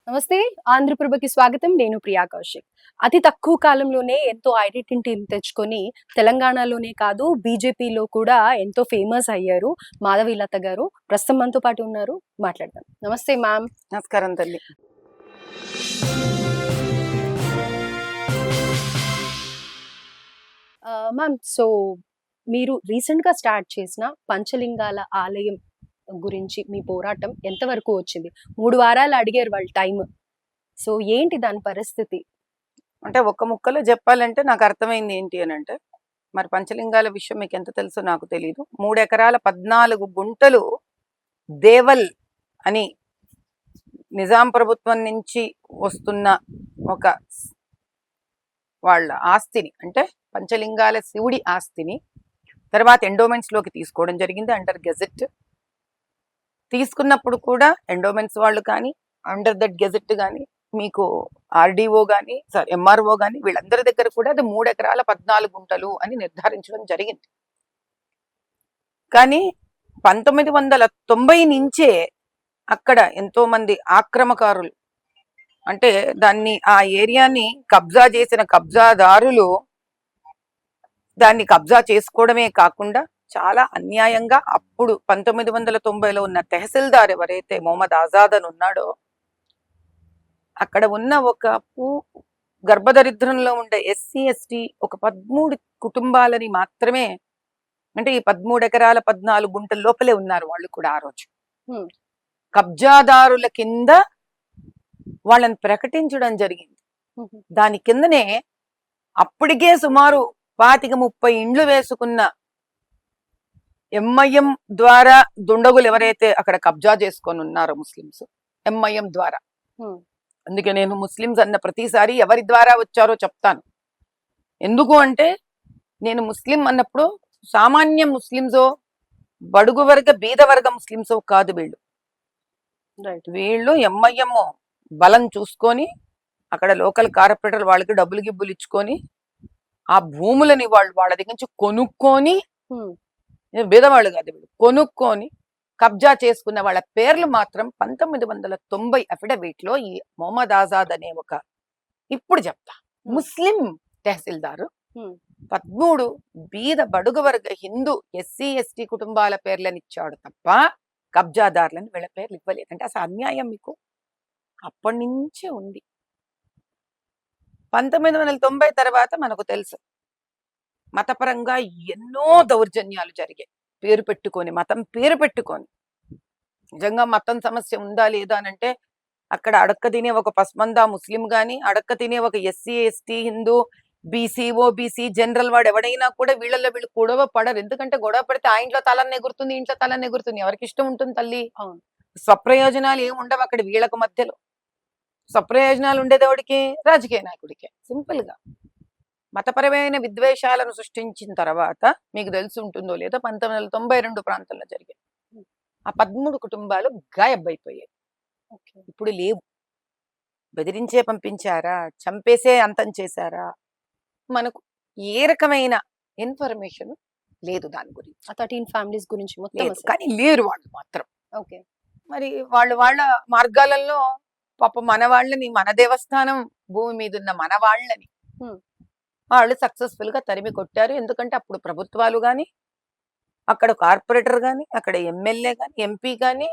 నమస్తే. ఆంధ్రప్రభకి స్వాగతం. నేను ప్రియా కౌశిక్. అతి తక్కువ కాలంలోనే ఎంతో ఐడెంటిటీని తెచ్చుకొని తెలంగాణలోనే కాదు బీజేపీలో కూడా ఎంతో ఫేమస్ అయ్యారు మాధవీలత గారు. ప్రస్తుతం మనతో పాటు ఉన్నారు. మాట్లాడదాం. నమస్తే మ్యామ్. నమస్కారం తల్లి. మ్యామ్, సో మీరు రీసెంట్‌గా స్టార్ట్ చేసిన పంచలింగాల ఆలయం గురించి మీ పోరాటం ఎంతవరకు వచ్చింది? 3 వారాలు అడిగారు వాళ్ళు టైమ్. సో ఏంటి దాని పరిస్థితి? అంటే ఒక్క ముక్కలో చెప్పాలంటే నాకు అర్థమైంది ఏంటి అని అంటే, మరి పంచలింగాల విషయం మీకు ఎంత తెలుసో నాకు తెలియదు. 3 ఎకరాల 14 గుంటలు దేవల్ అని నిజాం ప్రభుత్వం నుంచి వస్తున్న ఒక వాళ్ళ ఆస్తిని, అంటే పంచలింగాల శివుడి ఆస్తిని తర్వాత ఎండోమెంట్స్ లోకి తీసుకోవడం జరిగింది అండర్ గెజెట్. తీసుకున్నప్పుడు కూడా ఎండోమెంట్స్ వాళ్ళు కానీ అండర్ దట్ గెజెట్ కానీ మీకు ఆర్డీఓ కానీ ఎంఆర్ఓ కానీ వీళ్ళందరి దగ్గర కూడా అది 3 ఎకరాల 14 గుంటలు అని నిర్ధారించడం జరిగింది. కానీ 1990 నుంచే అక్కడ ఎంతో మంది ఆక్రమకారులు, అంటే దాన్ని ఆ ఏరియాని కబ్జా చేసిన కబ్జాదారులు దాన్ని కబ్జా చేసుకోవడమే కాకుండా చాలా అన్యాయంగా అప్పుడు 1990లో ఉన్న తహసీల్దార్ ఎవరైతే మొహమ్మద్ ఆజాద్ అని ఉన్నాడో, అక్కడ ఉన్న ఒక గర్భదరిద్రంలో ఉండే ఎస్సీ ఎస్టీ ఒక 13 కుటుంబాలని మాత్రమే, అంటే ఈ 13 ఎకరాల 14 గుంటల లోపలే ఉన్నారు వాళ్ళు కూడా ఆ రోజు. కబ్జాదారుల కింద వాళ్ళని ప్రకటించడం జరిగింది. దాని కిందనే అప్పటికే సుమారు 25-30 ఇండ్లు వేసుకున్న ఎంఐఎం ద్వారా దుండగులు ఎవరైతే అక్కడ కబ్జా చేసుకొని ఉన్నారో ముస్లింస్, ఎంఐఎం ద్వారా. అందుకే నేను ముస్లింస్ అన్న ప్రతిసారి ఎవరి ద్వారా వచ్చారో చెప్తాను. ఎందుకు అంటే నేను ముస్లిం అన్నప్పుడు సామాన్య ముస్లింసో బడుగు వర్గ బీద వర్గ ముస్లింసో కాదు వీళ్ళు. వీళ్ళు ఎంఐఎం బలం చూసుకొని అక్కడ లోకల్ కార్పొరేటర్ వాళ్ళకి డబ్బులు గిబ్బులు ఇచ్చుకొని ఆ భూములని వాళ్ళ దగ్గర నుంచి కొనుక్కొని, బీదవాళ్ళు కాదు వీళ్ళు, కొనుక్కొని కబ్జా చేసుకున్న వాళ్ళ పేర్లు మాత్రం 1990 అఫిడవిట్ లో ఈ మొహమ్మద్ ఆజాద్ అనే ఒక, ఇప్పుడు చెప్తా, ముస్లిం తహసీల్దారు 13 బీద బడుగు వర్గ హిందూ ఎస్సీ ఎస్టీ కుటుంబాల పేర్లను ఇచ్చాడు తప్ప కబ్జాదారులను వీళ్ళ పేర్లు ఇవ్వలేదు. అంటే అసలు అన్యాయం మీకు అప్పటి నుంచే ఉంది. 1990 తర్వాత మనకు తెలుసు మతపరంగా ఎన్నో దౌర్జన్యాలు జరిగాయి. పేరు పెట్టుకొని, మతం పేరు పెట్టుకొని. నిజంగా మతం సమస్య ఉందా లేదా అని అంటే అక్కడ అడక్క తినే ఒక పస్మందా ముస్లిం గాని, అడక్క తినే ఒక SC ST Hindu BC OBC general వాడు ఎవడైనా కూడా వీళ్ళల్లో వీళ్ళు గొడవ పడరు. ఎందుకంటే గొడవ పడితే ఆ ఇంట్లో తలని ఎగురుతుంది, ఇంట్లో తలని ఎగురుతుంది. ఎవరికి ఇష్టం ఉంటుంది తల్లి? స్వప్రయోజనాలు ఏమి ఉండవు అక్కడ వీళ్ళకు మధ్యలో. స్వప్రయోజనాలు ఉండేది ఎవడికి? రాజకీయ నాయకుడికే. సింపుల్ గా మతపరమైన విద్వేషాలను సృష్టించిన తర్వాత మీకు తెలిసి ఉంటుందో లేదో 1992 ప్రాంతంలో జరిగాయి. ఆ 13 కుటుంబాలు గాయబ్బైపోయాయి. ఇప్పుడు లేవు. బెదిరించే పంపించారా, చంపేసే అంతం చేశారా, మనకు ఏ రకమైన ఇన్ఫర్మేషన్ లేదు దాని గురించి. 13 ఫ్యామిలీస్ గురించి మొత్తం కానీ లేరు వాళ్ళు మాత్రం. మరి వాళ్ళ మార్గాలలో పాప మన వాళ్ళని, మన దేవస్థానం భూమి మీద ఉన్న మన వాళ్ళని వాళ్ళు సక్సెస్ఫుల్ గా తరిమి కొట్టారు. ఎందుకంటే అప్పుడు ప్రభుత్వాలు గాని, అక్కడ కార్పొరేటర్ గాని, అక్కడ ఎమ్మెల్యే గాని, ఎంపీ గాని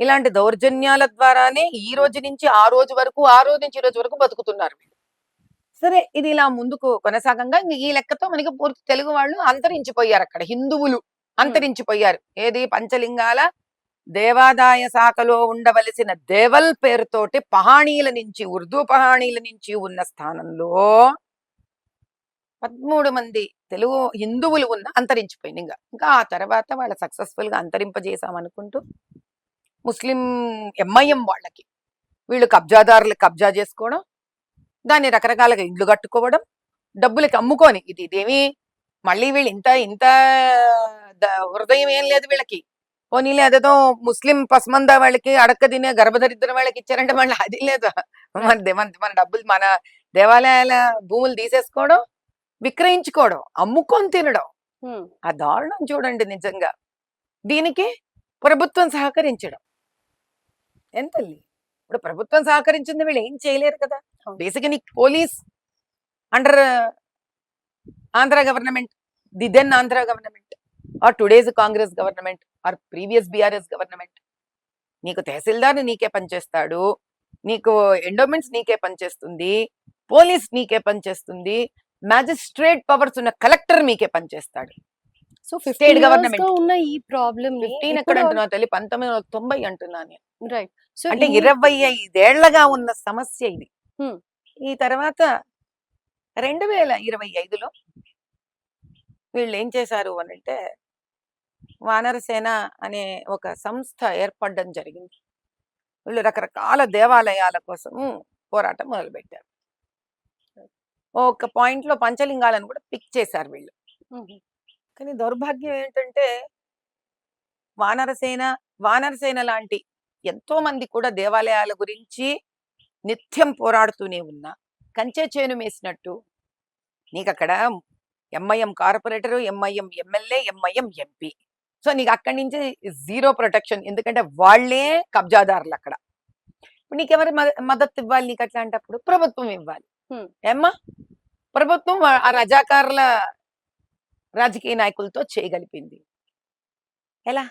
ఇలాంటి దౌర్జన్యాల ద్వారానే ఈ రోజు నుంచి ఆ రోజు వరకు, ఆ రోజు నుంచి ఈ రోజు వరకు బతుకుతున్నారు. సరే, ఇది ఇలా ముందుకు కొనసాగంగా ఈ లెక్కతో మనకి పూర్తి తెలుగు వాళ్ళు అంతరించిపోయారు. అక్కడ హిందువులు అంతరించిపోయారు. ఏది? పంచలింగాల దేవాదాయ శాఖలో ఉండవలసిన దేవల్ పేరుతోటి పహాణీల నుంచి, ఉర్దూ పహాణీల నుంచి ఉన్న స్థానంలో 13 మంది తెలుగు హిందువులు అంతరించిపోయింది. ఇంకా ఆ తర్వాత వాళ్ళ సక్సెస్ఫుల్ గా అంతరింపజేసామనుకుంటూ ముస్లిం ఎంఐఎం వాళ్ళకి వీళ్ళు కబ్జాదారులు కబ్జా చేసుకోవడం, దాన్ని రకరకాలుగా ఇండ్లు కట్టుకోవడం, డబ్బులకి అమ్ముకొని, ఇదేమి మళ్ళీ వీళ్ళు ఇంత ఇంత హృదయం ఏం లేదు వీళ్ళకి. పోనీలే అదేదో ముస్లిం పస్మందా వాళ్ళకి, అడక్క తినే గర్భదరిద్రం వాళ్ళకి ఇచ్చారంటే మళ్ళీ అది లేదు. మన డబ్బులు, మన దేవాలయాల భూములు తీసేసుకోవడం, విక్రయించుకోవడం, అమ్ముకొని తినడం. ఆ దారుణం చూడండి నిజంగా. దీనికి ప్రభుత్వం సహకరించడం ఎంత ఇప్పుడు ప్రభుత్వం సహకరించింది, వీళ్ళు ఏం చేయలేరు కదా. అవును. బేసిక్గా నీకు police under Andhra government, the then Andhra government or today's Congress government or previous BRS government. నీకు తహసీల్దార్ నీకే పనిచేస్తాడు, నీకు ఎండోమెంట్స్ నీకే పనిచేస్తుంది, పోలీస్ నీకే పనిచేస్తుంది, మ్యాజిస్ట్రేట్ పవర్స్ ఉన్న కలెక్టర్ మీకే పనిచేస్తాడు. సో స్టేట్ 15 years గవర్నమెంట్ గా ఉన్న ఈ ప్రాబ్లమ్ ని 15 ఎక్కడ అంటున్నావు తల్లి, 1990 అంటున్నా నేను. రైట్. సో అంటే 25 ఏళ్లగా ఉన్న సమస్య ఇది. Hmm. ఈ తర్వాత 2025లో వీళ్ళు ఏం చేశారు అని అంటే, వానరసేన అనే ఒక సంస్థ ఏర్పడడం జరిగింది. వీళ్ళు రకరకాల దేవాలయాల కోసం పోరాటం మొదలుపెట్టారు. ఒక పాయింట్ లో పంచలింగాలను కూడా పిక్ చేశారు వీళ్ళు. కానీ దౌర్భాగ్యం ఏంటంటే, వానరసేన లాంటి ఎంతో మంది కూడా దేవాలయాల గురించి నిత్యం పోరాడుతూనే ఉన్నా, కంచె చేను మేసినట్టు నీకు అక్కడ MIM corporator, MIM MLA, MIM MP. So నీకు అక్కడి నుంచి జీరో ప్రొటెక్షన్, ఎందుకంటే వాళ్లే కబ్జాదారులు అక్కడ. ఇప్పుడు నీకెవరు మద్దతు ఇవ్వాలి? నీకు అట్లాంటప్పుడు ప్రభుత్వం ఇవ్వాలి. ఏమ్మా, ప్రభుత్వం ఆ రజాకారుల రాజకీయ నాయకులతో చేయగలిపింది. ఎలా?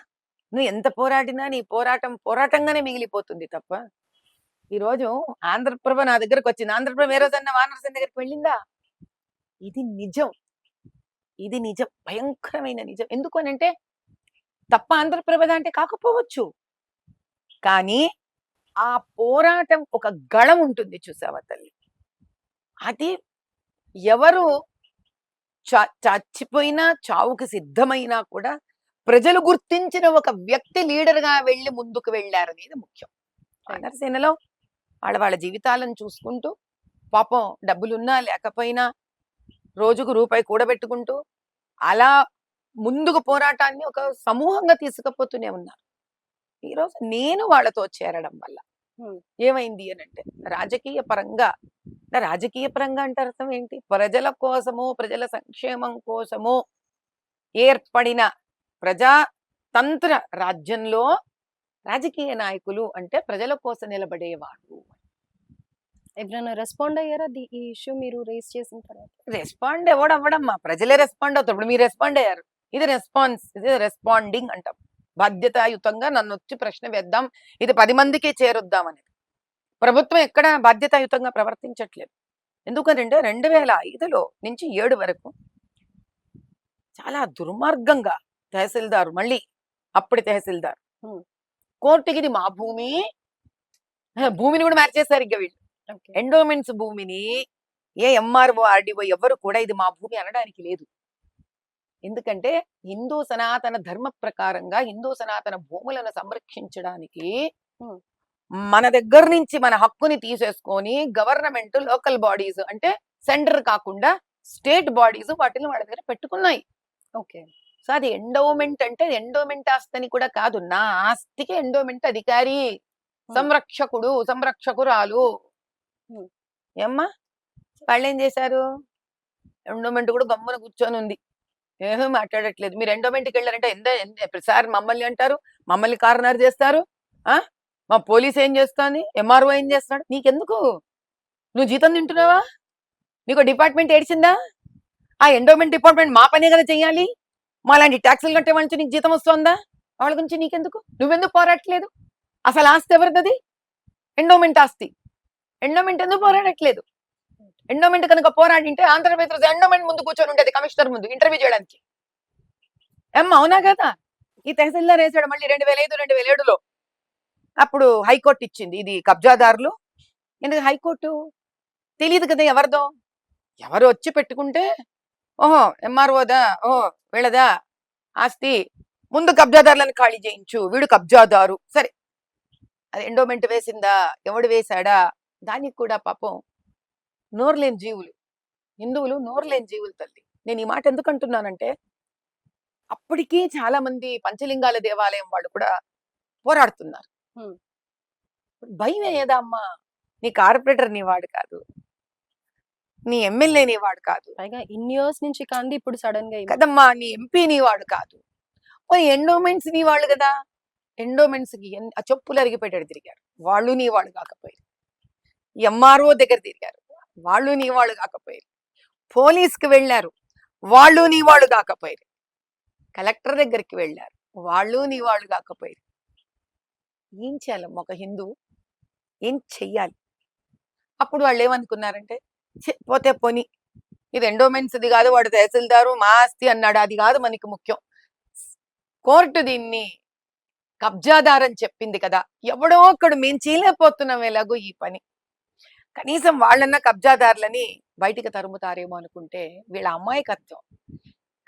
నువ్వు ఎంత పోరాడినా నీ పోరాటం పోరాటంగానే మిగిలిపోతుంది తప్ప. ఈరోజు ఆంధ్రప్రభ నా దగ్గరకు వచ్చింది. ఆంధ్రప్రభ ఏ రోజన్నా వానరసేన దగ్గరికి వెళ్ళిందా? ఇది నిజం, ఇది నిజం, భయంకరమైన నిజం. ఎందుకు అని అంటే, తప్ప ఆంధ్రప్రభ అంటే కాకపోవచ్చు, కానీ ఆ పోరాటం ఒక గళం ఉంటుంది చూసావా తల్లి. అది ఎవరు చచ్చిపోయినా, చావుకి సిద్ధమైనా కూడా ప్రజలు గుర్తించిన ఒక వ్యక్తి లీడర్ గా వెళ్ళి ముందుకు వెళ్ళారనేది ముఖ్యం. వానరసేనలో వాళ్ళ జీవితాలను చూసుకుంటూ, పాపం డబ్బులున్నా లేకపోయినా రోజుకు రూపాయి కూడబెట్టుకుంటూ అలా ముందుకు పోరాటాన్ని ఒక సమూహంగా తీసుకుపోతూనే ఉన్నారు. ఈరోజు నేను వాళ్ళతో చేరడం వల్ల ఏమైంది అని అంటే, రాజకీయ పరంగా అంటే అర్థం ఏంటి? ప్రజల కోసము, ప్రజల సంక్షేమం కోసము ఏర్పడిన ప్రజాతంత్ర రాజ్యంలో రాజకీయ నాయకులు అంటే ప్రజల కోసం నిలబడేవాడు. ఎవరైనా రెస్పాండ్ అయ్యారా ఈ ఇష్యూ మీరు రేస్ చేసిన తర్వాత? రెస్పాండ్ ఎవడమ్మా, ప్రజలే రెస్పాండ్ అవుతారు. ఇప్పుడు మీరు రెస్పాండ్ అయ్యారు, ఇది రెస్పాన్స్, ఇది రెస్పాండింగ్ అంటాం. బాధ్యతాయుతంగా నన్ను వచ్చి ప్రశ్న వేద్దాం, ఇది 10 మందికి చేరుద్దాం అనేది. ప్రభుత్వం ఎక్కడ బాధ్యతాయుతంగా ప్రవర్తించట్లేదు. ఎందుకంటే 2005లో నుంచి 7 వరకు చాలా దుర్మార్గంగా తహసీల్దారు, మళ్ళీ అప్పటి తహసీల్దార్ కోర్టుకి ఇది మా భూమి, భూమిని కూడా మార్చేశారు ఇక వీళ్ళు. ఎండోమెంట్స్ భూమిని ఏ ఎంఆర్ఓ, ఆర్డీఓ ఎవరు కూడా ఇది మా భూమి అనడానికి లేదు. ఎందుకంటే హిందూ సనాతన ధర్మ ప్రకారంగా హిందూ సనాతన భూములను సంరక్షించడానికి మన దగ్గర నుంచి మన హక్కుని తీసేసుకొని గవర్నమెంట్, లోకల్ బాడీస్ అంటే సెంటర్ కాకుండా స్టేట్ బాడీస్ వాటిని వాళ్ళ దగ్గర పెట్టుకున్నాయి. ఓకే. సో అది ఎండోమెంట్ అంటే ఎండోమెంట్ ఆస్తిని కూడా కాదు, నా ఆస్తికి ఎండోమెంట్ అధికారి, సంరక్షకుడు, సంరక్షకురాలు. ఏమ్మా, వాళ్ళు ఏం చేశారు? ఎండోమెంట్ కూడా గమ్మున కూర్చొని ఉంది, ఏమీ మాట్లాడట్లేదు. మీరు ఎండోమెంట్కి వెళ్ళారంటే ప్రతిసారి మమ్మల్ని అంటారు, మమ్మల్ని కారణాలు చేస్తారు. మా పోలీస్ ఏం చేస్తుంది, ఎంఆర్ఓ ఏం చేస్తున్నాడు? నీకెందుకు? నువ్వు జీతం తింటున్నావా? నీకు డిపార్ట్మెంట్ ఏడిచిందా? ఆ ఎండోమెంట్ డిపార్ట్మెంట్ మా పనే కదా చెయ్యాలి. మా లాంటి ట్యాక్సులు కట్టే వాళ్ళ నుంచి నీకు జీతం వస్తుందా? వాళ్ళ గురించి నీకెందుకు? నువ్వెందుకు పోరాడట్లేదు? అసలు ఆస్తి ఎవరిది? ఎండోమెంట్ ఆస్తి. ఎండోమెంట్ ఎందుకు పోరాడట్లేదు? ఎండోమెంట్ కనుక పోరాడింటే ఆంధ్రప్రదేశ్ ఎండోమెంట్ ముందు కూర్చొని ఉండేది, కమిషనర్ ముందు ఇంటర్వ్యూ చేయడానికి. అవునా కదా? ఈ తహసీల్దార్ వేసాడు మళ్ళీ 2005, 2007లో. అప్పుడు హైకోర్టు ఇచ్చింది ఇది కబ్జాదారులు. ఎందుకు హైకోర్టు తెలియదు కదా ఎవరిదో, ఎవరు వచ్చి పెట్టుకుంటే ఓహో ఎంఆర్ఓదా, ఓహో వీళ్ళదా ఆస్తి, ముందు కబ్జాదారులను ఖాళీ చేయించు, వీడు కబ్జాదారు. సరే, అది ఎండోమెంట్ వేసిందా, ఎవడు వేశాడా, దానికి కూడా పాపం నోరులేని జీవులు, హిందువులు నోరులేని జీవులు తల్లి. నేను ఈ మాట ఎందుకు అంటున్నానంటే, అప్పటికీ చాలా మంది పంచలింగాల దేవాలయం వాళ్ళు కూడా పోరాడుతున్నారు. భయం ఏదా అమ్మా? నీ కార్పొరేటర్ నీ వాడు కాదు, నీ ఎమ్మెల్యే నీ వాడు కాదు, పైగా ఇన్ని ఇయర్స్ నుంచి కాంది ఇప్పుడు సడన్ గా కదమ్మా, నీ ఎంపీ నీ వాడు కాదు, ఎండోమెంట్స్ నీ వాళ్ళు కదా. ఎండోమెంట్స్ కి ఆ చెప్పులు అరిగిపెట్టాడు తిరిగారు, వాళ్ళు నీ వాళ్ళు కాకపోయారు. ఎంఆర్ఓ దగ్గర తిరిగారు, వాళ్ళు నీ వాళ్ళు కాకపోయారు. పోలీస్కి వెళ్ళారు, వాళ్ళు నీ వాళ్ళు కాకపోయారు. కలెక్టర్ దగ్గరికి వెళ్ళారు, వాళ్ళు నీ వాళ్ళు కాకపోయారు. ఏం చేయాలమ్మ ఒక హిందూ, ఏం చెయ్యాలి? అప్పుడు వాళ్ళు ఏమనుకున్నారంటే, పోతే పోని, ఇది ఎండోమెంట్స్ది కాదు, వాడు తహసీల్దారు మా ఆస్తి అన్నాడు, అది కాదు మనకి ముఖ్యం. కోర్టు దీన్ని కబ్జాదార్ అని చెప్పింది కదా, ఎవడో ఒకడు మేము చేయలేకపోతున్నాం ఎలాగో ఈ పని, కనీసం వాళ్ళన్నా కబ్జాదారులని బయటికి తరుముతారేమో అనుకుంటే వీళ్ళ అమాయకత్వం.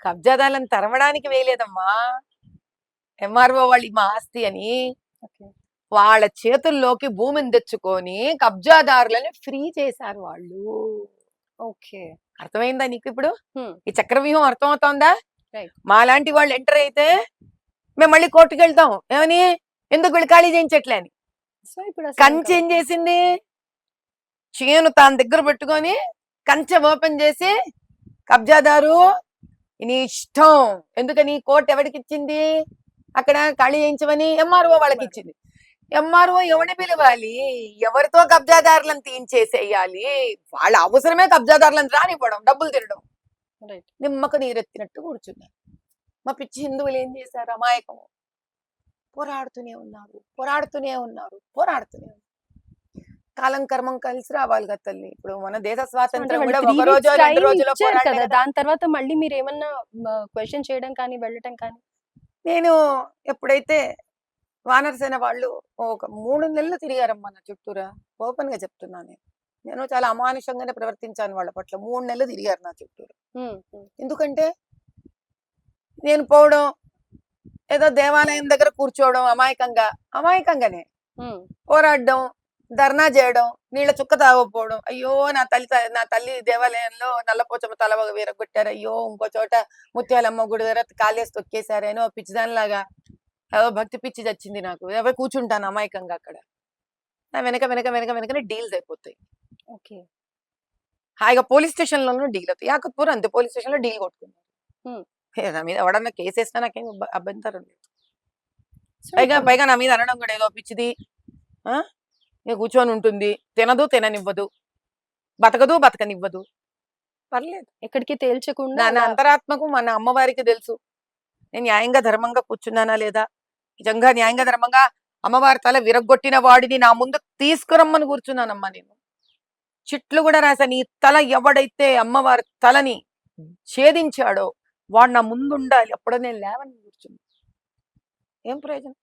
కబ్జాదారులను తరమడానికి వేయలేదమ్మా ఎంఆర్ఓ వాళ్ళు మా ఆస్తి అని, వాళ్ళ చేతుల్లోకి భూమిని తెచ్చుకొని కబ్జాదారులని ఫ్రీ చేశారు వాళ్ళు. ఓకే, అర్థమైందా నీకు ఇప్పుడు? ఈ చక్రవ్యూహం అర్థమవుతోందా? Right. మాలాంటి వాళ్ళు ఎంటర్ అయితే మేము మళ్ళీ కోర్టుకు వెళ్తాం, ఏమని, ఎందుకు వీళ్ళు ఖాళీ చేయించట్లే అని. సో ఇప్పుడు కంచె ఏం చేసింది, చేను తాను దగ్గర పెట్టుకొని కంచె ఓపెన్ చేసి, కబ్జాదారు నీ ఇష్టం, ఎందుకని కోర్టు ఎవరికి ఇచ్చింది, అక్కడ ఖాళీ చేయించమని ఎంఆర్ఓ వాళ్ళకి ఇచ్చింది. ఎంఆర్ఓ ఎవరిని పిలవాలి, ఎవరితో కబ్జాదారులను తీయించేసేయాలి, వాళ్ళ అవసరమే కబ్జాదారులను రానివ్వడం, డబ్బులు తినడం. రైట్, నిమ్మకు నీరెత్తినట్టు కూర్చున్నారు. మా పిచ్చి హిందువులు ఏం చేశారు, అమాయకం, పోరాడుతూనే ఉన్నారు, పోరాడుతూనే ఉన్నారు, పోరాడుతూనే ఉన్నారు. కాలం కర్మం కలిసి రావాలి కదా తల్లి. ఇప్పుడు మన దేశ స్వాతంత్రం కూడా ఒక రోజు 2 రోజుల్లో పోరాడలే కదా, కదా. దాని తర్వాత మళ్ళీ మీరు ఏమన్నా క్వశ్చన్ చేయడం కానీ వెళ్ళటం కానీ? నేను ఎప్పుడైతే వానరసేన వాళ్ళు ఒక 3 నెలలు తిరిగారమ్మా నా చుట్టూరా, ఓపెన్ గా చెప్తున్నాను. నేను చాలా అమానుషంగానే ప్రవర్తించాను వాళ్ళ పట్ల. 3 నెలలు తిరిగారు నా చుట్టూరు. ఎందుకంటే నేను పోవడం, ఏదో దేవాలయం దగ్గర కూర్చోవడం, అమాయకంగానే పోరాడడం, ధర్నా చేయడం, నీళ్ళ చుక్క తాగకపోవడం, అయ్యో నా తల్లి దేవాలయంలో నల్లపోచమ్మ తల వీరగొట్టారు, అయ్యో ఇంకో చోట ముత్యాలమ్మ గుడి దగ్గర కాలేసి తొక్కేశారేనో పిచ్చిదానిలాగా ఏదో భక్తి పిచ్చి చచ్చింది నాకు, ఎవరు కూర్చుంటాను అమాయకంగా అక్కడ. నా వెనకనే డీల్స్ అయిపోతాయి. ఓకే, హాయిగా పోలీస్ స్టేషన్ లోనూ డీల్ అవుతాయి. యాకత్పూర్ అంతే, పోలీస్ స్టేషన్ లో డీల్ కొట్టుకున్నారు. నా మీద ఎవడన్నా కేసు వేసినా నాకేం అభ్యంతరం లేదు. పైగా నా మీద అనడం కూడా ఏదో పిచ్చిది, ఇక కూర్చొని ఉంటుంది, తిననివ్వదు, బతకనివ్వదు, పర్లేదు. ఎక్కడికి తేల్చకుండా నా అంతరాత్మకు మన అమ్మవారికి తెలుసు నేను న్యాయంగా ధర్మంగా కూర్చున్నానా లేదా. నిజంగా న్యాయంగా ధర్మంగా అమ్మవారి తల విరగొట్టిన వాడిని నా ముందు తీసుకురమ్మని కూర్చున్నానమ్మా. నేను చిట్లు కూడా రాసా, నీ తల ఎవడైతే అమ్మవారి తలని ఛేదించాడో వాడు నా ముందు ఉండాలి, అప్పుడు నేను లేవని కూర్చున్నా. ఏం ప్రయోజనం,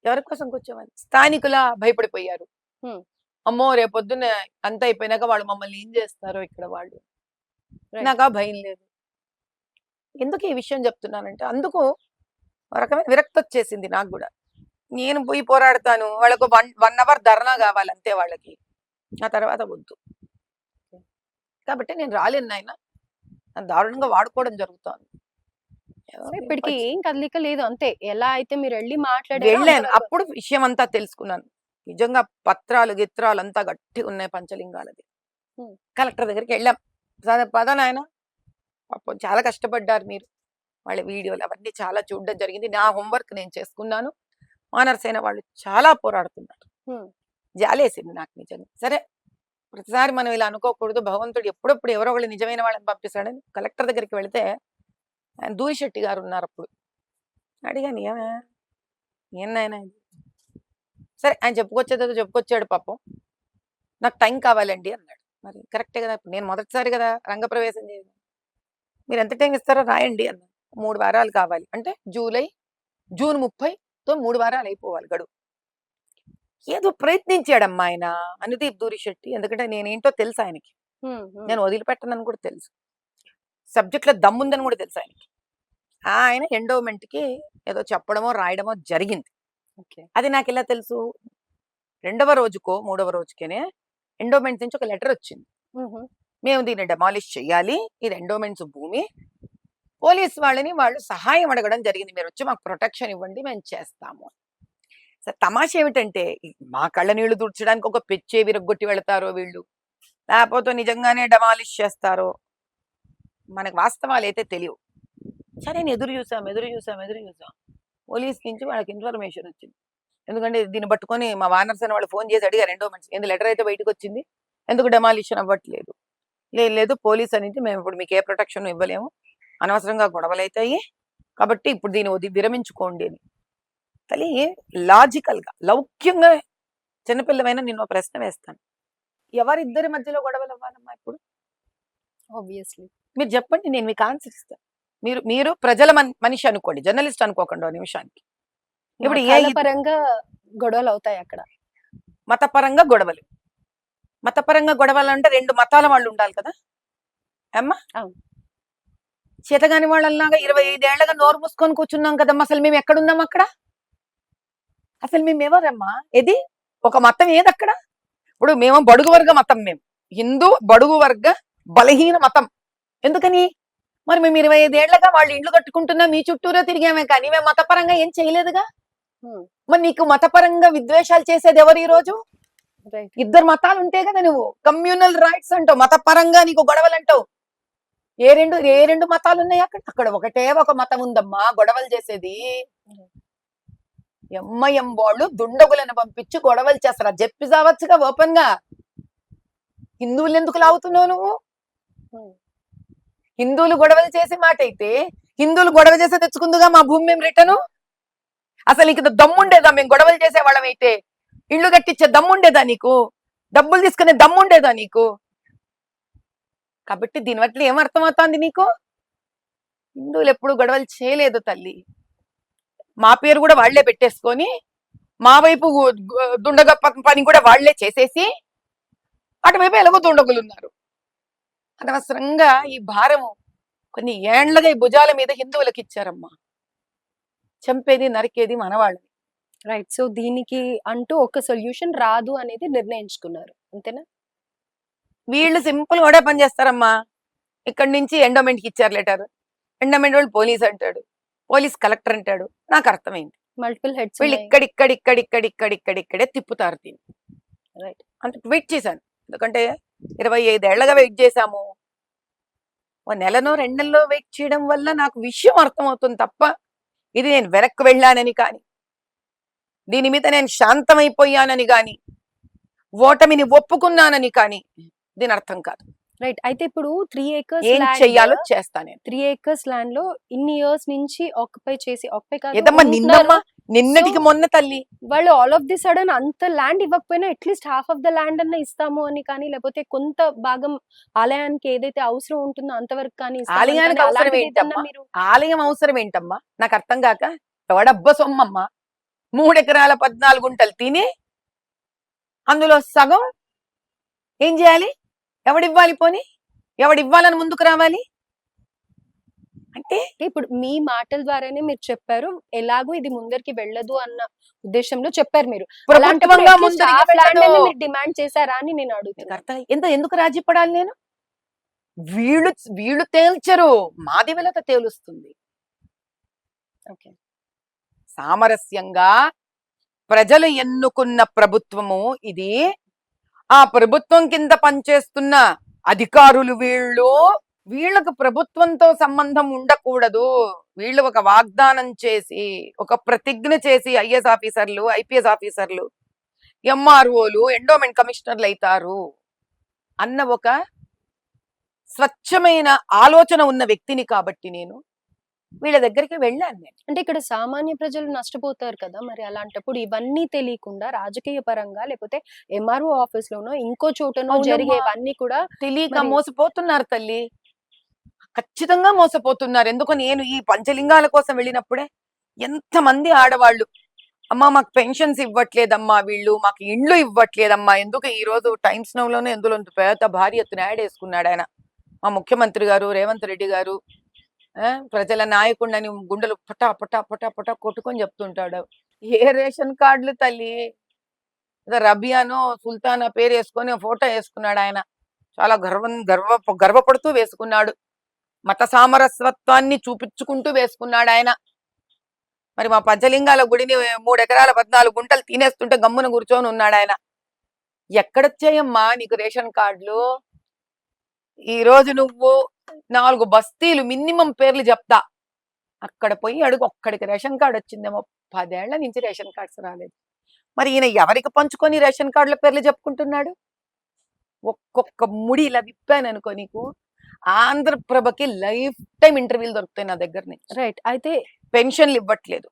ఎవరి కోసం కూర్చోమని. స్థానికులా భయపడిపోయారు, అమ్మో రేపొద్దున అంత అయిపోయినాక వాళ్ళు మమ్మల్ని ఏం చేస్తారో ఇక్కడ వాళ్ళు. నాకు ఆ భయం లేదు. ఎందుకు ఈ విషయం చెప్తున్నానంటే, అందుకు ఒక రకమైన విరక్తి వచ్చేసింది నాకు కూడా. నేను పోయి పోరాడతాను, వాళ్ళకు 1 అవర్ ధర్నా కావాలి అంతే వాళ్ళకి, ఆ తర్వాత వద్దు. కాబట్టి నేను రాలేను నాయన, దారుణంగా వాడుకోవడం జరుగుతోంది. ఇప్పటికి ఏం కదలిక లేదు అంతే, ఎలా అయితే మీరు వెళ్ళి వెళ్ళాను, అప్పుడు విషయం అంతా తెలుసుకున్నాను. నిజంగా పత్రాలు గిత్రాలు అంతా గట్టిగా ఉన్నాయి పంచలింగాలది. కలెక్టర్ దగ్గరికి వెళ్ళాం, పద నాయన, పాపం చాలా కష్టపడ్డారు మీరు, వాళ్ళ వీడియోలు అవన్నీ చాలా చూడడం జరిగింది, నా హోంవర్క్ నేను చేసుకున్నాను, వానరసేన వాళ్ళు చాలా పోరాడుతున్నారు. జాలేసింది నాకు నిజంగా. సరే, ప్రతిసారి మనం ఇలా అనుకోకూడదు, భగవంతుడు ఎప్పుడప్పుడు ఎవరో వాళ్ళు నిజమైన వాళ్ళని పంపిస్తాడని. కలెక్టర్ దగ్గరికి వెళితే ఆయన దూరిశెట్టి గారు ఉన్నారు. అప్పుడు అడిగాను, ఏనాయన, సరే ఆయన చెప్పుకొచ్చేదో చెప్పుకొచ్చాడు, పాపం నాకు టైం కావాలండి అన్నాడు. మరి కరెక్టే కదా, నేను మొదటిసారి కదా రంగప్రవేశం చేయదు, మీరు ఎంత టైం ఇస్తారో రాయండి అన్నాడు. 3 వారాలు కావాలి అంటే జూన్ 30తో 3 వారాలు అయిపోవాలి గడువు. ఏదో ప్రయత్నించాడమ్మా ఆయన అనుదీప్ దూరిశెట్టి, ఎందుకంటే నేనేంటో తెలుసు ఆయనకి, నేను వదిలిపెట్టనని కూడా తెలుసు, సబ్జెక్ట్లో దమ్ముందని కూడా తెలుసు ఆయనకి. ఆయన ఎండోమెంట్ కి ఏదో చెప్పడమో రాయడమో జరిగింది. అది నాకు ఎలా తెలుసు, 2వ రోజుకో 3వ రోజుకేనే ఎండోమెంట్ నుంచి ఒక లెటర్ వచ్చింది, మేము దీన్ని డెమాలిష్ చేయాలి, ఇది ఎండోమెంట్స్ భూమి, పోలీస్ వాళ్ళు సహాయం అడగడం జరిగింది, మీరు వచ్చి మాకు ప్రొటెక్షన్ ఇవ్వండి, మేము చేస్తాము. తమాషా ఏమిటంటే, మా కళ్ళ నీళ్లు తుడ్చడానికి ఒక పెచ్చే విరగొట్టి వెళతారో వీళ్ళు, లేకపోతే నిజంగానే డెమాలిష్ చేస్తారో మనకు వాస్తవాలు అయితే తెలియవు. సరే ఎదురు చూసాం. పోలీస్ నుంచి వాళ్ళకి ఇన్ఫర్మేషన్ వచ్చింది. ఎందుకంటే దీన్ని పట్టుకొని మా వానర్స్ అని వాళ్ళు ఫోన్ చేసి అడిగారు రెండో మనిషి, ఎందుకు లెటర్ అయితే బయటకు వచ్చింది, ఎందుకు డెమాలిషన్ అవ్వట్లేదు. లేదు లేదు పోలీస్ అనేది మేము ఇప్పుడు మీకు ఏ ప్రొటెక్షన్ ఇవ్వలేము, అనవసరంగా గొడవలు అవుతాయి, కాబట్టి ఇప్పుడు దీన్ని విరమించుకోండి అని. తల్లి లాజికల్ గా లౌక్యంగా చిన్నపిల్లమైన నేను ఒక ప్రశ్న వేస్తాను, ఎవరిద్దరి మధ్యలో గొడవలు అవ్వాలమ్మా ఇప్పుడు? ఆబ్వియస్లీ. మీరు చెప్పండి, నేను మీకు ఆన్సర్ ఇస్తాను. మీరు మీరు ప్రజల మనిషి అనుకోండి, జర్నలిస్ట్ అనుకోకండి ఓ నిమిషానికి. ఇప్పుడు మతాల పరంగా గొడవలు అవుతాయి అక్కడ. మతపరంగా గొడవలు, మతపరంగా గొడవలు అంటే రెండు మతాల వాళ్ళు ఉండాలి కదా అమ్మా. అవును. చేతగాని వాళ్ళలాగా 25 ఏళ్లగా నోరు మూసుకొని కూర్చున్నాం కదమ్మా, అసలు మేము ఎక్కడున్నాం అక్కడ? అసలు మేము ఎవరమ్మా? ఏది ఒక మతం ఏది అక్కడ? ఇప్పుడు మేము బడుగు వర్గ మతం, మేము హిందూ బడుగు వర్గ బలహీన మతం. ఎందుకని? మరి మేము 25 ఏళ్లగా వాళ్ళు ఇండ్లు కట్టుకుంటున్నా మీ చుట్టూరే తిరిగామే, కానీ మేము మతపరంగా ఏం చేయలేదుగా. మరి నీకు మతపరంగా విద్వేషాలు చేసేది ఎవరు ఈ రోజు? ఇద్దరు మతాలు ఉంటే కదా నువ్వు కమ్యూనల్ రైట్స్ అంటావు, మతపరంగా నీకు గొడవలు అంటావు. ఏ రెండు మతాలు ఉన్నాయి అక్కడ? అక్కడ ఒకటే ఒక మతం ఉందమ్మా గొడవలు చేసేది. ఎంఐఎం వాళ్ళు దుండగులను పంపించి గొడవలు చేస్తారు, అది చెప్పి చావచ్చుగా ఓపెన్ గా. హిందువులు ఎందుకు లాగుతున్నావు నువ్వు? హిందువులు గొడవలు చేసే మాట అయితే హిందువులు గొడవ చేసే తెచ్చుకుందుగా మా భూమి మేము రిటర్ను. అసలు నీకు దమ్ముండేదా? మేము గొడవలు చేసే వాళ్ళం అయితే ఇళ్ళు కట్టించే దమ్ముండేదా నీకు? డబ్బులు తీసుకునే దమ్ముండేదా నీకు? కాబట్టి దీని బట్టి ఏమర్థమవుతుంది నీకు? హిందువులు ఎప్పుడు గొడవలు చేయలేదు తల్లి. మా పేరు కూడా వాళ్లే పెట్టేసుకొని మా వైపు దుండగ పని కూడా వాళ్లే చేసేసి అటువైపు ఎలాగో దుండగులు ఉన్నారు. అనవసరంగా ఈ భారము కొన్ని ఏండ్లగా ఈ భుజాల మీద హిందువులకు ఇచ్చారమ్మా. చంపేది నరికేది మనవాళ్ళని. రైట్. సో దీనికి అంటూ ఒక సొల్యూషన్ రాదు అనేది నిర్ణయించుకున్నారు, అంతేనా? వీళ్ళు సింపుల్ కూడా పని చేస్తారమ్మా. ఇక్కడి నుంచి ఎండోమెంట్ కి ఇచ్చారు లెటర్, ఎండోమెంట్ వాళ్ళు పోలీస్ అంటాడు, పోలీస్ కలెక్టర్ అంటాడు. నాకు అర్థమైంది మల్టిపుల్ హెడ్స్ వీళ్ళు ఇక్కడిక్కడే తిప్పుతారు దీన్ని. రైట్. అంత వెయిట్ చేశాను, ఎందుకంటే 25 ఏళ్లగా వెయిట్ చేశాము. ఓ నెలనో 2 నెలలో వెయిట్ చేయడం వల్ల నాకు విషయం అర్థమవుతుంది తప్ప ఇది నేను వెనక్కి వెళ్ళానని కానీ, దీని మీద నేను శాంతమైపోయానని కానీ, ఓటమిని ఒప్పుకున్నానని కానీ దీని అర్థం కాదు. రైట్. అయితే ఇప్పుడు 3 acres ఏం చెయ్యాలో చేస్తాను నేను. 3 acres ల్యాండ్ లో ఇన్ని ఇయర్స్ నుంచి ఆక్యుపై కాదు ఏదమ్మా నిన్నమ్మా, నిన్నటికి మొన్న తల్లి వాళ్ళు ఆల్ ఆఫ్ ది సడన్ అంత ల్యాండ్ ఇవ్వకపోయినా at least half of the land అన్న ఇస్తాము అని కానీ, లేకపోతే కొంత భాగం ఆలయానికి ఏదైతే అవసరం ఉంటుందో అంతవరకు కానీ ఆలయానికి అవసరం ఏంటమ్మా? ఆలయం అవసరం ఏంటమ్మా నాకు అర్థం కాక. ఎవడబ్బ సొమ్మమ్మా, 3 ఎకరాల 14 గుంటలు తిని అందులో సగం ఏం చేయాలి? ఎవడివ్వాలి? పోని ఎవడివ్వాలని ముందుకు రావాలి అంటే? ఇప్పుడు మీ మాటల ద్వారానే మీరు చెప్పారు, ఎలాగో ఇది ముందరికి వెళ్ళదు అన్న ఉద్దేశంలో చెప్పారు మీరు. ప్రభుత్వంగా ముందు డిమాండ్ చేశారా అని నేను అడుగుతాను. ఎందుకు రాజీ పడాలి నేను? వీళ్ళు తేల్చరు, మాది వెలత తేలుస్తుంది. ఓకే. సామరస్యంగా ప్రజలు ఎన్నుకున్న ప్రభుత్వము ఇది. ఆ ప్రభుత్వం కింద పనిచేస్తున్న అధికారులు వీళ్ళకు ప్రభుత్వంతో సంబంధం ఉండకూడదు. వీళ్ళు ఒక వాగ్దానం చేసి, ఒక ప్రతిజ్ఞ చేసి ఐఏఎస్ ఆఫీసర్లు, ఐపీఎస్ ఆఫీసర్లు, ఎంఆర్ఓలు, ఎండోమెంట్ కమిషనర్లు అవుతారు అన్న ఒక స్వచ్ఛమైన ఆలోచన ఉన్న వ్యక్తిని కాబట్టి నేను వీళ్ళ దగ్గరికి వెళ్ళాను. నేను అంటే ఇక్కడ సామాన్య ప్రజలు నష్టపోతారు కదా, మరి అలాంటప్పుడు ఇవన్నీ తెలియకుండా రాజకీయ పరంగా లేకపోతే ఎంఆర్ఓ ఆఫీస్ లోనో ఇంకో చోటనో జరిగేవన్నీ కూడా తెలియక మోసపోతున్నారు తల్లి, ఖచ్చితంగా మోసపోతున్నారు. ఎందుకు నేను ఈ పంచలింగాల కోసం వెళ్ళినప్పుడే ఎంతమంది ఆడవాళ్ళు, అమ్మా మాకు పెన్షన్స్ ఇవ్వట్లేదమ్మా, వీళ్ళు మాకు ఇండ్లు ఇవ్వట్లేదమ్మా. ఎందుకు ఈ రోజు టైమ్స్ నౌలోనే ఎందులో పెద్ద భారీ ఎత్తున యాడ్ వేసుకున్నాడు ఆయన, మా ముఖ్యమంత్రి గారు రేవంత్ రెడ్డి గారు ప్రజల నాయకుడిని గుండెలు పటా పటా పటా పటా కొట్టుకొని చెప్తుంటాడు. ఏ రేషన్ కార్డులు తల్లి, రబియానో సుల్తానా పేరు వేసుకొని ఫోటో వేసుకున్నాడు ఆయన, చాలా గర్వపడుతూ వేసుకున్నాడు. మత సామరస్వత్వాన్ని చూపించుకుంటూ వేసుకున్నాడు ఆయన. మరి మా పంచలింగాల గుడిని 3 ఎకరాల 14 గుంటలు తినేస్తుంటే గమ్మున కూర్చొని ఉన్నాడు ఆయన. ఎక్కడొచ్చాయమ్మా నీకు రేషన్ కార్డులు? ఈ రోజు నువ్వు 4 బస్తీలు మినిమం పేర్లు చెప్తా, అక్కడ పోయి అడుగు, ఒక్కడికి రేషన్ కార్డు వచ్చిందేమో, 10 ఏళ్ల నుంచి రేషన్ కార్డ్స్ రాలేదు. మరి ఈయన ఎవరికి పంచుకొని రేషన్ కార్డుల పేర్లు చెప్పుకుంటున్నాడు? ఒక్కొక్క ముడి ఇలా విప్పాను అనుకో నీకు, ఆంధ్రప్రభకి లైఫ్ టైం ఇంటర్వ్యూలు దొరుకుతాయి నా దగ్గర నుంచి. రైట్. అయితే పెన్షన్లు ఇవ్వట్లేదు,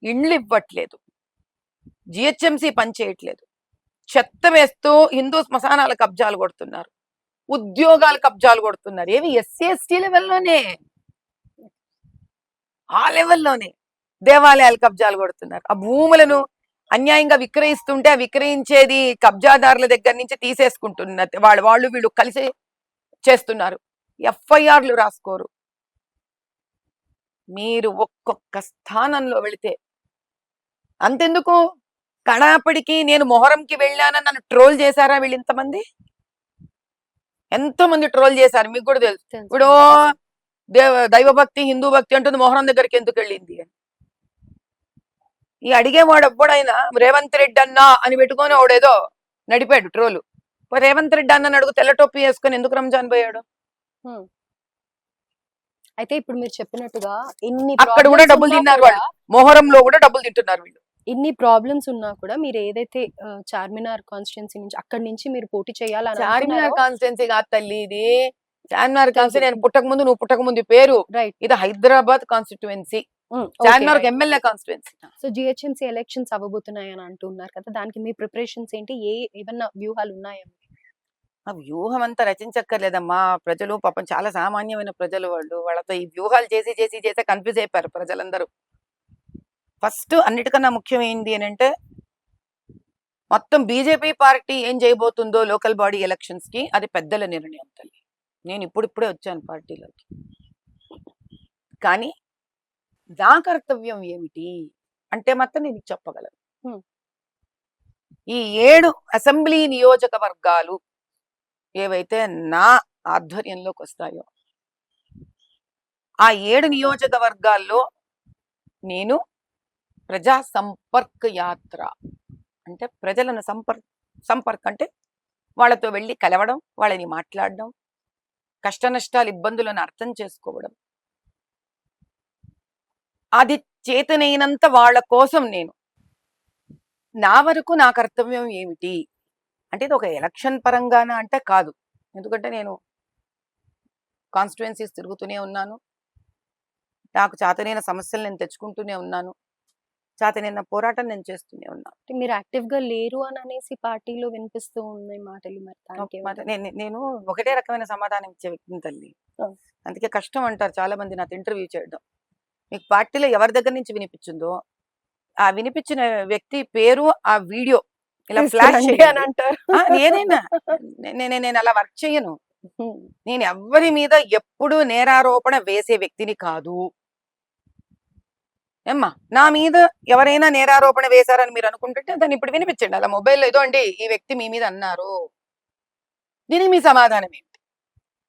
ఇండ్లు ఇవ్వట్లేదు, జిహెచ్ఎంసీ పని చేయట్లేదు, చెత్త వేస్తూ హిందూ శ్మశానాల కబ్జాలు కొడుతున్నారు, ఉద్యోగాలు కబ్జాలు కొడుతున్నారు. ఏవి? ఎస్సీ ఎస్టీ లెవెల్లోనే, ఆ లెవెల్లోనే దేవాలయాలు కబ్జాలు కొడుతున్నారు. ఆ భూములను అన్యాయంగా విక్రయిస్తుంటే ఆ విక్రయించేది కబ్జాదారుల దగ్గర నుంచి తీసేసుకుంటున్నారు. వాళ్ళు వీళ్ళు కలిసి చేస్తున్నారు. ఎఫ్ఐఆర్లు రాసుకోరు. మీరు ఒక్కొక్క స్థానంలో వెళితే అంతెందుకు, కడాపడికి నేను మొహరంకి వెళ్ళానని నన్ను ట్రోల్ చేశారా వీళ్ళు? ఇంతమంది ఎంతో మంది ట్రోల్ చేశారు, మీకు కూడా తెలుసు. ఇప్పుడు దైవభక్తి హిందూ భక్తి అంటుంది, మొహరం దగ్గరికి ఎందుకు వెళ్ళింది అని. ఈ అడిగేవాడు ఎప్పుడైనా రేవంత్ రెడ్డి అన్నా అని పెట్టుకొని వాడేదో నడిపాడు ట్రోలు. రేవంత్ రెడ్డి అన్న అడుగు తెల్ల టోపీ వేసుకొని ఎందుకు రంజాన్ పోయాడు? అయితే ఇప్పుడు మీరు చెప్పినట్టుగా ఇన్ని అక్కడ కూడా డబ్బులు తిన్నారు వాళ్ళు, మొహరంలో కూడా డబ్బులు తింటున్నారు వీళ్ళు. ఇన్ని ప్రాబ్లమ్స్ ఉన్నా కూడా మీరు ఏదైతే చార్మినార్ కాన్స్టిట్యున్సీ నుంచి అక్కడి నుంచి మీరు పోటీ చేయాలని చార్మినార్ కాన్స్టిట్యున్సీ కాదు తల్లి, ఇది చార్మినార్ కాన్స్టిట్యున్సీ నేను పుట్టక ముందు నువ్వు పుట్టక ముందు పేరు. రైట్. ఇది Hyderabad constituency, Charminar MLA constituency. So GHMC elections అవ్వబోతున్నాయి అని అంటున్నారు కదా, దానికి మీ ప్రిపరేషన్స్ ఏంటి? ఏమన్నా వ్యూహాలు ఉన్నాయా? ఆ వ్యూహం అంతా రచించక్కర్లేదమ్మా. ప్రజలు పాపం చాలా సామాన్యమైన ప్రజలు, వాళ్ళతో ఈ వ్యూహాలు చేసి చేసి చేసి కన్ఫ్యూజ్ అయిపోయారు ప్రజలందరూ. ఫస్ట్ అన్నిటికన్నా ముఖ్యం ఏంటి అని అంటే, మొత్తం బీజేపీ పార్టీ ఏం చేయబోతుందో లోకల్ బాడీ ఎలక్షన్స్ కి అది పెద్దల నిర్ణయం తల్లి. నేను ఇప్పుడిప్పుడే వచ్చాను పార్టీలోకి, కానీ నా కర్తవ్యం ఏమిటి అంటే మాత్రం నేను చెప్పగలను. ఈ 7 అసెంబ్లీ నియోజకవర్గాలు ఏవైతే నా ఆధ్వర్యంలోకి వస్తాయో, ఆ 7 నియోజకవర్గాల్లో నేను ప్రజా సంపర్క్ యాత్ర అంటే ప్రజలను సంపర్క్ అంటే వాళ్ళతో వెళ్ళి కలవడం, వాళ్ళని మాట్లాడడం, కష్ట నష్టాలు ఇబ్బందులను అర్థం చేసుకోవడం, అది చేతనైనంత వాళ్ళ కోసం నేను నా వరకు నా కర్తవ్యం ఏమిటి అంటే, ఇది ఒక ఎలక్షన్ పరంగాన అంటే కాదు. ఎందుకంటే నేను కాన్స్టిట్యుయెన్సీస్ తిరుగుతూనే ఉన్నాను, నాకు చేతనైన సమస్యలు నేను తెచ్చుకుంటూనే ఉన్నాను, చేతనైన పోరాటం నేను చేస్తూనే ఉన్నాను. మీరు యాక్టివ్ గా లేరు అని అనేసి పార్టీలో వినిపిస్తూ ఉన్నాయి మాటలు. నేను ఒకటే రకమైన సమాధానం ఇచ్చే వ్యక్తిని తల్లి, అందుకే కష్టం అంటారు చాలా మంది నాతో ఇంటర్వ్యూ చేయడం. మీకు పార్టీలో ఎవరి దగ్గర నుంచి వినిపించిందో ఆ వినిపించిన వ్యక్తి పేరు, ఆ వీడియో ఇలా ఫ్లాష్ అని అంటారు. ఏదైనా నేను అలా వర్క్ చేయను. నేను ఎవ్వరి మీద ఎప్పుడు నేరారోపణ వేసే వ్యక్తిని కాదు. ఏమ్మా, నా మీద ఎవరైనా నేరారోపణ వేశారని మీరు అనుకుంటుంటే దాన్ని ఇప్పుడు వినిపించండి అలా మొబైల్లో, ఏదో అండి ఈ వ్యక్తి మీ మీద అన్నారు, దీనికి మీ సమాధానం ఏంటి?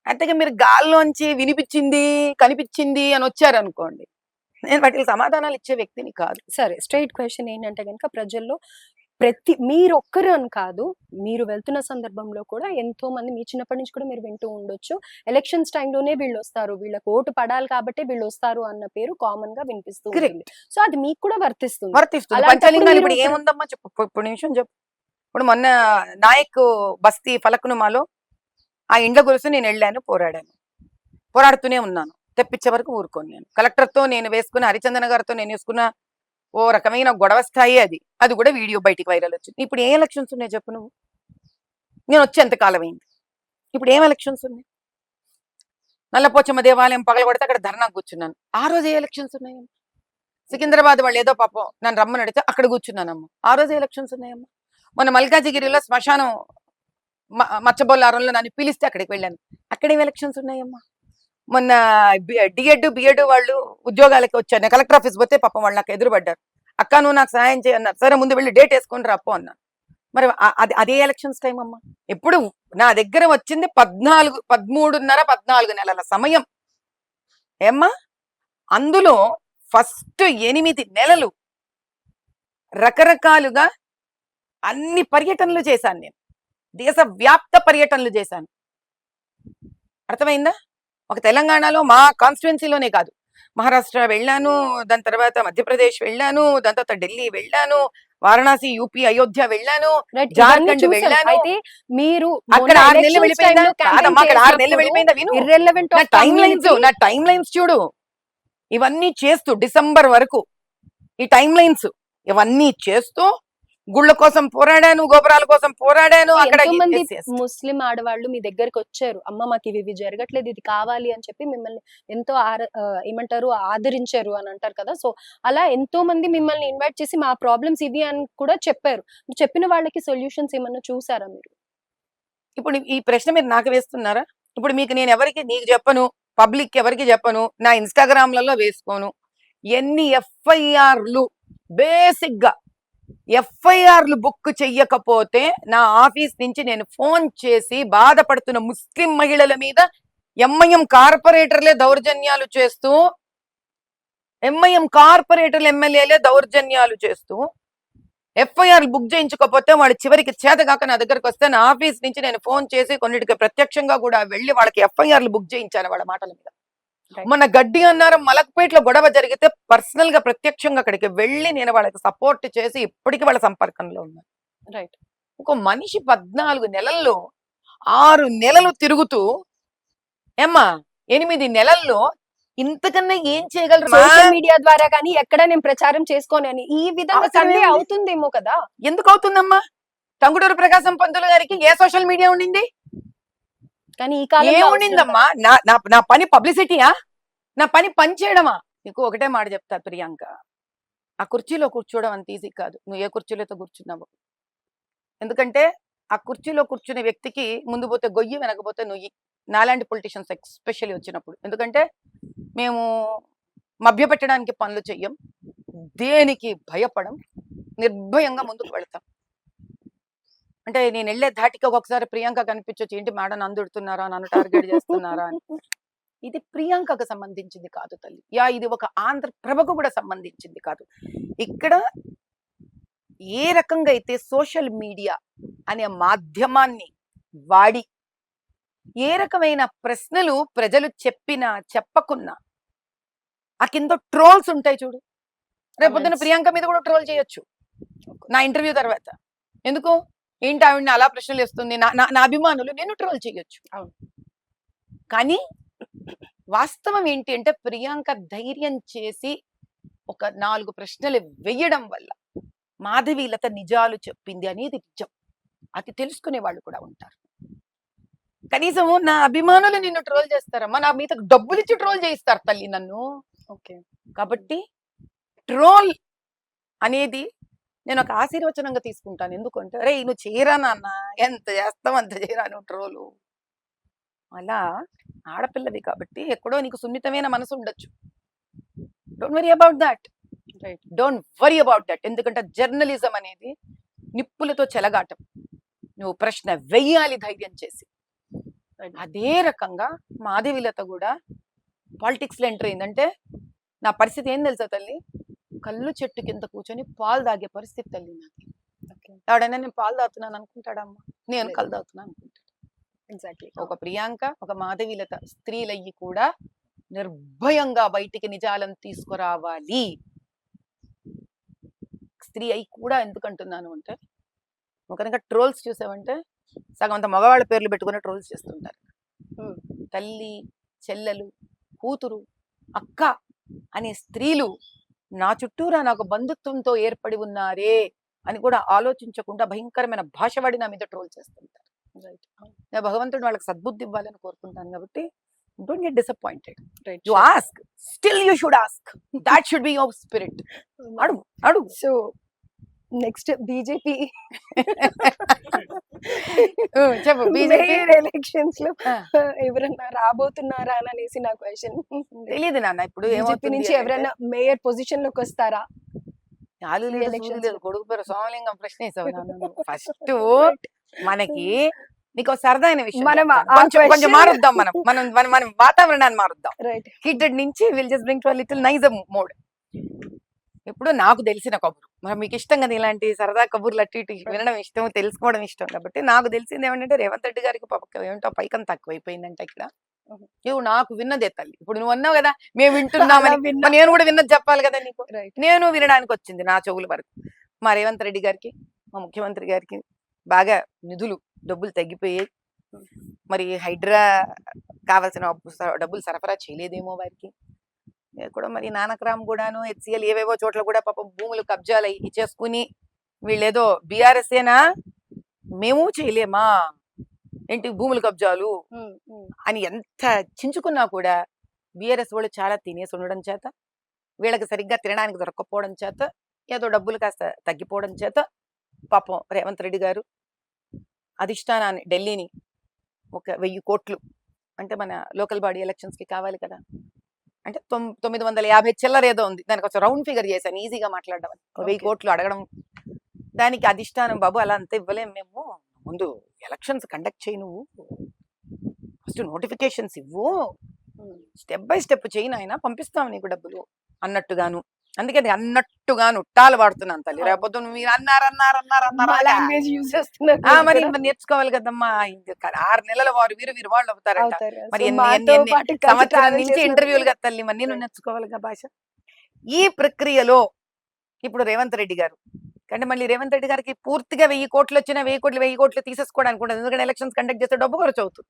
అంతగా మీరు గాల్లోంచి వినిపించింది కనిపించింది అని వచ్చారనుకోండి, నేను వాటికి సమాధానాలు ఇచ్చే వ్యక్తిని కాదు. సరే, స్ట్రైట్ క్వశ్చన్ ఏంటంటే కనుక, ప్రజల్లో మీరు ఒక్కరు అని కాదు, మీరు వెళ్తున్న సందర్భంలో కూడా ఎంతో మంది, మీ చిన్నప్పటి నుంచి కూడా మీరు వింటూ ఉండొచ్చు, ఎలక్షన్స్ టైంలోనే వీళ్ళు వస్తారు, వీళ్ళకి ఓటు పడాలి కాబట్టి వీళ్ళు వస్తారు అన్న పేరు కామన్ గా వినిపిస్తూ ఉంటుంది. సో అది మీకు కూడా వర్తిస్తుంది. పంచలింగాలు ఇప్పుడు ఏముందమ్మా చెప్పు, ఇప్పుడు నిమిషం చెప్పు. ఇప్పుడు మొన్న నాయక్ బస్తీ ఫలక్నుమాలో ఆ ఇండ్ల గురించి నేను వెళ్ళాను, పోరాడుతూనే ఉన్నాను, తెప్పించే వరకు ఊరుకోను. నేను కలెక్టర్తో నేను వేసుకున్న, హరిచందన గారితో నేను వేసుకున్న ఓ రకమైన గొడవ స్థాయి అది కూడా వీడియో బయటికి వైరల్ వచ్చింది. ఇప్పుడు ఏ ఎలక్షన్స్ ఉన్నాయి చెప్పు నువ్వు? నేను వచ్చి ఎంతకాలం అయింది, ఇప్పుడు ఏం ఎలక్షన్స్ ఉన్నాయి? నల్లపోచమ్మ దేవాలయం పగలగొడితే అక్కడ ధర్నా కూర్చున్నాను, ఆ రోజు ఏ ఎలక్షన్స్ ఉన్నాయమ్మా? సికింద్రాబాద్ వాళ్ళు ఏదో పాపం నన్ను రమ్మని అడిగితే అక్కడ కూర్చున్నానమ్మా, ఆ రోజు ఎలక్షన్స్ ఉన్నాయమ్మా? మొన్న మల్కాజిగిరిలో శ్మశానం మచ్చబొల్లారంలో నన్ను పిలిస్తే అక్కడికి వెళ్ళాను, అక్కడేం ఎలక్షన్స్ ఉన్నాయమ్మా? మొన్న బిఎడ్ వాళ్ళు ఉద్యోగాలకి వచ్చాను, కలెక్టర్ ఆఫీస్ పోతే పాపం వాళ్ళు నాకు ఎదురుపడ్డారు, అక్క నువ్వు నాకు సహాయం చేయన్నారు, సరే ముందు వెళ్ళి డేట్ వేసుకొని రాపో అన్నాను. మరి అదే ఎలక్షన్స్ టైం అమ్మా. ఎప్పుడు నా దగ్గర వచ్చింది 13.5-14 నెలల సమయం ఏమ్మా. అందులో ఫస్ట్ 8 నెలలు రకరకాలుగా అన్ని పర్యటనలు చేశాను నేను, దేశవ్యాప్త పర్యటనలు చేశాను. అర్థమైందా? ఒక తెలంగాణలో మా కాన్స్టిట్యుయెన్సీలోనే కాదు, మహారాష్ట్ర వెళ్ళాను, దాని తర్వాత మధ్యప్రదేశ్ వెళ్ళాను, దాని తర్వాత ఢిల్లీ వెళ్ళాను, వారణాసి, యూపీ, అయోధ్య వెళ్ళాను, Right, ఇవన్నీ జార్ఖండ్ చూసాం. వెళ్ళాను. అయితే మీరు అక్కడ మొన్న 6 నెలలు elections వెళ్ళిపోయిందా? time లో campaign కాదమ్మా, అక్కడ 6 నెలలు చేసినప్పుడు వెళ్ళిపోయిందా? విను, irrelevant నా of టైం లైన్స్ community. నా టైం లైన్స్ చూడు. ఇవన్నీ చేస్తూ డిసెంబర్ వరకు ఈ టైం లైన్స్ ఇవన్నీ చేస్తూ గుళ్ళ కోసం పోరాడాను, గోపురాల కోసం పోరాడాను. అక్కడ ఎంతో మంది yes, yes. ముస్లిం ఆడవాళ్ళు మీ దగ్గరకు వచ్చారు, అమ్మ మాకు ఇవి జరగట్లేదు, ఇది కావాలి అని చెప్పి మిమ్మల్ని ఎంతో ఏమంటారు ఆదరించారు అని అంటారు కదా. సో అలా ఎంతో మంది మిమ్మల్ని ఇన్వైట్ చేసి మా ప్రాబ్లమ్స్ ఇవి అని కూడా చెప్పారు. చెప్పిన వాళ్ళకి సొల్యూషన్స్ ఏమన్నా చూసారా మీరు? ఇప్పుడు ఈ ప్రశ్న మీరు నాకు వేస్తున్నారా? ఇప్పుడు మీకు నేను ఎవరికి నీకు చెప్పను, పబ్లిక్ ఎవరికి చెప్పను, నా ఇన్స్టాగ్రామ్లలో వేసుకోను. ఎన్ని ఎఫ్ఐఆర్లు బేసిక్ గా ఎఫ్ఐఆర్లు బుక్ చెయ్యకపోతే నా ఆఫీస్ నుంచి నేను ఫోన్ చేసి బాధపడుతున్న ముస్లిం మహిళల మీద ఎంఐఎం కార్పొరేటర్లే దౌర్జన్యాలు చేస్తూ, ఎంఐఎం కార్పొరేటర్లు ఎమ్మెల్యేలే దౌర్జన్యాలు చేస్తూ ఎఫ్ఐఆర్ బుక్ చేయించుకోకపోతే వాడు చివరికి చేతగాక నా దగ్గరకు వస్తే నా ఆఫీస్ నుంచి నేను ఫోన్ చేసి కొన్నిటికి ప్రత్యక్షంగా కూడా వెళ్ళి వాళ్ళకి ఎఫ్ఐఆర్లు బుక్ చేయించాను వాళ్ళ మాటల మీద. మన గడ్డి అన్నారం మలక్పేటలో గొడవ జరిగితే పర్సనల్ గా ప్రత్యక్షంగా అక్కడికి వెళ్ళి నేను వాళ్ళకి సపోర్ట్ చేసి ఇప్పటికీ వాళ్ళ సంపర్కంలో ఉన్నాను. రైట్. ఒక మనిషి 14 నెలల్లో 6 నెలలు తిరుగుతూ ఏమ్మా 8 నెలల్లో ఇంతకన్నా ఏం చేయగలరు? సోషల్ మీడియా ద్వారా కానీ ఎక్కడ నేను ప్రచారం చేసుకోని అని ఈ విధంగా అవసరం కన్వే ఏముంది? అవుతుందేమో కదా. ఎందుకు అవుతుందమ్మా? టంగుటూరు ప్రకాశం పంతులు గారికి ఏ సోషల్ మీడియా ఉండింది? కానీ ఈ కాలంలో ఏముండిందమ్మా? నా పని పబ్లిసిటీయా? నా పని చేయడమా? నీకు ఒకటే మాట చెప్తా ప్రియాంక, ఆ కుర్చీలో కూర్చోవడం అంత ఈజీ కాదు. నువ్వు ఏ కుర్చీలోతో కూర్చున్నావు. ఎందుకంటే ఆ కుర్చీలో కూర్చునే వ్యక్తికి ముందు పోతే గొయ్యి, వెనకపోతే నుయ్యి. నాలాంటి పొలిటీషియన్స్ ఎస్పెషల్లీ వచ్చినప్పుడు. ఎందుకంటే మేము మభ్యపెట్టడానికి పనులు చెయ్యం, దేనికి భయపడం, నిర్భయంగా ముందుకు వెళ్తాం. అంటే నేను వెళ్ళే ధాటికి ఒక్కొక్కసారి ప్రియాంక కనిపించొచ్చు, ఏంటి మేడం అందుడుతున్నారా, నన్ను టార్గెట్ చేస్తున్నారా అని. ఇది ప్రియాంకకు సంబంధించింది కాదు తల్లి. ఇది ఒక ఆంధ్రప్రభకు కూడా సంబంధించింది కాదు. ఇక్కడ ఏ రకంగా అయితే సోషల్ మీడియా అనే మాధ్యమాన్ని వాడి ఏ రకమైన ప్రశ్నలు ప్రజలు చెప్పినా చెప్పకున్నా ఆ కింద ట్రోల్స్ ఉంటాయి చూడు. రేపొద్దున ప్రియాంక మీద కూడా ట్రోల్ చేయొచ్చు నా ఇంటర్వ్యూ తర్వాత. ఎందుకు? ఏంటి ఆవిడని అలా ప్రశ్నలు వేస్తుంది, నా అభిమానులు నేను ట్రోల్ చేయొచ్చు. కానీ వాస్తవం ఏంటి అంటే ప్రియాంక ధైర్యం చేసి ఒక 4 ప్రశ్నలు వేయడం వల్ల మాధవీలత నిజాలు చెప్పింది అనేది నిజం. అది తెలుసుకునే వాళ్ళు కూడా ఉంటారు. కనీసం నా అభిమానులు నిన్ను ట్రోల్ చేస్తారమ్మా, నా మీద డబ్బులు ఇచ్చి ట్రోల్ చేయిస్తారు తల్లి నన్ను. ఓకే. కాబట్టి ట్రోల్ అనేది నేను ఒక ఆశీర్వచనంగా తీసుకుంటాను. ఎందుకంటే అరే నువ్వు చేయరా నాన్న, ఎంత చేస్తావు అంత చేయరా నువ్వు ట్రోలు. అలా ఆడపిల్లవి కాబట్టి ఎక్కడో నీకు సున్నితమైన మనసు ఉండొచ్చు. Don't worry about that. Right, don't worry about that. ఎందుకంటే జర్నలిజం అనేది నిప్పులతో చెలగాటం. నువ్వు ప్రశ్న వెయ్యాలి ధైర్యం చేసి. అదే రకంగా మాధవీలత కూడా పాలిటిక్స్ లో ఎంటర్ అయిందంటే నా పరిస్థితి ఏం తెలుసా తల్లి? కళ్ళు చెట్టు కింద కూర్చొని పాలు తాగే పరిస్థితి తల్లి నాది. ఎవడైనా నేను పాలు తాగుతున్నాను అనుకుంటాడమ్మా? నేను కళ్ళు తాగుతున్నాను అనుకుంటాడు. ఎగ్జాక్ట్లీ. ఒక ప్రియాంక, ఒక మాధవీలత స్త్రీలయ్యి కూడా నిర్భయంగా బయటికి నిజాలను తీసుకురావాలి. స్త్రీ అయి కూడా ఎందుకంటున్నాను అంటే, కనుక ట్రోల్స్ చూసావంటే సగం అంత మగవాళ్ళ పేర్లు పెట్టుకుని ట్రోల్స్ చేస్తుంటారు. తల్లి, చెల్లెలు, కూతురు, అక్క అనే స్త్రీలు నా చుట్టూరా నాకు బంధుత్వంతో ఏర్పడి ఉన్నారే అని కూడా ఆలోచించకుండా భయంకరమైన భాష వాడి నా మీద ట్రోల్ చేస్తుంటారు. నేను భగవంతుడు వాళ్ళకి సద్బుద్ధి ఇవ్వాలని కోరుకుంటాను. కాబట్టి don't get disappointed. You ask, still you should ask. That should be your spirit. అడుగు అడుగు. సో నెక్స్ట్ బీజేపీ చెప్పు. బీజేపీ ఎలక్షన్స్ లో ఎవరన్నా రాబోతున్నారా అని అనేసి నా క్వశ్చన్. తెలియదు నాన్న. ఇప్పుడు బీజేపీ నుంచి ఎవరైనా మేయర్ పొజిషన్ లోకి వస్తారా? కొడుకు పేరు సోమలింగం ప్రశ్న వేసావు. ఫస్ట్ మనకి నీకు సరదా అయిన విషయం కొంచెం మారుద్దాం. మనం వాతావరణాన్ని మారుద్దాం. హీటెడ్ నుంచి will just bring to little niger mode. ఇప్పుడు నాకు తెలిసిన కబురు, మరి మీకు ఇష్టం కదా ఇలాంటి సరదా కబుర్లు అటు ఇటు వినడం ఇష్టం, తెలుసుకోవడం ఇష్టం. కాబట్టి నాకు తెలిసింది ఏమంటే రేవంత్ రెడ్డి గారికి ఏమిటో పైకం తక్కువైపోయిందంట ఇక్కడ. నువ్వు నాకు విన్నదే తల్లి. ఇప్పుడు నువ్వు అన్నావు కదా మేము వింటున్నామని, అలా విన్నా. మరి నేను కూడా విన్నది చెప్పాలి కదా నీకు. రైట్. నేను వినడానికి వచ్చింది నా చెవుల వరకు. మా రేవంత్ రెడ్డి గారికి, మా ముఖ్యమంత్రి గారికి బాగా నిధులు డబ్బులు తగ్గిపోయాయి. మరి హైడ్రా కావాల్సిన డబ్బులు సరఫరా చేయలేదేమో వారికి. కూడా మరి నానక్రామ్ కూడాను హెచ్సిఎల్ ఏవేవో చోట్ల కూడా పాపం భూములు కబ్జాలు ఇచ్చేసుకుని వీళ్ళేదో బీఆర్ఎస్ఏనా మేము చేయలేమా ఏంటి భూములు కబ్జాలు అని ఎంత చించుకున్నా కూడా బీఆర్ఎస్ వాళ్ళు చాలా తినేసి ఉండడం చేత, వీళ్ళకి సరిగ్గా తినడానికి దొరకకపోవడం చేత, ఏదో డబ్బులు కాస్త తగ్గిపోవడం చేత పాపం రేవంత్ రెడ్డి గారు అధిష్టానాన్ని ఢిల్లీని ఒక 1000 కోట్లు అంటే మన లోకల్ బాడీ ఎలక్షన్స్ కి కావాలి కదా, అంటే 950 చిల్లర ఏదో ఉంది, దానికి ఒక రౌండ్ ఫిగర్ చేశాను ఈజీగా మాట్లాడడం. 1000 కోట్లు అడగడం, దానికి అధిష్టానం బాబు అలా అంతా ఇవ్వలేం మేము, ముందు ఎలక్షన్స్ కండక్ట్ చేయి, నువ్వు ఫస్ట్ నోటిఫికేషన్స్ ఇవ్వు, స్టెప్ బై స్టెప్ చేయి నాయన, పంపిస్తాం నీకు డబ్బులు అన్నట్టుగాను. అందుకని అన్నట్టుగాను ఉట్టాలు వాడుతున్నాను తల్లి. రేపొద్దు మీరు మరి నేర్చుకోవాలి కదమ్మా. 6 నెలల వారు వీరు వాళ్ళు అవుతారంట. మరి సంవత్సరం నుంచి ఇంటర్వ్యూలు కదా తల్లి, మరి నేను నేర్చుకోవాలిగా భాష. ఈ ప్రక్రియలో ఇప్పుడు రేవంత్ రెడ్డి గారు అంటే మళ్ళీ రేవంత్ రెడ్డి గారికి పూర్తిగా 1000 కోట్లు వచ్చినా 1000 కోట్లు తీసేసుకోవడానికి ఉండదు, ఎందుకంటే ఎలక్షన్స్ కండక్ట్ చేస్తే డబ్బు ఖర్చు అవుతుంది.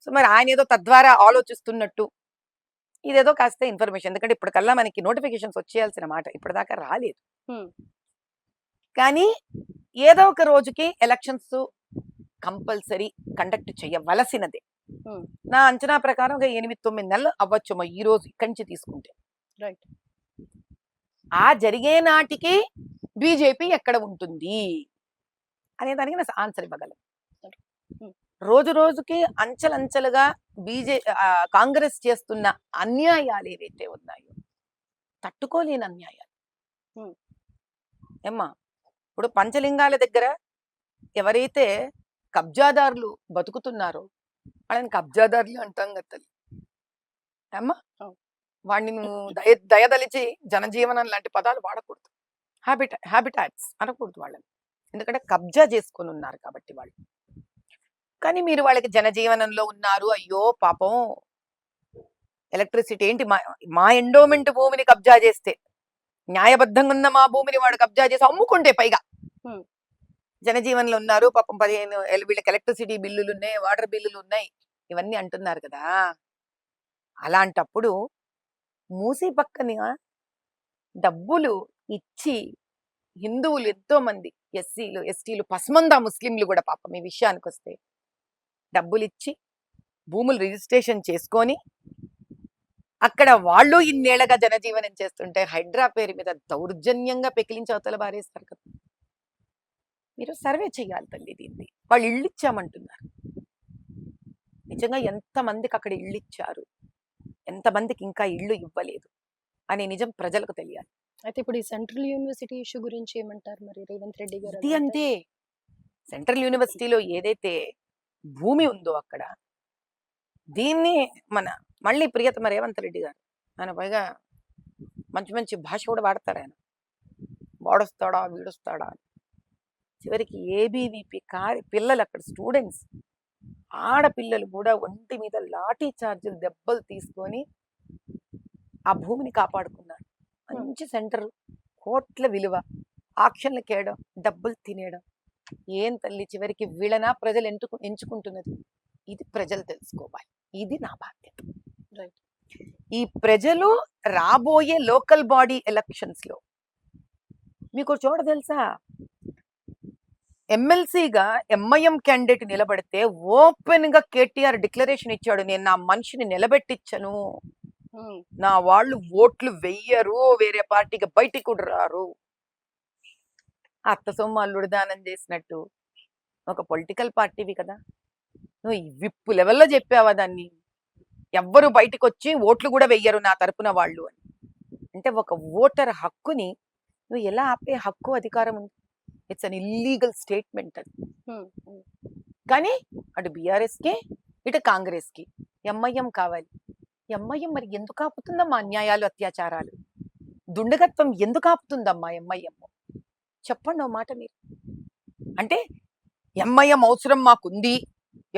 సో మరి ఆయన ఏదో తద్వారా ఆలోచిస్తున్నట్టు ఇదేదో కాస్త ఇన్ఫర్మేషన్, ఎందుకంటే ఇప్పటికల్లా మనకి నోటిఫికేషన్స్ వచ్చేయాల్సిన మాట ఇప్పటిదాకా రాలేదు. కానీ ఏదో ఒక రోజుకి ఎలక్షన్స్ కంపల్సరీ కండక్ట్ చేయవలసినదే. నా అంచనా ప్రకారం 8-9 నెలలు అవ్వచ్చేమో ఈ రోజు ఇక్కడి నుంచి తీసుకుంటే. రైట్. ఆ జరిగే నాటికి బీజేపీ ఎక్కడ ఉంటుంది అనే దానికి నా ఆన్సర్ ఇవ్వగలను. రోజు రోజుకి అంచెలంచెలుగా కాంగ్రెస్ చేస్తున్న అన్యాయాలు ఏవైతే ఉన్నాయో తట్టుకోలేని అన్యాయాలు ఏమ్మా. ఇప్పుడు పంచలింగాల దగ్గర ఎవరైతే కబ్జాదారులు బతుకుతున్నారో వాళ్ళని కబ్జాదారులు అంటాం కదా అమ్మా. వాడిని నువ్వు దయదలిచి జనజీవనం లాంటి పదాలు వాడకూడదు, హ్యాబిటాట్స్ అనకూడదు వాళ్ళని, ఎందుకంటే కబ్జా చేసుకొని ఉన్నారు కాబట్టి వాళ్ళు. కానీ మీరు వాళ్ళకి జనజీవనంలో ఉన్నారు, అయ్యో పాపం ఎలక్ట్రిసిటీ ఏంటి మా ఎండోమెంట్ భూమిని కబ్జా చేస్తే, న్యాయబద్ధంగా ఉన్న మా భూమిని వాడు కబ్జా చేసి అమ్ముకుంటే పైగా జనజీవనంలో ఉన్నారు పాపం, 15 వీళ్ళకి ఎలక్ట్రిసిటీ బిల్లులు ఉన్నాయి, వాటర్ బిల్లులు ఉన్నాయి, ఇవన్నీ అంటున్నారు కదా. అలాంటప్పుడు మూసి పక్కన డబ్బులు ఇచ్చి హిందువులు ఎంతో మంది, ఎస్సీలు ఎస్టీలు పస్మందా ముస్లింలు కూడా పాపం ఈ విషయానికి వస్తే డబ్బులు ఇచ్చి భూములు రిజిస్ట్రేషన్ చేసుకొని అక్కడ వాళ్ళు ఇన్నేళ్లగా జనజీవనం చేస్తుంటే హైడ్రా పేరు మీద దౌర్జన్యంగా పెకిలించి అవతల బారేస్తారు కదా. మీరు సర్వే చేయాలి తల్లి దీన్ని. వాళ్ళు ఇళ్ళు ఇచ్చామంటున్నారు, నిజంగా ఎంతమందికి అక్కడ ఇళ్ళు ఇచ్చారు, ఎంతమందికి ఇంకా ఇళ్ళు ఇవ్వలేదు అనే నిజం ప్రజలకు తెలియాలి. అయితే ఇప్పుడు ఈ సెంట్రల్ యూనివర్సిటీ ఇష్యూ గురించి ఏమంటారు మరి రేవంత్ రెడ్డి గారు? ఇది అంతే, సెంట్రల్ యూనివర్సిటీలో ఏదైతే భూమి ఉందో అక్కడ దీన్ని మళ్ళీ ప్రియతమ రేవంత్ రెడ్డి గారు ఆయన పైగా మంచి మంచి భాష కూడా వాడతారు. ఆయన వాడొస్తాడా వీడొస్తాడా అని. చివరికి ఏబీవీపీ పిల్లలు అక్కడ స్టూడెంట్స్ ఆడపిల్లలు కూడా ఒంటి మీద లాఠీ చార్జీలు దెబ్బలు తీసుకొని ఆ భూమిని కాపాడుకున్నారు. మంచి సెంటర్, కోట్ల విలువ, ఆక్షన్లకు వేయడం, డబ్బులు తినేయడం. ఏం తల్లి చివరికి వీళ్ళనా ప్రజలు ఎంచుకుంటున్నది? ఇది ప్రజలు తెలుసుకోవాలి, ఇది నా బాధ్యత. రైట్. ఈ ప్రజలు రాబోయే లోకల్ బాడీ ఎలక్షన్స్ లో మీకు చోట తెలుసా, ఎమ్మెల్సీగా ఎంఐఎం క్యాండిడేట్ నిలబడితే ఓపెన్ గా కేటీఆర్ డిక్లరేషన్ ఇచ్చాడు, నేను నా మనిషిని నిలబెట్టించను, నా వాళ్ళు ఓట్లు వెయ్యరు, వేరే పార్టీకి బయటికి కూడా రారు. అత్త సొమ్ము అల్లుడు దానం చేసినట్టు ఒక పొలిటికల్ పార్టీవి కదా, నువ్వు విప్పు లెవెల్లో చెప్పావా దాన్ని, ఎవ్వరు బయటకు వచ్చి ఓట్లు కూడా వెయ్యరు నా తరపున వాళ్ళు అని. అంటే ఒక ఓటర్ హక్కుని నువ్వు ఎలా ఆపే హక్కు అధికారం ఉంది? ఇట్స్ అన్ ఇల్లీగల్ స్టేట్మెంట్ అది. కానీ అటు బీఆర్ఎస్ కి ఇటు కాంగ్రెస్ కి ఎంఐఎం కావాలి. ఎంఐఎం మరి ఎందుకు ఆపుతుందమ్మా అన్యాయాలు, అత్యాచారాలు, దుండగత్వం ఎందుకు ఆపుతుందమ్మా ఎంఐఎం? చెప్పండి ఓ మాట మీరు. అంటే ఎంఐఎం అవసరం మాకుంది,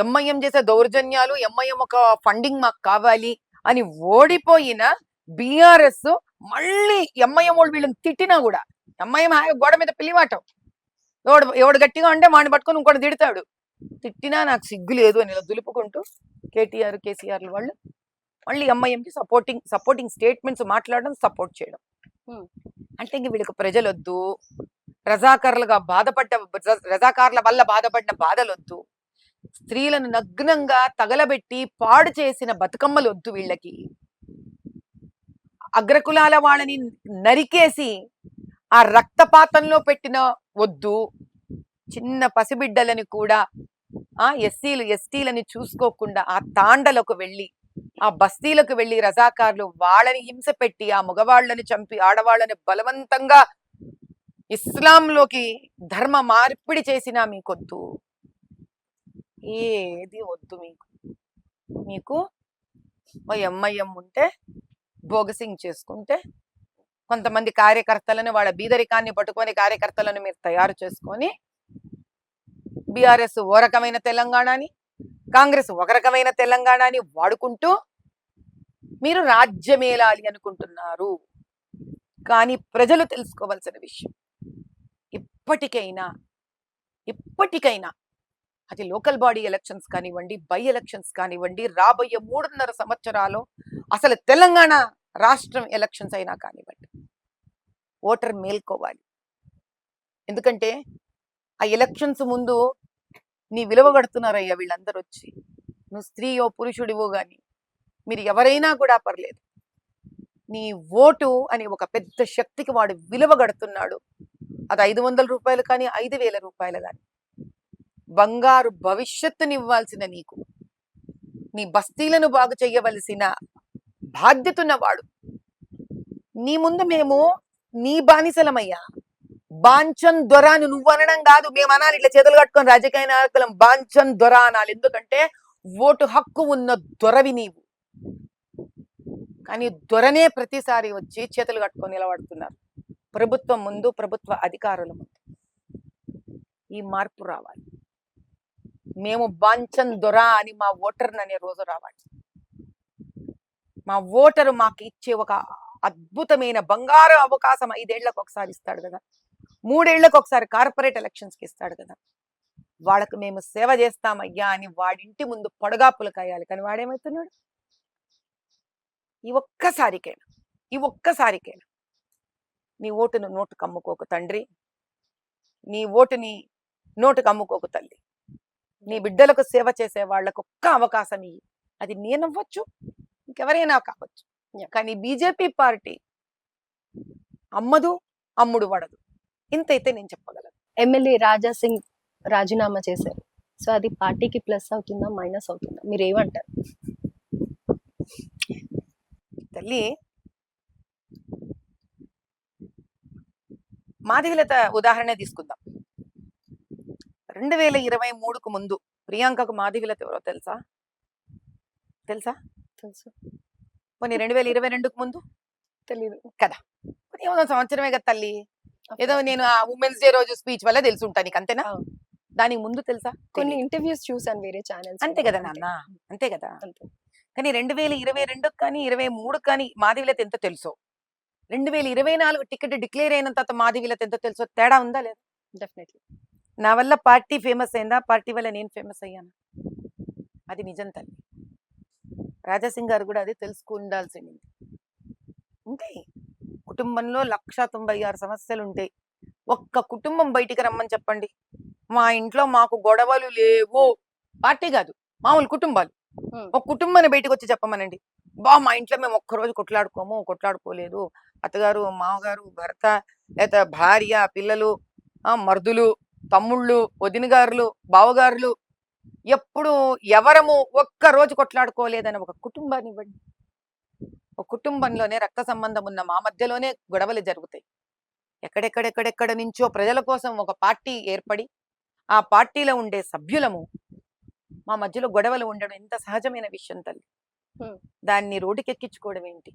ఎంఐఎం చేసే దౌర్జన్యాలు, ఎంఐఎం ఒక ఫండింగ్ మాకు కావాలి అని ఓడిపోయిన బిఆర్ఎస్ మళ్ళీ ఎంఐఎం వాళ్ళు వీళ్ళని తిట్టినా కూడా, ఎంఐఎం గోడ మీద పిల్లివాటం, ఎవడు గట్టిగా ఉంటే వాడిని పట్టుకొని ఇంకోటి తిడతాడు, తిట్టినా నాకు సిగ్గు లేదు అని ఇలా దులుపుకుంటూ కేటీఆర్ కేసీఆర్ వాళ్ళు మళ్ళీ ఎంఐఎంకి సపోర్టింగ్ స్టేట్మెంట్స్ మాట్లాడడం, సపోర్ట్ చేయడం. అంటే ఇంక వీళ్ళకి ప్రజలొద్దు, రజాకారుల వల్ల బాధపడిన బాధలొద్దు, స్త్రీలను నగ్నంగా తగలబెట్టి పాడు చేసిన బతుకమ్మలు వద్దు వీళ్ళకి, అగ్రకులాల వాళ్ళని నరికేసి ఆ రక్తపాతంలో పెట్టిన వద్దు, చిన్న పసిబిడ్డలని కూడా ఎస్టీలని చూసుకోకుండా ఆ తాండలకు వెళ్ళి, ఆ బస్తీలకు వెళ్ళి రజాకార్లు వాళ్ళని హింస పెట్టి ఆ మగవాళ్ళని చంపి ఆడవాళ్ళని బలవంతంగా ఇస్లాంలోకి ధర్మ మార్పిడి చేసినా మీకొద్దు, ఏది వద్దు మీకు ఎంఐఎం ఉంటే భోగసింగ్ చేసుకుంటే, కొంతమంది కార్యకర్తలను వాళ్ళ బీదరికాన్ని పట్టుకొని కార్యకర్తలను మీరు తయారు చేసుకొని, బీఆర్ఎస్ ఓ రకమైన తెలంగాణని, కాంగ్రెస్ ఒక రకమైన తెలంగాణని వాడుకుంటూ మీరు రాజ్యమేలాలి అనుకుంటున్నారు. కానీ ప్రజలు తెలుసుకోవాల్సిన విషయం, ఇప్పటికైనా అది లోకల్ బాడీ ఎలక్షన్స్ కానివ్వండి, బై ఎలక్షన్స్ కానివ్వండి, రాబోయే 3.5 సంవత్సరాలు అసలు తెలంగాణ రాష్ట్రం ఎలక్షన్స్ అయినా కానివ్వండి, ఓటర్ మేల్కోవాలి. ఎందుకంటే ఆ ఎలక్షన్స్ ముందు నీ విలువ కడుతున్నారయ్యా వీళ్ళందరూ వచ్చి, నువ్వు స్త్రీయో పురుషుడివో గాని మీరు ఎవరైనా కూడా పర్లేదు, నీ ఓటు అని ఒక పెద్ద శక్తికి వాడు విలువ కడుతున్నాడు. అది 500 రూపాయలు కానీ 5,000 రూపాయలు కానీ, బంగారు భవిష్యత్తునివ్వాల్సిన నీకు, నీ బస్తీలను బాగు చేయవలసిన బాధ్యత ఉన్నవాడు, నీ ముందు మేము నీ బానిసలమయ్యా, బాంచన్ దొర అని నువ్వు అనడం కాదు, మేము అనాలి, ఇట్లా చేతులు కట్టుకొని రాజకీయ నాయకులం బాంచన్ దొర అనాలి. ఎందుకంటే ఓటు హక్కు ఉన్న దొరవి నీవు. కానీ దొరనే ప్రతిసారి వచ్చి చేతులు కట్టుకొని నిలబడుతున్నారు ప్రభుత్వం ముందు, ప్రభుత్వ అధికారుల ముందు. ఈ మార్పు రావాలి. మేము బాంచన్ దొర అని మా ఓటర్ని అనే రోజు రావాలి. మా ఓటరు మాకు ఇచ్చే ఒక అద్భుతమైన బంగారు అవకాశం 5 ఏళ్లకు ఒకసారి ఇస్తాడు కదా, 3 ఏళ్లకు ఒకసారి కార్పొరేట్ ఎలక్షన్స్కి ఇస్తాడు కదా, వాళ్ళకు మేము సేవ చేస్తామయ్యా అని వాడింటి ముందు పొడగాపులు కాయాలి. కానీ వాడేమవుతున్నాడు, ఈ ఒక్కసారికైనా నీ ఓటును నోటుకు అమ్ముకోకు తండ్రి, నీ ఓటుని నోటుకు అమ్ముకోకు తల్లి, నీ బిడ్డలకు సేవ చేసే వాళ్ళకు ఒక్క అవకాశం ఇయ్యి. అది నేనవ్వచ్చు, ఇంకెవరైనా కావచ్చు. కానీ బీజేపీ పార్టీ అమ్మదు, అమ్ముడు పడదు. ఇంతైతే నేను చెప్పగలను. ఎమ్మెల్యే రాజా సింగ్ రాజీనామా చేశారు. సో అది పార్టీకి ప్లస్ అవుతుందా, మైనస్ అవుతుందా, మీరు ఏమంటారు? తల్లి, మాధవిలత ఉదాహరణ తీసుకుందాం. 2023కు ముందు ప్రియాంకకు మాధవిలత ఎవరో తెలుసా? తెలుసు. పోనీ 2022కు ముందు తెలియదు కదా, ఏమో సంవత్సరమే కదా తల్లి. ఏదో నేను ఆ ఉమెన్స్ డే రోజు స్పీచ్ వల్ల తెలుసుంటా నీకు, అంతేనా? దానికి ముందు తెలుసా? కొన్ని ఇంటర్వ్యూస్ చూసాను వేరే ఛానల్స్. అంతే కదా నాన్న, అంతే కదా. కానీ 2022 కానీ 23 కానీ మాధవిలత ఎంత తెలుసో, 2024 టికెట్ డిక్లేర్ అయిన తర్వాత మాధవిలత ఎంత తెలుసో తేడా ఉందా లేదా? డెఫినెట్లీ. నా వల్ల పార్టీ ఫేమస్ అయిందా, పార్టీ వల్ల నేను ఫేమస్ అయ్యాను, అది నిజం తల్లి. రాజాసింగ్ గారు కూడా అదే తెలుసుకుండాల్సింది. ఉంటాయి కుటుంబంలో 196 సమస్యలు ఉంటాయి. ఒక్క కుటుంబం బయటికి రమ్మని చెప్పండి, మా ఇంట్లో మాకు గొడవలు లేవు, పార్టీ కాదు మామూలు కుటుంబాలు, ఒక కుటుంబాన్ని బయటకు వచ్చి చెప్పమనండి, మా ఇంట్లో మేము ఒక్కరోజు కొట్లాడుకోలేదు, అత్తగారు మామగారు భర్త లేదా భార్య పిల్లలు మరుదులు తమ్ముళ్ళు వదినగారులు బావగారులు ఎప్పుడు ఎవరము ఒక్కరోజు కొట్లాడుకోలేదని ఒక కుటుంబాన్ని ఇవ్వండి. ఒక కుటుంబంలోనే రక్త సంబంధం ఉన్న మా మధ్యలోనే గొడవలు జరుగుతాయి. ఎక్కడెక్కడెక్కడెక్కడ నుంచో ప్రజల కోసం ఒక పార్టీ ఏర్పడి ఆ పార్టీలో ఉండే సభ్యులము మా మధ్యలో గొడవలు ఉండడం ఎంత సహజమైన విషయం తల్లి. దాన్ని రోడ్డుకెక్కించుకోవడం ఏంటి?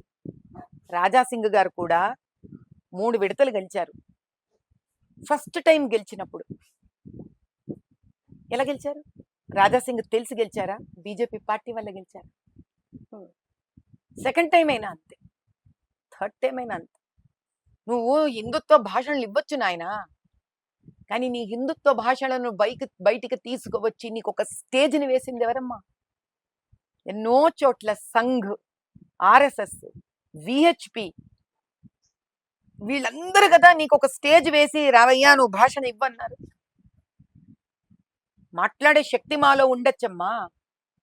రాజాసింగ్ గారు కూడా 3 విడతలు గెలిచారు. ఫస్ట్ టైం గెలిచినప్పుడు ఎలా గెలిచారు? రాజాసింగ్ తెలిసి గెలిచారా? బీజేపీ పార్టీ వల్ల గెలిచారా? సెకండ్ టైం అయినా అంతే, థర్డ్ టైం అయినా అంతే. నువ్వు హిందుత్వ భాషణలు ఇవ్వచ్చు నాయన, కానీ నీ హిందుత్వ భాషలను బయటికి తీసుకువచ్చి నీకు ఒక స్టేజ్ని వేసింది ఎవరమ్మా? ఎన్నో చోట్ల సంఘ్, ఆర్ఎస్ఎస్, విహెచ్పి వీళ్ళందరూ కదా నీకు ఒక స్టేజ్ వేసి రావయ్యా నువ్వు భాషణ ఇవ్వన్నారు. మాట్లాడే శక్తి మాలో ఉండొచ్చమ్మా,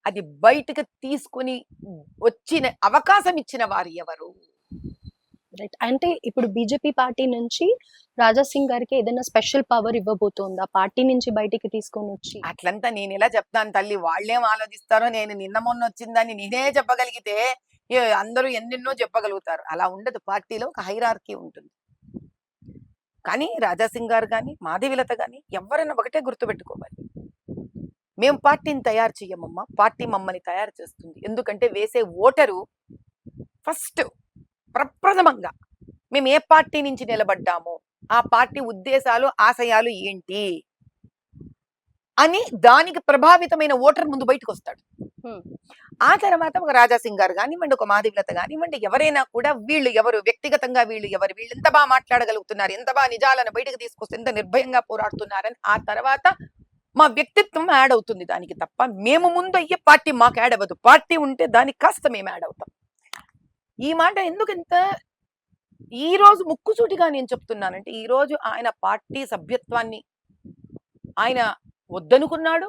అది బయటకు తీసుకుని వచ్చిన అవకాశం ఇచ్చిన వారు ఎవరు? రైట్. అంటే ఇప్పుడు బీజేపీ పార్టీ నుంచి రాజా సింగ్ గారికి ఏదైనా స్పెషల్ పవర్ ఇవ్వబోతోందా పార్టీ నుంచి బయటికి తీసుకొని వచ్చి? అట్లంతా నేను ఎలా చెప్తాను తల్లి, వాళ్ళేం ఆలోచిస్తారో. నేను నిన్న మొన్న వచ్చిందని నేనే చెప్పగలిగితే అందరూ ఎన్నెన్నో చెప్పగలుగుతారు. అలా ఉండదు. పార్టీలో ఒక హైరార్కీ ఉంటుంది. కానీ రాజాసింగ్ గారు కానీ మాధవీలత కానీ ఎవరైనా ఒకటే గుర్తుపెట్టుకోవాలి, మేము పార్టీని తయారు చెయ్యమమ్మా, పార్టీ మమ్మల్ని తయారు చేస్తుంది. ఎందుకంటే వేసే ఓటరు ఫస్ట్ ప్రప్రథమంగా మేము ఏ పార్టీ నుంచి నిలబడ్డాము, ఆ పార్టీ ఉద్దేశాలు ఆశయాలు ఏంటి అని దానికి ప్రభావితమైన ఓటర్ ముందు బయటకు వస్తాడు. ఆ తర్వాత ఒక రాజాసింగ్ గారు కానివ్వండి, ఒక మాధవీలత కానివ్వండి, ఎవరైనా కూడా వీళ్ళు ఎవరు, వ్యక్తిగతంగా వీళ్ళు ఎవరు, వీళ్ళు ఎంత బాగా మాట్లాడగలుగుతున్నారు, ఎంత బాగా నిజాలను బయటకు తీసుకొస్తే ఎంత నిర్భయంగా పోరాడుతున్నారని ఆ తర్వాత మా వ్యక్తిత్వం యాడ్ అవుతుంది దానికి. తప్ప మేము ముందు అయ్యే పార్టీ మాకు యాడ్ అవ్వదు. పార్టీ ఉంటే దానికి కాస్త మేము యాడ్ అవుతాం. ఈ మాట ఎందుకంత ఈ రోజు ముక్కుసూటిగా నేను చెప్తున్నానంటే, ఈ రోజు ఆయన పార్టీ సభ్యత్వాన్ని ఆయన వద్దనుకున్నాడు,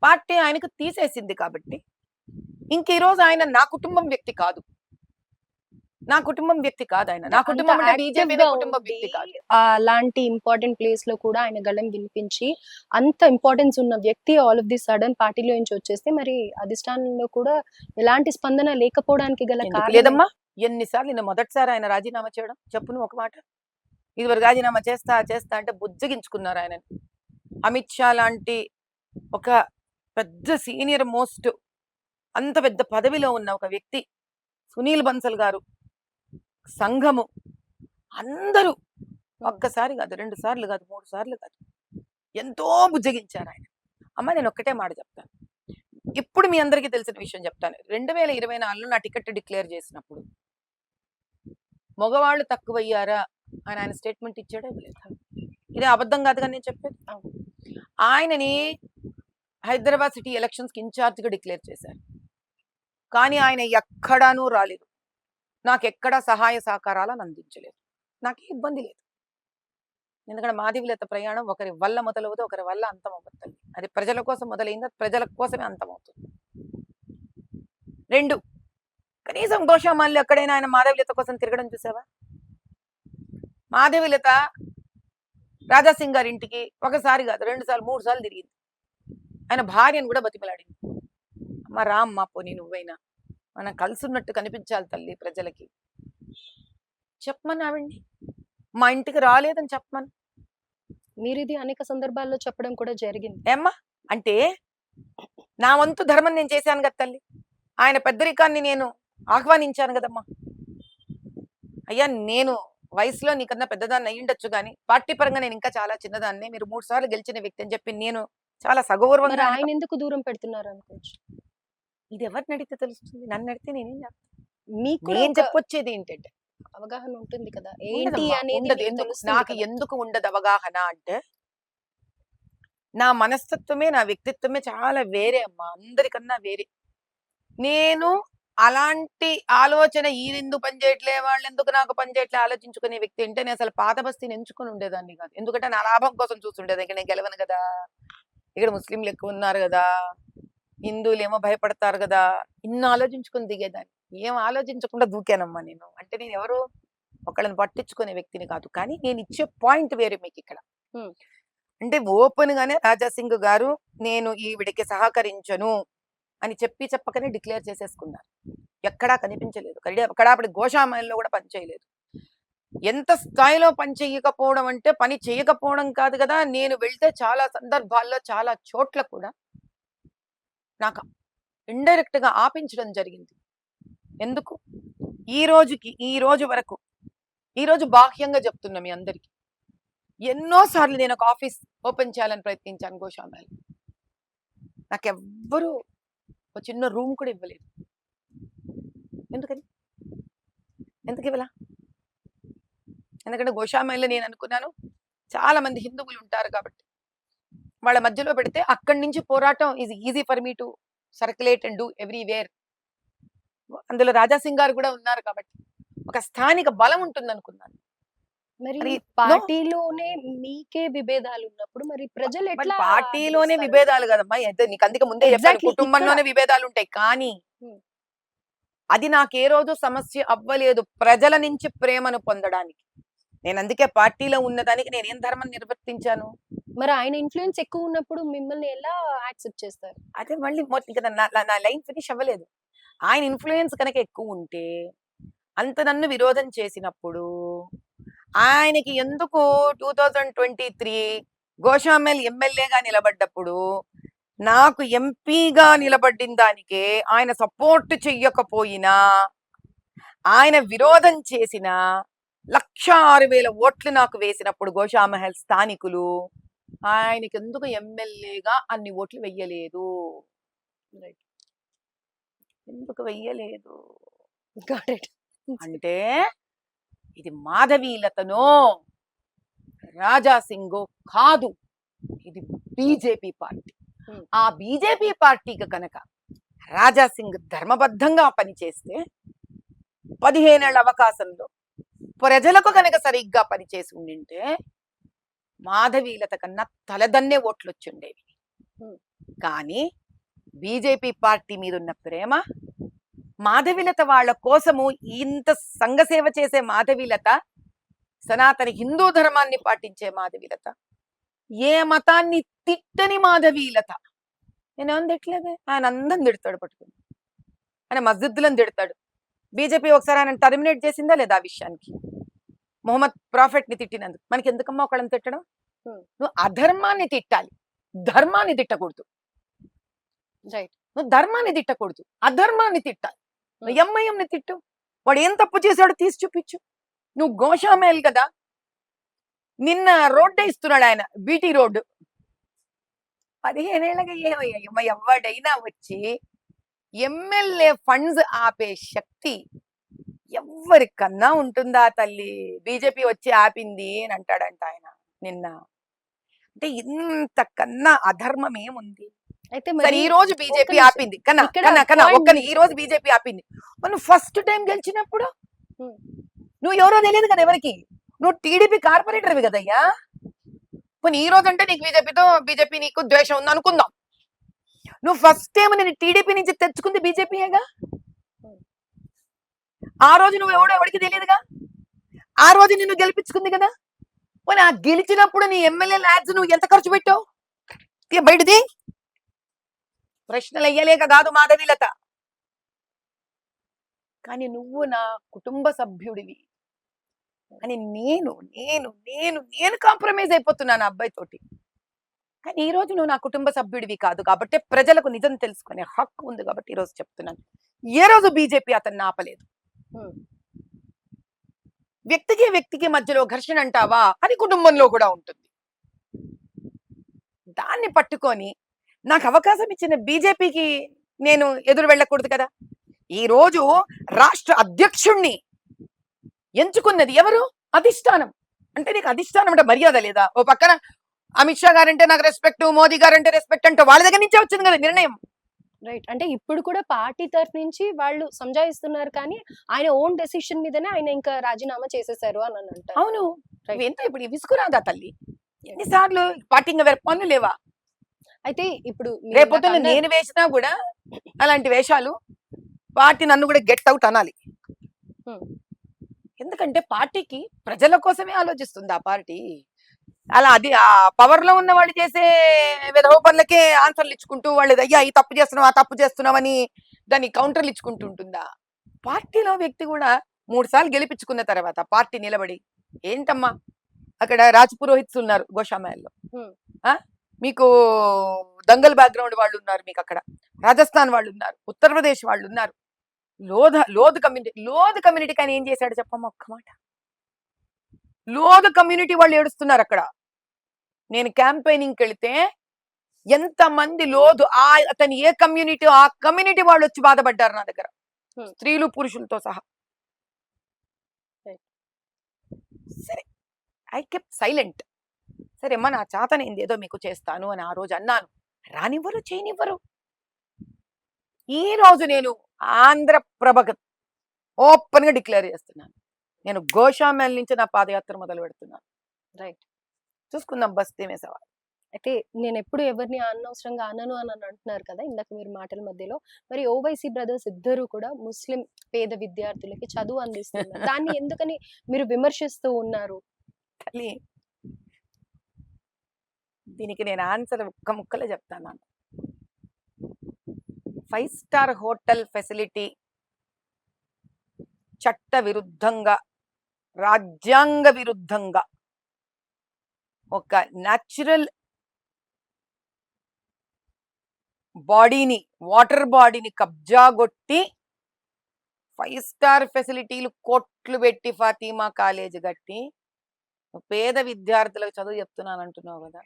పార్టీ ఆయనకు తీసేసింది. కాబట్టి ఇంక ఈ రోజు ఆయన నా కుటుంబం వ్యక్తి కాదు, నా కుటుంబం వ్యక్తి కాదు ఆయన. నా కుటుంబం అంటే బీజేపీ కుటుంబం వ్యక్తి కాదు. అలాంటి ఇంపార్టెంట్ ప్లేస్ లో కూడా ఆయన గళం వినిపించి అంత ఇంపార్టెన్స్ ఉన్న వ్యక్తి ఆల్ ఆఫ్ ది సడన్ పార్టీలో నుంచి వచ్చేస్తే మరి అధిష్టానంలో కూడా ఎలాంటి స్పందన లేకపోవడానికి గల కారణం లేదమ్మా. ఎన్నిసార్లు నేను మొదటిసారి ఆయన రాజీనామా చేయడం చెప్పును ఒక మాట, ఇదివరకు రాజీనామా చేస్తా చేస్తా అంటే బుజ్జగించుకున్నారు ఆయన. అమిత్ షా లాంటి ఒక పెద్ద సీనియర్ మోస్ట్ అంత పెద్ద పదవిలో ఉన్న ఒక వ్యక్తి, సునీల్ బన్సల్ గారు, సంఘము, అందరూ ఒక్కసారి కాదు, 2 సార్లు కాదు, 3 సార్లు కాదు, ఎంతో బుజ్జగించారు ఆయన. అమ్మ నేను ఒక్కటే మాట చెప్తాను, ఇప్పుడు మీ అందరికీ తెలిసిన విషయం చెప్తాను. 2024లో నా టికెట్ డిక్లేర్ చేసినప్పుడు మగవాళ్ళు తక్కువయ్యారా అని ఆయన స్టేట్మెంట్ ఇచ్చాడే లేదా? ఇదే అబద్ధం కాదు కానీ నేను చెప్పేది. ఆయనని హైదరాబాద్ సిటీ ఎలక్షన్స్కి ఇన్ఛార్జ్గా డిక్లేర్ చేశారు, కానీ ఆయన ఎక్కడానూ రాలేదు, నాకు ఎక్కడా సహాయ సహకారాలను అందించలేదు. నాకు ఇబ్బంది లేదు, ఎందుకంటే మాధవీలత ప్రయాణం ఒకరి వల్ల మొదలవుతుంది, ఒకరి వల్ల అంతం అవుతుంది. అది ప్రజల కోసం మొదలైంది, ప్రజల కోసమే అంతమవుతుంది. 2, కనీసం గోషామాల్లో ఎక్కడైనా ఆయన మాధవీలత కోసం తిరగడం చూసావా? మాధవీలత రాజాసింగ్ గారి ఇంటికి ఒకసారి కాదు 2 సార్లు 3 సార్లు తిరిగింది. ఆయన భార్యను కూడా బతిమలాడింది, అమ్మ రామ్మ పోనీ నువ్వైనా మనం కలిసి ఉన్నట్టు కనిపించాలి తల్లి ప్రజలకి, చెప్పమని ఆవిడ్ని, మా ఇంటికి రాలేదని చెప్పమని. మీరు ఇది అనేక సందర్భాల్లో చెప్పడం కూడా జరిగింది. ఏమ్మా అంటే నా వంతు ధర్మం నేను చేశాను కదా తల్లి, ఆయన పెద్దరికాన్ని నేను ఆహ్వానించాను కదమ్మా. అయ్యా నేను వయసులో నీకన్నా పెద్దదాన్ని అయ్యుండొచ్చు కానీ పార్టీ పరంగా నేను ఇంకా చాలా చిన్నదాన్ని, మీరు 3 సార్లు గెలిచిన వ్యక్తి అని చెప్పి నేను చాలా సగౌరవంగా. ఆయన ఎందుకు దూరం పెడుతున్నారు అనుకోవచ్చు? ఇది ఎవరిని అడిగితే తెలుస్తుంది, నన్ను అడిగితే నేనేం చెప్తాను. మీకు నేను చెప్పొచ్చేది ఏంటంటే అవగాహన ఉంటుంది కదా ఏంటి అనేది. నాకు ఎందుకు ఉండదు అవగాహన అంటే, నా మనస్తత్వమే నా వ్యక్తిత్వమే చాలా వేరే అమ్మా, అందరికన్నా వేరే. నేను అలాంటి ఆలోచన ఈయనెందుకు పనిచేయట్లే, వాళ్ళు ఎందుకు నాకు పనిచేయట్లే ఆలోచించుకునే వ్యక్తి అంటే నేను అసలు పాత బస్తీని ఎంచుకొని ఉండేదాన్ని కాదు. ఎందుకంటే నా లాభం కోసం చూస్తుండేది. ఇక్కడ నేను గెలవను కదా, ఇక్కడ ముస్లింలు ఎక్కువ ఉన్నారు కదా, హిందువులు ఏమో భయపడతారు కదా, ఇన్ని ఆలోచించుకుని దిగేదాన్ని. ఏం ఆలోచించకుండా దూకానమ్మా నేను. అంటే నేను ఎవరు ఒకళ్ళని పట్టించుకునే వ్యక్తిని కాదు, కానీ నేను ఇచ్చే పాయింట్ వేరే మీకు ఇక్కడ. అంటే ఓపెన్ గానే రాజాసింగ్ గారు నేను ఈవిడికి సహకరించను అని చెప్పకనే డిక్లేర్ చేసేసుకున్నారు. ఎక్కడా కనిపించలేదు, ఎక్కడా అప్పుడు గోషామయంలో కూడా పనిచేయలేదు. ఎంత స్థాయిలో పని చేయకపోవడం అంటే పని చేయకపోవడం కాదు కదా, నేను వెళ్తే చాలా సందర్భాల్లో చాలా చోట్ల కూడా నాకు ఇండైరెక్ట్ గా ఆపించడం జరిగింది. ఎందుకు ఈ రోజు వరకు ఈ రోజు బాహ్యంగా చెప్తున్నా మీ అందరికి, ఎన్నోసార్లు నేను ఒక ఆఫీస్ ఓపెన్ చేయాలని ప్రయత్నించాను గోషామహల్. నాకెవ్వరు ఒక చిన్న రూమ్ కూడా ఇవ్వలేదు. ఎందుకని? ఎందుకు ఇవ్వలా? ఎందుకంటే గోషామహల్లో నేను అనుకున్నాను చాలా మంది హిందువులు ఉంటారు కాబట్టి వాళ్ళ మధ్యలో పెడితే అక్కడి నుంచి పోరాటం is easy for me to circulate and do everywhere. అందులో రాజాసింగ్ గారు కూడా ఉన్నారు కాబట్టి ఒక స్థానిక బలం ఉంటుంది అనుకున్నాను. మరి మరి పార్టీలోనే మీకే విభేదాలు ఉన్నప్పుడు మరి ప్రజలు మరి ఎట్లా పార్టీలోనే ఆదరిస్తారండి? విభేదాలు కదమ్మా. అయితే నీకు అందుకే ముందే చెప్పాను, Exactly, కుటుంబంలోనే విభేదాలు ఉంటాయి. కానీ Hmm. అది నాకే రోజు సమస్య అవ్వలేదు ప్రజల నుంచి ప్రేమను పొందడానికి. నేను అందుకే పార్టీలో ఉన్నదానికి నేనేం ధర్మం నిర్వర్తించాను. మరి ఆయన ఇన్ఫ్లుయెన్స్ ఎక్కువ ఉన్నప్పుడు మిమ్మల్ని ఎలా యాక్సెప్ట్ చేస్తారు? అదే మళ్ళీ మొత్తం కదా నా లైన్ ఫినిష్ అవ్వలేదు. ఆయన ఇన్ఫ్లుయెన్స్ కనుక ఎక్కువ ఉంటే అంత నన్ను విరోధం చేసినప్పుడు ఆయనకి ఎందుకు 2023 గోషామెల్ ఎమ్మెల్యేగా నిలబడ్డప్పుడు నాకు ఎంపీగా నిలబడిన దానికే ఆయన సపోర్ట్ చెయ్యకపోయినా ఆయన విరోధం చేసిన 1,06,000 ఓట్లు నాకు వేసినప్పుడు గోషామహల్ స్థానికులు ఆయనకి ఎందుకు ఎమ్మెల్యేగా అన్ని ఓట్లు వెయ్యలేదు? ఎందుకు వెయ్యలేదు Got it. అంటే ఇది మాధవీలతనో రాజాసింగో కాదు, ఇది బీజేపీ పార్టీ. ఆ బీజేపీ పార్టీకి కనుక రాజాసింగ్ ధర్మబద్ధంగా పనిచేస్తే 15 ఏళ్ల అవకాశంలో ప్రజలకు కనుక సరిగ్గా పనిచేసి ఉండింటే మాధవీలత కన్నా తలదన్నే ఓట్లు వచ్చిండేవి. కానీ బీజేపీ పార్టీ మీద ఉన్న ప్రేమ, మాధవీలత వాళ్ళ కోసము ఇంత సంఘసేవ చేసే మాధవీలత, సనాతన హిందూ ధర్మాన్ని పాటించే మాధవీలత, ఏ మతాన్ని తిట్టని మాధవీలత. నేనేమని తిట్టలేదే, ఆయన అందరం తిడతాడు పట్టుకుని. ఆయన మస్జిద్దులను తిడతాడు. బీజేపీ ఒకసారి ఆయన టర్మినేట్ చేసిందా లేదా ఆ విషయానికి? మొహమ్మద్ ప్రాఫెట్ ని తిట్టినందుకు. మనకి ఎందుకమ్మా ఒకళ్ళని తిట్టడం? నువ్వు అధర్మాన్ని తిట్టాలి, ధర్మాన్ని తిట్టకూడదు. నువ్వు ధర్మాన్ని తిట్టకూడదు, అధర్మాన్ని తిట్టాలి. నువ్వు ఎంఐఎంని తిట్టు, వాడు ఏం తప్పు చేశాడో తీసి చూపించు. నువ్వు గోషామేల్ కదా, నిన్న రోడ్డు ఇస్తున్నాడు ఆయన, బీటీ రోడ్డు. 15 ఏళ్ళగా ఏమయ్యా ఎవడైనా వచ్చి ఎమ్మెల్యే ఫండ్స్ ఆపే శక్తి ఎవరికన్నా ఉంటుందా తల్లి? బీజేపీ వచ్చి ఆపింది అని అంటాడంట ఆయన నిన్న. అంటే ఇంతకన్నా అధర్మం ఏముంది? అయితే సరే మరి ఈ రోజు ఒక్క బీజేపీ నిమిషం. ఆపింది కన్నా ఇక్కడ కన్నా కన్నా point ఒక్కని మీరు ఈ రోజు బీజేపీ ఆపింది. నువ్వు ఫస్ట్ టైం గెలిచినప్పుడు Hmm. నువ్వు ఎవరో తెలియదు కదా ఎవరికి. నువ్వు టీడీపీ కార్పొరేటర్వి కదయ్యా. కొన్ని ఈ రోజు అంటే నీకు బీజేపీ నీకు ద్వేషం ఉంది అనుకుందాం. నువ్వు ఫస్ట్ టైం నేను టీడీపీ నుంచి తెచ్చుకుంది బీజేపీయేగా. ఆ రోజు నువ్వు ఎవరికి తెలియదుగా. ఆ రోజు నిన్ను గెలిపించుకుంది కదా. పోనీ ఆ గెలిచినప్పుడు నీ ఎమ్మెల్యే ల్యాడ్స్ నువ్వు ఎంత ఖర్చు పెట్టావు? బయటది ప్రశ్నలు అయ్యలేక కాదు మాధవీలత. కానీ నువ్వు నా కుటుంబ సభ్యుడివి అని నేను నేను నేను నేను కాంప్రమైజ్ అయిపోతున్నాను ఆ అబ్బాయితోటి. కానీ ఈ రోజు నువ్వు నా కుటుంబ సభ్యుడివి కాదు కాబట్టి ప్రజలకు నిజం తెలుసుకునే హక్కు ఉంది కాబట్టి ఈ రోజు చెప్తున్నాను. ఏ రోజు బీజేపీ అతన్ని ఆపలేదు. వ్యక్తికి మధ్యలో ఘర్షణ అంటావా, అది కుటుంబంలో కూడా ఉంటుంది. దాన్ని పట్టుకొని నాకు అవకాశం ఇచ్చిన బీజేపీకి నేను ఎదురు వెళ్ళకూడదు కదా. ఈ రోజు రాష్ట్ర అధ్యక్షుణ్ణి ఎంచుకున్నది ఎవరు? అధిష్టానం. అంటే నీకు అధిష్టానం అంటే మర్యాద లేదా? ఓ పక్కన అమిత్ షా గారంటే నాకు రెస్పెక్ట్, మోదీ గారంటే రెస్పెక్ట్ అంటే వాళ్ళ దగ్గర నుంచే వచ్చింది కదా నిర్ణయం. రైట్. అంటే ఇప్పుడు కూడా పార్టీ తరఫు నుంచి వాళ్ళు సంజాయిస్తున్నారు కానీ ఆయన ఓన్ డెసిషన్ మీదనే ఆయన ఇంకా రాజీనామా చేసేసారు అని అంటారు. అవును, ఎంత ఇప్పుడు విసుకురాదా తల్లి? ఎన్నిసార్లు పార్టీ ఇంకా వేరే పనులు లేవా? అయితే ఇప్పుడు రేపొద్దున నేను వేసినా కూడా అలాంటి వేషాలు పార్టీ నన్ను కూడా గెట్ అవుట్ అనాలి. ఎందుకంటే పార్టీకి ప్రజల కోసమే ఆలోచిస్తుంది ఆ పార్టీ. అలా అది ఆ పవర్ లో ఉన్న వాళ్ళు చేసే విధవ పనులకే ఆన్సర్లు ఇచ్చుకుంటూ వాళ్ళు అయ్యా ఈ తప్పు చేస్తున్నావు ఆ తప్పు చేస్తున్నావని దాన్ని కౌంటర్లు ఇచ్చుకుంటూ ఉంటుందా? పార్టీలో వ్యక్తి కూడా 3 సార్లు గెలిపించుకున్న తర్వాత పార్టీ నిలబడి ఏంటమ్మా అక్కడ రాజ్ పురోహిత్స్ ఉన్నారు గోషామహల్లో, మీకు దంగల్ బ్యాక్గ్రౌండ్ వాళ్ళు ఉన్నారు, మీకు అక్కడ రాజస్థాన్ వాళ్ళు ఉన్నారు, ఉత్తరప్రదేశ్ వాళ్ళు ఉన్నారు, లోధ్ కమ్యూనిటీ కానీ ఏం చేశాడు చెప్పమ్మా ఒక్క మాట. లోధ్ కమ్యూనిటీ వాళ్ళు ఏడుస్తున్నారు అక్కడ. నేను క్యాంపెయినింగ్కి వెళితే ఎంతమంది లోదు అతని ఏ కమ్యూనిటీ ఆ కమ్యూనిటీ వాళ్ళు వచ్చి బాధపడ్డారు నా దగ్గర, స్త్రీలు పురుషులతో సహా. సరే, ఐ కెప్ సైలెంట్. సరే అమ్మా, నా చేతనైంది ఏదో మీకు చేస్తాను అని ఆ రోజు అన్నాను. రానివ్వరు, చేయనివ్వరు. ఈ రోజు నేను ఆంధ్రప్రభకు ఓపెన్ గా డిక్లేర్ చేస్తున్నాను, నేను గోషామేల్ నుంచి నా పాదయాత్ర మొదలు పెడుతున్నాను. రైట్. చూసుకుందాం, బస్తీ మే సవాల్. అయితే నేను ఎప్పుడు ఎవరిని అనవసరంగా అనను అని అంటున్నారు కదా ఇందాక మీరు మాటల మధ్యలో. మరి ఓవైసీ బ్రదర్స్ ఇద్దరు కూడా ముస్లిం పేద విద్యార్థులకి చదువు అందిస్తున్నారు. దాన్ని ఎందుకని మీరు విమర్శిస్తూ ఉన్నారు? తల్లి, దీనికి నేను ఆన్సర్ ఒక్క ముక్కలో చెప్తాను. 5 స్టార్ హోటల్ ఫెసిలిటీ చట్ట విరుద్ధంగా, రాజ్యాంగ విరుద్ధంగా ఒక న్యాచురల్ బాడీని, వాటర్ బాడీని కబ్జా కొట్టి 5 స్టార్ ఫెసిలిటీలు కోట్లు పెట్టి ఫాతిమా కాలేజ్ కట్టి పేద విద్యార్థులకు చదువు చెప్తున్నాను అంటున్నావు కదా,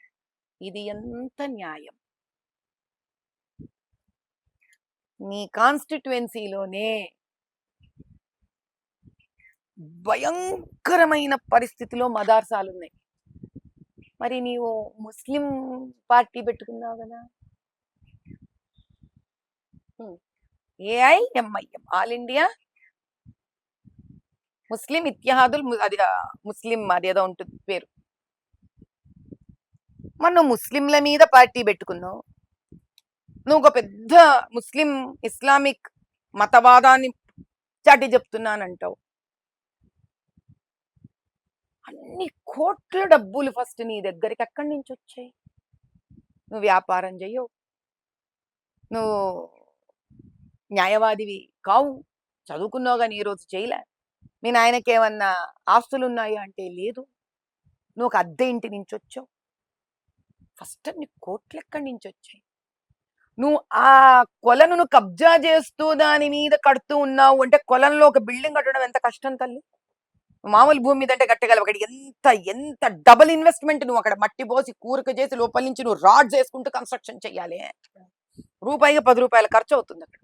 ఇది ఎంత న్యాయం? నీ కాన్స్టిట్యుయెన్సీలోనే భయంకరమైన పరిస్థితిలో మదార్సాలు ఉన్నాయి. మరి నీవు ముస్లిం పార్టీ పెట్టుకున్నావు కదా, ఏఐఎంఐఎం, ఆల్ ఇండియా ముస్లిం ఇత్తిహాదుల్, అది ముస్లిం అదేదో ఉంటుంది పేరు. మనం ముస్లింల మీద పార్టీ పెట్టుకున్నావు, నువ్వు ఒక పెద్ద ముస్లిం ఇస్లామిక్ మతవాదాన్ని చాటి చెప్తున్నానంటావు. అన్ని కోట్ల డబ్బులు ఫస్ట్ నీ దగ్గరికి ఎక్కడి నుంచి వచ్చాయి? నువ్వు వ్యాపారం చెయ్యవు, నువ్వు న్యాయవాదివి కావు, చదువుకున్నావు కానీ ఈరోజు చేయలే. మీ నాయనకి ఏమన్నా ఆస్తులు ఉన్నాయా అంటే లేదు. నువ్వు ఒక అద్దె ఇంటి నుంచి వచ్చావు. ఫస్ట్ నీ కోట్లు ఎక్కడి నుంచి వచ్చాయి? నువ్వు ఆ కొలను నువ్వు కబ్జా చేస్తూ దాని మీద కడుతూ ఉన్నావు అంటే, కొలంలో ఒక బిల్డింగ్ కట్టడం ఎంత కష్టం తల్లి. మామూలు భూమి మీద అంటే కట్టగలవు, అక్కడ ఎంత ఎంత డబుల్ ఇన్వెస్ట్మెంట్. నువ్వు అక్కడ మట్టి పోసి కూరక చేసి లోపల నుంచి నువ్వు రాడ్స్ వేసుకుంటూ కన్స్ట్రక్షన్ చెయ్యాలి. రూపాయిగా 10 రూపాయల ఖర్చు అవుతుంది. అక్కడ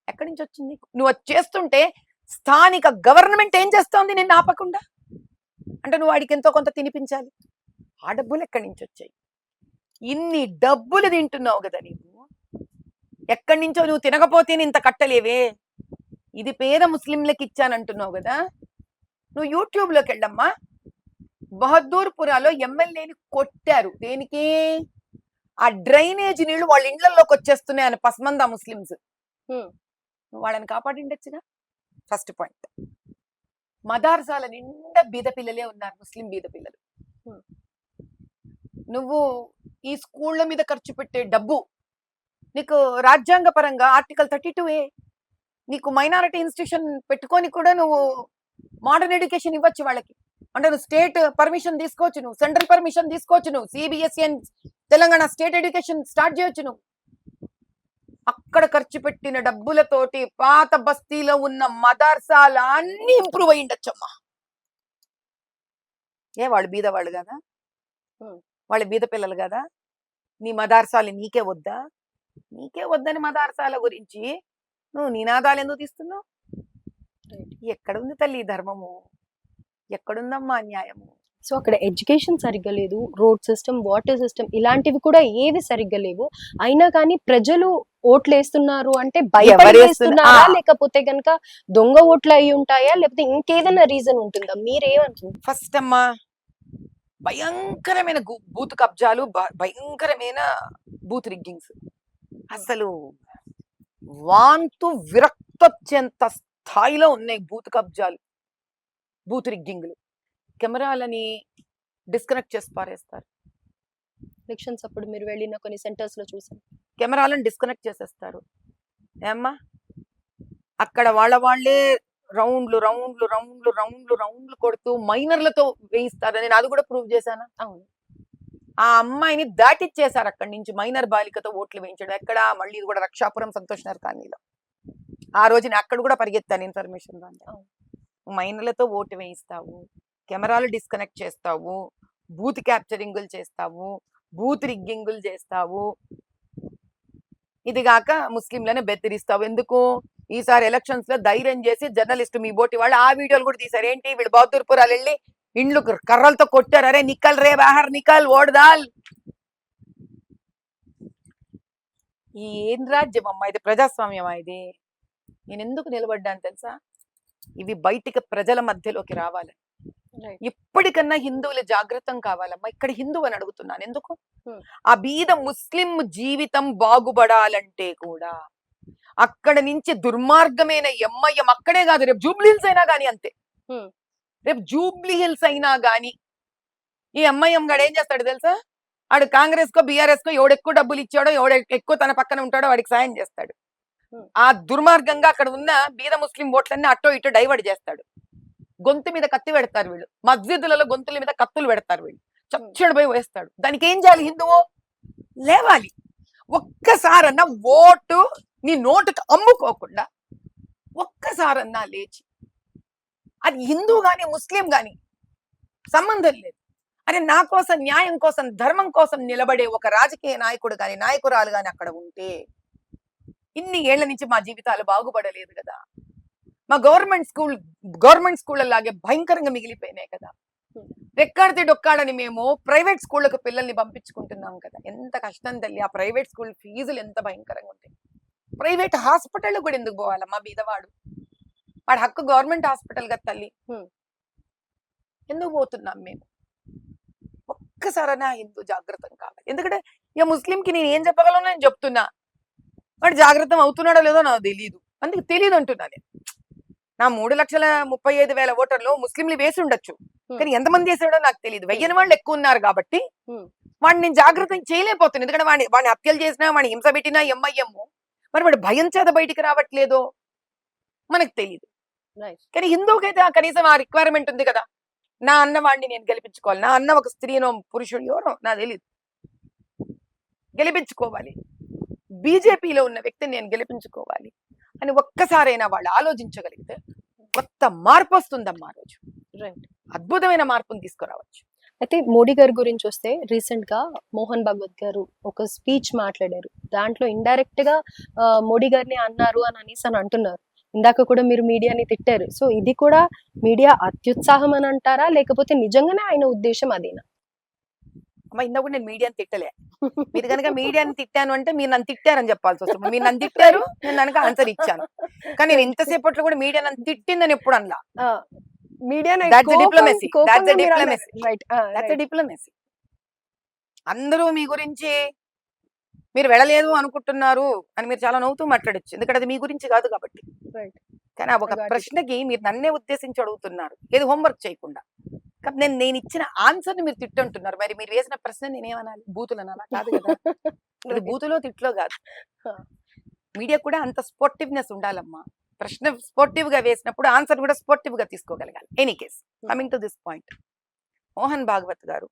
ఎక్కడి నుంచి వచ్చింది? నువ్వు అది చేస్తుంటే స్థానిక గవర్నమెంట్ ఏం చేస్తోంది నిన్ను ఆపకుండా? అంటే నువ్వు వాడికి ఎంతో కొంత తినిపించాలి. ఆ డబ్బులు ఎక్కడి నుంచి వచ్చాయి? ఇన్ని డబ్బులు తింటున్నావు కదా నీవు, ఎక్కడి నుంచో నువ్వు తినకపోతే ఇంత కట్టలేవే. ఇది పేద ముస్లింలకు ఇచ్చానంటున్నావు కదా, నువ్వు యూట్యూబ్లోకి వెళ్ళమ్మా. బహదూర్పురాలో ఎమ్మెల్యేని కొట్టారు. దేనికి? ఆ డ్రైనేజ్ నీళ్లు వాళ్ళ ఇండ్లలోకి వచ్చేస్తున్నాయి అని పస్మందా ముస్లిమ్స్. వాళ్ళని కాపాడిండొచ్చుగా. First point. మదార్సాల నిండా బీద పిల్లలే ఉన్నారు, ముస్లిం బీద పిల్లలు. నువ్వు ఈ స్కూళ్ళ మీద ఖర్చు పెట్టే డబ్బు నీకు రాజ్యాంగ పరంగా ఆర్టికల్ 32A నీకు మైనారిటీ ఇన్స్టిట్యూషన్ పెట్టుకొని కూడా నువ్వు మోడర్న్ ఎడ్యుకేషన్ ఇవ్వచ్చు వాళ్ళకి. అంటే నువ్వు స్టేట్ పర్మిషన్ తీసుకోవచ్చు, నువ్వు సెంట్రల్ పర్మిషన్ తీసుకోవచ్చు, నువ్వు CBSE and Telangana state education start చేయొచ్చు. నువ్వు అక్కడ ఖర్చు పెట్టిన డబ్బులతోటి పాత బస్తీలో ఉన్న మదర్సాలు అన్ని ఇంప్రూవ్ అయ్యి ఉండొచ్చమ్మా. వాళ్ళు బీద వాళ్ళు కదా, వాళ్ళు బీద పిల్లలు కదా. నీ మదర్సాలు నీకే వద్దా? నీకే వద్దని మదర్సాల గురించి నువ్వు నినాదాలు ఎందుకు తీస్తున్నావు? ఎక్కడ ఉంది తల్లి ధర్మము? ఎక్కడుందమ్మా న్యాయము? సో అక్కడ ఎడ్యుకేషన్ సరిగ్గా లేదు, రోడ్ సిస్టమ్, వాటర్ సిస్టమ్ ఇలాంటివి కూడా ఏవి సరిగ్గా లేవు. అయినా కానీ ప్రజలు ఓట్లు వేస్తున్నారు అంటే భయపడి వేస్తున్నారా, లేకపోతే కనుక దొంగ ఓట్లు అయి ఉంటాయా, లేకపోతే ఇంకేదైనా రీజన్ ఉంటుందా? మీరేమనుకుంటారు? ఫస్ట్ అమ్మా, భయంకరమైన బూత్ కబ్జాలు, భయంకరమైన బూత్ రిగ్గింగ్స్. అసలు వాంతు విరక్తొచ్చేంత స్థాయిలో ఉన్నాయి బూత్ కబ్జాలు, బూత్ రిగ్గింగ్లు. కెమెరాలని డిస్కనెక్ట్ చేసి పారేస్తారు. ఎలక్షన్స్ అప్పుడు మీరు వెళ్ళిన కొన్ని సెంటర్స్ లో చూసాను, కెమెరాలను డిస్కనెక్ట్ చేసేస్తారు. ఏమ్మా, అక్కడ వాళ్ళే రౌండ్లు రౌండ్లు రౌండ్లు రౌండ్లు రౌండ్లు కొడుతూ మైనర్లతో వేయిస్తారు. నేను అది కూడా ప్రూవ్ చేశాను. అవును, ఆ అమ్మాయిని దాటిచ్చేశారు అక్కడి నుంచి, మైనర్ బాలికతో ఓట్లు వేయించడం. ఎక్కడ? మళ్ళీ ఇది కూడా రక్షాపురం సంతోష్ నగర్ కాలనీలో. ఆ రోజు నేను అక్కడ కూడా పరిగెత్తాను ఇన్ఫర్మేషన్. మైనర్లతో ఓటు వేయిస్తావు, కెమెరాలు డిస్కనెక్ట్ చేస్తావు, బూత్ క్యాప్చరింగులు చేస్తావు, బూత్ రిగ్గింగులు చేస్తావు, ఇది కాక ముస్లింలను బెదిరిస్తావు ఎందుకు? ఈసారి ఎలక్షన్స్ లో ధైర్యం చేసి జర్నలిస్ట్ మీ బోటి వాళ్ళు ఆ వీడియోలు కూడా తీశారు. ఏంటి వీళ్ళు బహదూర్పురాలు వెళ్ళి ఇండ్లు కర్రలతో కొట్టారు. అరే నికల్ రే బాహర్ నికల్ ఓడదాల్. ఈ ఏం రాజ్యం అమ్మా ఇది? ప్రజాస్వామ్యమా ఇది? నేను ఎందుకు నిలబడ్డాను తెలుసా? ఇవి బయటికి ప్రజల మధ్యలోకి రావాలి. ఇప్పటికన్నా హిందువుల జాగృతం కావాలమ్మా. ఇక్కడ హిందువు అని అడుగుతున్నాను ఎందుకు? ఆ బీద ముస్లిం జీవితం బాగుపడాలంటే కూడా అక్కడ నుంచి దుర్మార్గమైన ఎంఐఎం అక్కడే కాదు, రేపు జూబ్లీ హిల్స్ అయినా గానీ అంతే. రేపు జూబ్లీ హిల్స్ అయినా గానీ ఈ ఎంఐఎం గాడు ఏం చేస్తాడు తెలుసా? వాడు కాంగ్రెస్ కో బీఆర్ఎస్ కో ఎవడెక్కువ డబ్బులు ఇచ్చాడో, ఎక్కువ తన పక్కన ఉంటాడో వాడికి సాయం చేస్తాడు. ఆ దుర్మార్గంగా అక్కడ ఉన్న బీద ముస్లిం ఓట్లన్నీ అటో ఇటో డైవర్ట్ చేస్తాడు. గొంతు మీద కత్తి పెడతారు వీళ్ళు, మస్జిద్లలో గొంతుల మీద కత్తులు పెడతారు వీళ్ళు, చచ్చడు పోయి వేస్తాడు. దానికి ఏం చేయాలి? హిందువు లేవాలి. ఒక్కసారన్నా ఓటు నీ నోటుకు అమ్ముకోకుండా ఒక్కసారన్నా లేచి, అది హిందూ గాని ముస్లిం గాని సంబంధం లేదు, అరే నా కోసం న్యాయం కోసం ధర్మం కోసం నిలబడే ఒక రాజకీయ నాయకుడు గాని నాయకురాలు గాని అక్కడ ఉంటే ఇన్ని ఏళ్ల నుంచి మా జీవితాలు బాగుపడలేదు కదా. మా గవర్నమెంట్ స్కూల్ లాగే భయంకరంగా మిగిలిపోయినాయి కదా. రెక్కాడితే డొక్కాడని మేము ప్రైవేట్ స్కూళ్ళకు పిల్లల్ని పంపించుకుంటున్నాం కదా. ఎంత కష్టం తల్లి. ఆ ప్రైవేట్ స్కూల్ ఫీజులు ఎంత భయంకరంగా ఉంటాయి. ప్రైవేట్ హాస్పిటల్ కూడా ఎందుకు పోవాలమ్మా? బీదవాడు వాడి హక్కు గవర్నమెంట్ హాస్పిటల్ కదా తల్లి. ఎందుకు పోతున్నాం మేము? ఒక్కసారైనా హిందూ జాగ్రత్తం కావాలి. ఎందుకంటే ఇక ముస్లింకి నేను ఏం చెప్పగలను నేను చెప్తున్నా, వాడు జాగ్రత్తం అవుతున్నాడో లేదో నాకు తెలియదు, అందుకు తెలియదు అంటున్నా నేను. నా 3,35,000 ఓటర్లు ముస్లింలు వేసి ఉండొచ్చు, కానీ ఎంతమంది వేసాడో నాకు తెలియదు. వెయ్యని వాళ్ళు ఎక్కువ ఉన్నారు కాబట్టి వాడిని నేను జాగ్రత్త చేయలేకపోతున్నాను. ఎందుకంటే వాడిని హత్యలు చేసినా, వాడిని హింస పెట్టినా ఎంఐఎం, మరి వాడు భయం చేత బయటికి రావట్లేదో మనకు తెలియదు. కానీ హిందూకైతే కనీసం ఆ రిక్వైర్మెంట్ ఉంది కదా. నా అన్న వాడిని నేను గెలిపించుకోవాలి, నా అన్న ఒక స్త్రీనో పురుషుడు ఎవరో నాకు తెలియదు, గెలిపించుకోవాలి, బీజేపీలో ఉన్న వ్యక్తిని నేను గెలిపించుకోవాలి అని ఒక్కసారైనా వాళ్ళు ఆలోచించగలిగితే కొత్త మార్పు వస్తుందమ్మా. ఆ రోజు అద్భుతమైన మార్పును తీసుకురావచ్చు. అయితే మోడీ గారి గురించి వస్తే రీసెంట్ గా మోహన్ భగవత్ గారు ఒక స్పీచ్ మాట్లాడారు. దాంట్లో ఇండైరెక్ట్ గా మోడీ గారిని అన్నారు అని అనేసి అని అంటున్నారు. ఇందాక కూడా మీరు మీడియాని తిట్టారు. సో ఇది కూడా మీడియా అత్యుత్సాహం అని అంటారా, లేకపోతే నిజంగానే ఆయన ఉద్దేశం అదేనా? అమ్మ ఇందాక నేను మీడియాని తిట్టలే. మీరు కనుక మీడియాని తిట్టాను అంటే మీరు నన్ను తిట్టారని చెప్పాల్సి వస్తుంది. మీరు నన్ను తిట్టారు, నేను దానికి ఆన్సర్ ఇచ్చాను. కానీ నేను ఇంతసేపట్లో కూడా మీడియా నన్ను తిట్టిందని ఎప్పుడు అన్నా. డిప్లొమసీ. అందరూ మీ గురించి మీరు వెళ్ళలేదు అనుకుంటున్నారు అని మీరు చాలా నవ్వుతూ మాట్లాడచ్చు, ఎందుకంటే అది మీ గురించి కాదు కాబట్టి. కానీ ఆ ఒక ప్రశ్నకి మీరు నన్నే ఉద్దేశించి అడుగుతున్నారు, ఏది హోంవర్క్ చేయకుండా. నేను ఇచ్చిన ఆన్సర్ ని మీరు తిట్టంటున్నారు. మరి మీరు వేసిన ప్రశ్న నేనేమనాలి? బూతులు అనాలా? కాదు కదా. అది బూతులో తిట్లో కాదు. మీడియా కూడా అంత స్పోర్టివ్నెస్ ఉండాలమ్మా. ప్రశ్న స్పోర్టివ్ గా వేసినప్పుడు ఆన్సర్ కూడా స్పోర్టివ్ గా తీసుకోగలగాలి. Any case, coming to this point, Mohan Bhagwat గారు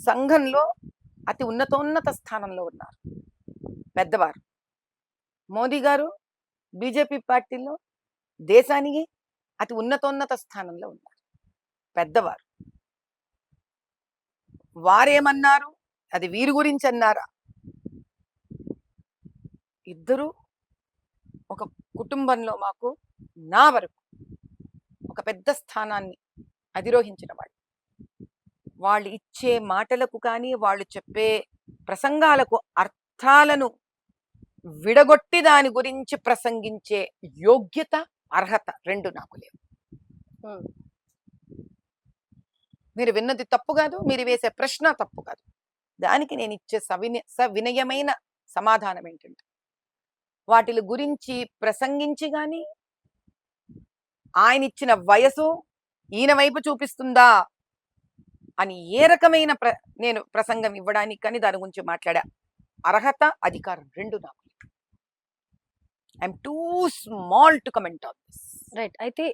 సంఘంలో అతి ఉన్నతోన్నత స్థానంలో ఉన్నారు, పెద్దవారు. మోదీ గారు బీజేపీ పార్టీలో దేశానికి అతి ఉన్నతోన్నత స్థానంలో ఉన్నారు, పెద్దవారు. వారేమన్నారు, అది వీరి గురించి అన్నారా? ఇద్దరు ఒక కుటుంబంలో మాకు నా వరకు ఒక పెద్ద స్థానాన్ని అధిరోహించిన వాళ్ళు. వాళ్ళు ఇచ్చే మాటలకు కానీ వాళ్ళు చెప్పే ప్రసంగాలకు అర్థాలను విడగొట్టి దాని గురించి ప్రసంగించే యోగ్యత, అర్హత రెండు నాకు లేవు. మీరు విన్నది తప్పు కాదు, మీరు వేసే ప్రశ్న తప్పు కాదు. దానికి నేను ఇచ్చే సవినయమైన సమాధానం ఏంటంటే, వాటి గురించి ప్రసంగించి గాని ఆయన ఇచ్చిన వయసు ఈయన వైపు చూపిస్తుందా అని ఏ రకమైన నేను ప్రసంగం ఇవ్వడానికి కానీ దాని గురించి మాట్లాడా అర్హత, అధికారం రెండు నాకు. I'm two small to comment on this. Right. అయితే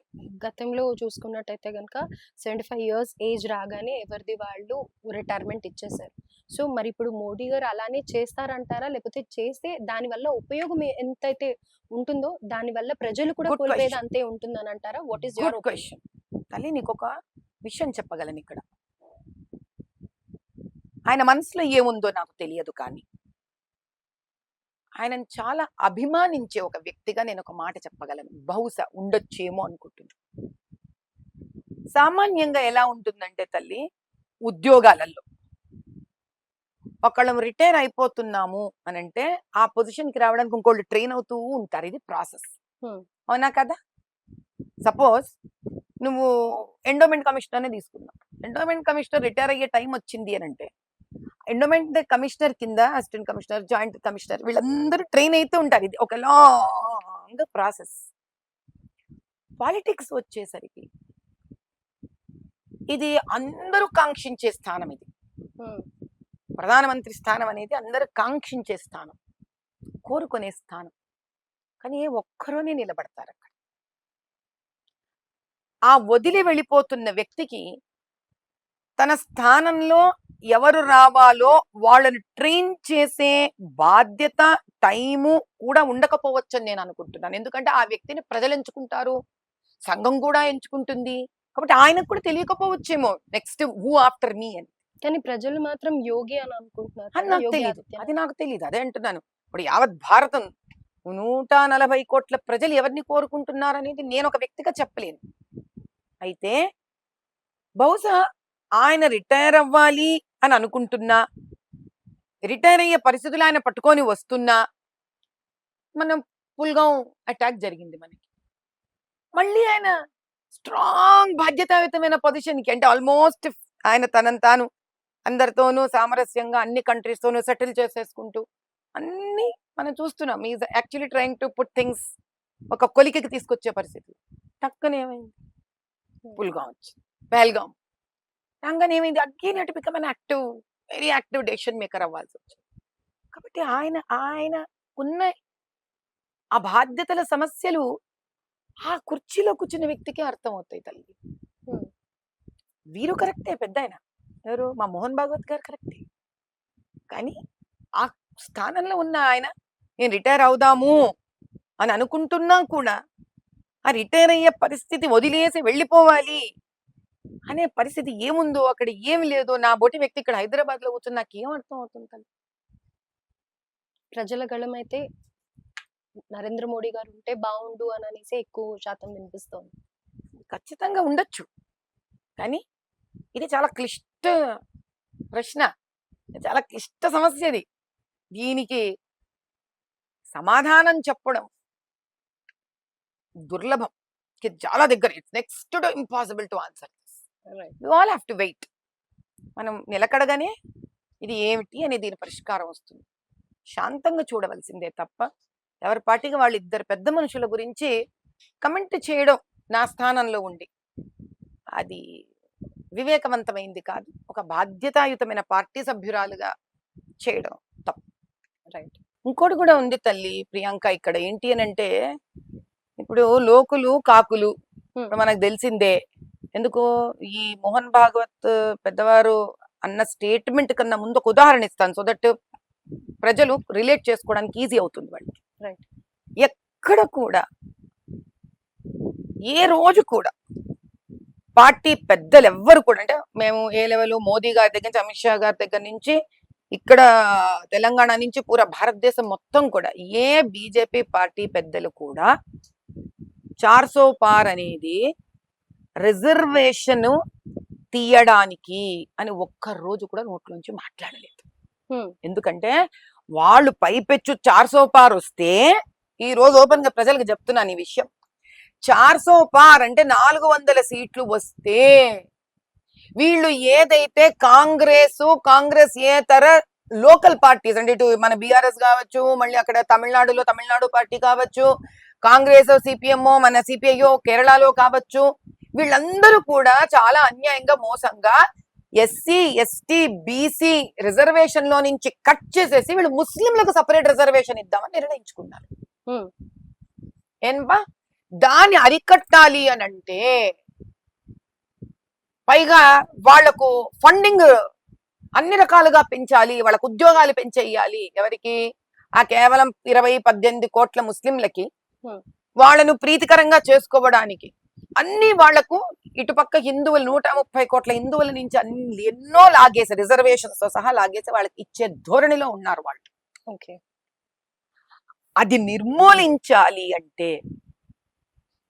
గతంలో చూసుకున్నట్టయితే కనుక 75 years ఏజ్ రాగానే ఎవరిది వాళ్ళు రిటైర్మెంట్ ఇచ్చేసారు. సో మరి ఇప్పుడు మోడీ గారు అలానే చేస్తారంటారా, లేకపోతే చేస్తే దానివల్ల ఉపయోగం ఎంతైతే ఉంటుందో దానివల్ల ప్రజలు కూడా కోల్పోయేది అంతే ఉంటుందని అంటారా? What is your question? తల్లి నీకు ఒక విషయం చెప్పగలను. ఇక్కడ ఆయన మనసులో ఏముందో నాకు తెలియదు, కానీ ఆయనను చాలా అభిమానించే ఒక వ్యక్తిగా నేను ఒక మాట చెప్పగలను. బహుశా ఉండొచ్చేమో అనుకుంటున్నాను. సామాన్యంగా ఎలా ఉంటుందంటే తల్లి, ఉద్యోగాలలో ఒకళ్ళం రిటైర్ అయిపోతున్నాము అని అంటే ఆ పొజిషన్ కి రావడానికి ఇంకోళ్ళు ట్రైన్ అవుతూ ఉంటారు. ఇది ప్రాసెస్. అవునా కదా? సపోజ్ నువ్వు ఎండోమెంట్ కమిషనర్ నే తీసుకున్నావు. ఎండోమెంట్ కమిషనర్ రిటైర్ అయ్యే టైం వచ్చింది అని అంటే ఎండోమెంట్ కమిషనర్ కింద అసిస్టెంట్ కమిషనర్, జాయింట్ కమిషనర్ వీళ్ళందరూ ట్రైన్ అవుతూ ఉంటారు. ఇది ఒక లాంగ్ ప్రాసెస్. పాలిటిక్స్ వచ్చేసరికి ఇది అందరూ కాంక్షించే స్థానం. ఇది ప్రధానమంత్రి స్థానం అనేది అందరూ కాంక్షించే స్థానం, కోరుకునే స్థానం. కానీ ఒక్కరోనే నిలబడతారు అక్కడ. ఆ వదిలి వెళ్ళిపోతున్న వ్యక్తికి తన స్థానంలో ఎవరు రావాలో వాళ్ళని ట్రైన్ చేసే బాధ్యత, టైము కూడా ఉండకపోవచ్చని నేను అనుకుంటున్నాను. ఎందుకంటే ఆ వ్యక్తిని ప్రజలు ఎంచుకుంటారు, సంఘం కూడా ఎంచుకుంటుంది. కాబట్టి ఆయనకు కూడా తెలియకపోవచ్చేమో నెక్స్ట్ హూ ఆఫ్టర్ మీ అని. కానీ ప్రజలు మాత్రం యోగి అని అనుకుంటున్నారు అది కదా, నాకు యోగి తెలియదు. ఆదిత్యనాథ్. అది నాకు తెలియదు. అదే అంటున్నాను. ఇప్పుడు యావత్ భారతం 140 కోట్ల ప్రజలు ఎవరిని కోరుకుంటున్నారనేది నేను ఒక వ్యక్తిగా చెప్పలేను. అయితే బహుశా ఆయన రిటైర్ అవ్వాలి అని అనుకుంటున్నా, రిటైర్ అయ్యే పరిస్థితులు ఆయన పట్టుకొని వస్తున్నా, మనం పుల్గాం అటాక్ జరిగింది మనకి. మళ్ళీ ఆయన స్ట్రాంగ్ బాధ్యతాయుతమైన పొజిషన్కి, అంటే ఆల్మోస్ట్ ఆయన తనను తాను అందరితోనూ సామరస్యంగా అన్ని కంట్రీస్ తోనూ సెటిల్ చేసేసుకుంటూ అన్ని మనం చూస్తున్నాం. Is actually trying to put things ఒక కొలికకి తీసుకొచ్చే పరిస్థితి. టక్కన ఏమైంది? పుల్గాం వచ్చింది, పహల్గాం రాగానే ఏమైంది? అగైన్ అటు become an active, very active decision maker అవ్వాల్సి వచ్చింది. కాబట్టి ఆయన ఉన్న ఆ బాధ్యతల సమస్యలు ఆ కుర్చీలో కూర్చున్న వ్యక్తికి అర్థమవుతాయి తల్లి. వీరు కరెక్టే, పెద్ద ఆయన ఎవరు, మా మోహన్ భాగవత్ గారు కరెక్టే. కానీ ఆ స్థానంలో ఉన్న ఆయన నేను రిటైర్ అవుదాము అని అనుకుంటున్నా కూడా ఆ రిటైర్ అయ్యే పరిస్థితి వదిలేసి వెళ్ళిపోవాలి అనే పరిస్థితి ఏముందో, అక్కడ ఏమి లేదో, నా బోటి వ్యక్తి ఇక్కడ హైదరాబాద్ లో కూర్చొని నాకు ఏం అర్థం అవుతుంది? ప్రజల గళమైతే నరేంద్ర మోడీ గారు ఉంటే బాగుండు అని అనేసి ఎక్కువ శాతం వినిపిస్తోంది. ఖచ్చితంగా ఉండొచ్చు, కానీ ఇది చాలా క్లిష్ట ప్రశ్న, చాలా క్లిష్ట సమస్య. ఇది దీనికి సమాధానం చెప్పడం దుర్లభం, చాలా దగ్గర. It's next to impossible to answer this. You all have to wait. మనం నిలకడగానే ఇది ఏమిటి అనే దీని పరిష్కారం వస్తుంది. శాంతంగా చూడవలసిందే తప్ప ఎవరి పార్టీకి వాళ్ళు ఇద్దరు పెద్ద మనుషుల గురించి కమెంట్ చేయడం నా స్థానంలో ఉండి అది వివేకవంతమైంది కాదు. ఒక బాధ్యతాయుతమైన పార్టీ సభ్యురాలుగా చేయడం తప్పు. రైట్. ఇంకోటి కూడా ఉంది తల్లి ప్రియాంక, ఇక్కడ ఏంటి అని అంటే ఇప్పుడు లోకులు కాకులు మనకు తెలిసిందే. ఎందుకు ఈ మోహన్ భాగవత్ పెద్దవారు అన్న స్టేట్మెంట్ కన్నా ముందు ఒక ఉదాహరణ ఇస్తాను, సో దట్ ప్రజలు రిలేట్ చేసుకోవడానికి ఈజీ అవుతుంది వాళ్ళకి. రైట్. ఎక్కడ కూడా ఏ రోజు కూడా పార్టీ పెద్దలు ఎవ్వరు కూడా, అంటే మేము ఏ లెవెల్, మోదీ గారి దగ్గర నుంచి అమిత్ షా గారి దగ్గర నుంచి ఇక్కడ తెలంగాణ నుంచి పూరా భారతదేశం మొత్తం కూడా ఏ బీజేపీ పార్టీ పెద్దలు కూడా 400 పార్ అనేది రిజర్వేషన్ తీయడానికి అని ఒక్క రోజు కూడా నోట్లోంచి మాట్లాడలేదు. ఎందుకంటే వాళ్ళు పైపెచ్చు 400 పార్ వస్తే, ఈ రోజు ఓపెన్ గా ప్రజలకు చెప్తున్నాను ఈ విషయం, 400 పార్ అంటే 400 సీట్లు వస్తే వీళ్ళు ఏదైతే కాంగ్రెస్ ఏతర లోకల్ పార్టీస్, అంటే ఇటు మన బీఆర్ఎస్ కావచ్చు, మళ్ళీ అక్కడ తమిళనాడు పార్టీ కావచ్చు, కాంగ్రెస్ సిపిఎం మన సిపిఐఓ కేరళలో కావచ్చు, వీళ్ళందరూ కూడా చాలా అన్యాయంగా మోసంగా ఎస్సీ ఎస్టీ బీసీ రిజర్వేషన్ లో నుంచి కట్ చేసేసి వీళ్ళు ముస్లింలకు సపరేట్ రిజర్వేషన్ ఇద్దామని నిర్ణయించుకున్నారు. ఏన్బా దాన్ని అరికట్టాలి అని అంటే పైగా వాళ్లకు ఫండింగ్ అన్ని రకాలుగా పెంచాలి, వాళ్ళకు ఉద్యోగాలు పెంచేయాలి. ఎవరికి? ఆ కేవలం 20-18 కోట్ల ముస్లింలకి వాళ్ళను ప్రీతికరంగా చేసుకోవడానికి అన్ని వాళ్లకు, ఇటుపక్క హిందువులు 130 కోట్ల హిందువుల నుంచి ఎన్నో లాగేసి, రిజర్వేషన్స్ తో సహా లాగేసి వాళ్ళకి ఇచ్చే ధోరణిలో ఉన్నారు వాళ్ళు. ఓకే. అది నిర్మూలించాలి అంటే,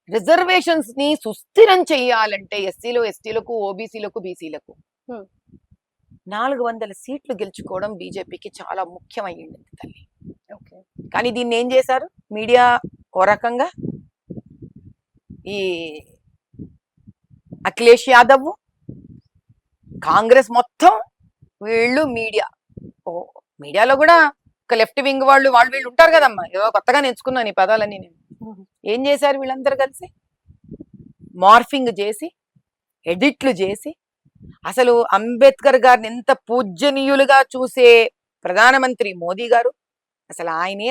రిజర్వేషన్స్ ని సుస్థిరం చెయ్యాలంటే ఎస్సీలో ఎస్టీలకు ఓబీసీలకు బీసీలకు Hmm. 400 సీట్లు గెలుచుకోవడం బీజేపీకి చాలా ముఖ్యమైంది తల్లి. ఓకే. కానీ దీన్ని ఏం చేశారు మీడియా ఓ రకంగా, ఈ అఖిలేష్ యాదవ్ కాంగ్రెస్ మొత్తం, వీళ్ళు మీడియా, ఓ మీడియాలో కూడా ఒక లెఫ్ట్ వింగ్ వాళ్ళు వీళ్ళు ఉంటారు కదమ్మా, ఏదో కొత్తగా నేర్చుకున్నాను ఈ పదాలన్నీ నేను. ఏం చేశారు వీళ్ళందరూ కలిసి? మార్ఫింగ్ చేసి, ఎడిట్లు చేసి, అసలు అంబేద్కర్ గారిని ఎంత పూజ్యనీయులుగా చూసే ప్రధానమంత్రి మోదీ గారు, అసలు ఆయనే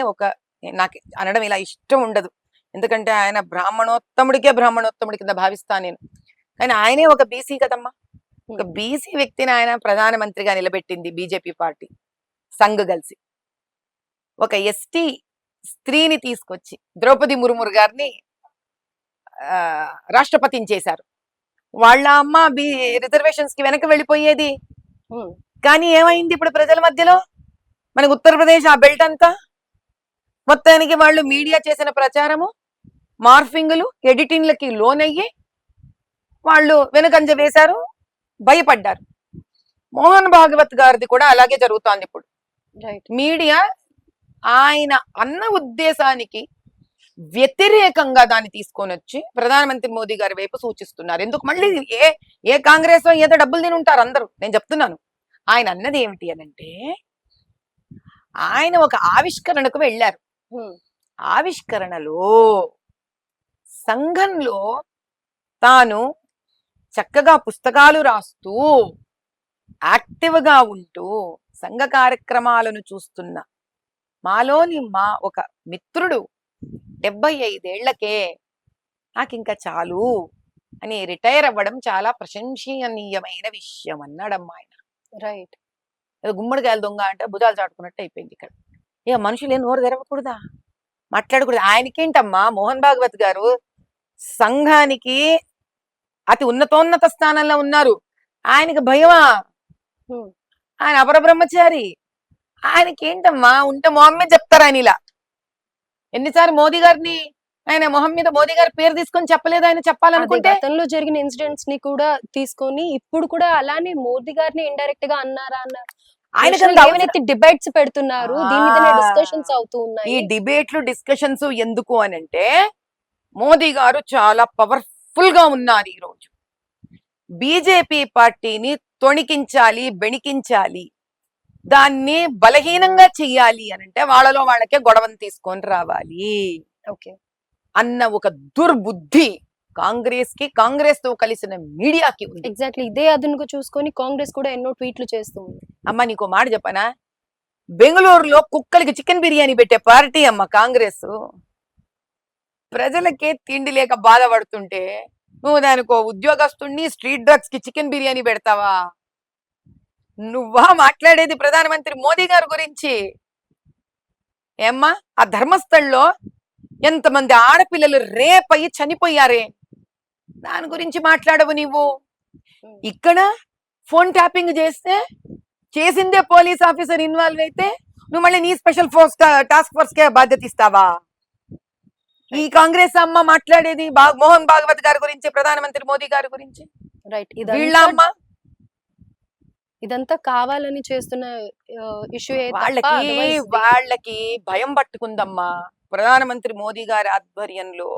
నాకు అనడం ఇలా ఇష్టం ఉండదు, ఎందుకంటే ఆయన బ్రాహ్మణోత్తముడి కింద భావిస్తాను నేను, కానీ ఆయనే ఒక బీసీ కదమ్మా. ఒక బీసీ వ్యక్తిని ఆయన ప్రధానమంత్రిగా నిలబెట్టింది బీజేపీ పార్టీ సంఘ్ కలిసి. ఒక ఎస్టీ స్త్రీని తీసుకొచ్చి ద్రౌపది ముర్ము గారిని రాష్ట్రపతిని చేశారు. వాళ్ళ అమ్మ రిజర్వేషన్స్ కి వెనక వెళ్ళిపోయేది, కానీ ఏమైంది ఇప్పుడు ప్రజల మధ్యలో? మనకు ఉత్తరప్రదేశ్ ఆ బెల్ట్ అంతా మొత్తానికి వాళ్ళు మీడియా చేసిన ప్రచారము, మార్ఫింగ్లు, ఎడిటింగ్లకి లోనయ్యి వాళ్ళు వెనుకంజ వేశారు, భయపడ్డారు. మోహన్ భాగవత్ గారిది కూడా అలాగే జరుగుతోంది ఇప్పుడు. మీడియా ఆయన అన్న ఉద్దేశానికి వ్యతిరేకంగా దాన్ని తీసుకొని వచ్చి ప్రధానమంత్రి మోదీ గారి వైపు సూచిస్తున్నారు. ఎందుకు? మళ్ళీ ఏ కాంగ్రెస్ ఏదో డబ్బులు తిని ఉంటారు అందరూ. నేను చెప్తున్నాను, ఆయన అన్నది ఏమిటి అనంటే, ఆయన ఒక ఆవిష్కరణకు వెళ్ళారు. ఆవిష్కరణలో సంఘంలో తాను చక్కగా పుస్తకాలు రాస్తూ యాక్టివ్ గా ఉంటూ సంఘ కార్యక్రమాలను చూస్తున్న మాలోని ఒక మిత్రుడు 75 ఏళ్లకే నాకు ఇంకా చాలు అని రిటైర్ అవ్వడం చాలా ప్రశంసనీయమైన విషయం అన్నాడమ్మా ఆయన. రైట్. ఏదో గుమ్మడికాయల దొంగ అంటే భుజాలు చాటుకున్నట్టు అయిపోయింది ఇక్కడ. ఇక మనుషులు నోరు తెరవకూడదా, మాట్లాడకూడదు? ఆయనకేంటమ్మా, మోహన్ భాగవత్ గారు సంఘానికి అతి ఉన్నతోన్నత స్థానంలో ఉన్నారు, ఆయనకి భయమా? ఆయన అపరబ్రహ్మచారి, ఆయనకేంటమ్మా? ఉంటే మొహమ్మద్ చెప్తారు ఆయన ఇలా. ఎన్నిసార్లు మోదీ గారిని ఆయన మొహం మీద మోదీ గారి పేరు తీసుకొని చెప్పలేదు ఆయన చెప్పాలనుకుంటే? గతంలో జరిగిన ఇన్సిడెంట్స్ ని కూడా తీసుకొని ఇప్పుడు కూడా అలానే మోదీ గారిని ఇండైరెక్ట్ గా అన్నారా అన్నారు. ఆయన డిబేట్స్ పెడుతున్నారు, దీని మీద డిస్కషన్స్ అవుతూ ఉన్నాయి. ఈ డిబేట్లు డిస్కషన్స్ ఎందుకు అనంటే, మోదీ గారు చాలా పవర్ఫుల్ గా ఉన్నారు ఈ రోజు. బీజేపీ పార్టీని తొణికించాలి, బెణికించాలి, దాన్ని బలహీనంగా చెయ్యాలి అనంటే వాళ్ళలో వాళ్ళకే గొడవను తీసుకొని రావాలి అన్న ఒక దుర్బుద్ధి కాంగ్రెస్ తో కలిసిన మీడియాకి ఉంది. ఎగ్జాక్ట్లీ ఇదే అదునుకు చూసుకొని కాంగ్రెస్ కూడా ఎన్నో ట్వీట్లు చేస్తుంది. అమ్మ నీకు మాట చెప్పనా, బెంగళూరులో కుక్కలకి చికెన్ బిర్యానీ పెట్టే పార్టీ అమ్మ కాంగ్రెస్. ప్రజలకే తిండి లేక బాధపడుతుంటే నువ్వు దానికో ఉద్యోగస్తుడిని స్ట్రీట్ డ్రగ్స్ కి చికెన్ బిర్యానీ పెడతావా? నువ్వా మాట్లాడేది ప్రధానమంత్రి మోదీ గారి గురించి? ఏమ్మా, ఆ ధర్మస్థల్లో ఎంతమంది ఆడపిల్లలు రేప్ అయ్యి చనిపోయారే, దాని గురించి మాట్లాడవు నీవు. ఇక్కడ ఫోన్ ట్యాపింగ్ చేస్తే చేసిందే పోలీస్ ఆఫీసర్ ఇన్వాల్వ్ అయితే నువ్వు మళ్ళీ నీ స్పెషల్ ఫోర్స్ టాస్క్ ఫోర్స్ కే బాధ్యత ఇస్తావా? ఈ కాంగ్రెస్ అమ్మ మాట్లాడేది మోహన్ భాగవత్ గారి గురించి, ప్రధానమంత్రి మోదీ గారి గురించి. రైట్. వీళ్ళ అమ్మ ఇదంతా కావాలని చేస్తున్న ఇష్యూ. వాళ్ళకి భయం పట్టుకుందమ్మా. ప్రధానమంత్రి మోదీ గారి ఆధ్వర్యంలో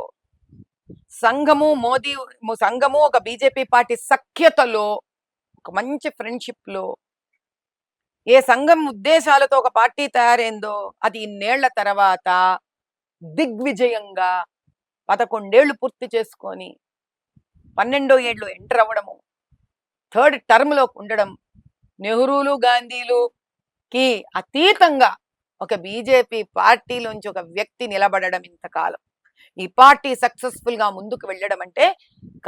సంఘము ఒక బీజేపీ పార్టీ సఖ్యతలో, ఒక మంచి ఫ్రెండ్షిప్ లో, ఏ సంఘం ఉద్దేశాలతో ఒక పార్టీ తయారైందో అది ఇన్నేళ్ల తర్వాత దిగ్విజయంగా 11 ఏళ్లు పూర్తి చేసుకొని 12వ ఏళ్ళు ఎంటర్ అవ్వడము, 3rd టర్మ్ లో ఉండడం, నెహ్రూలు గాంధీలుకి అతీతంగా ఒక బీజేపీ పార్టీలోంచి ఒక వ్యక్తి నిలబడడం ఇంతకాలం, ఈ పార్టీ సక్సెస్ఫుల్ గా ముందుకు వెళ్ళడం అంటే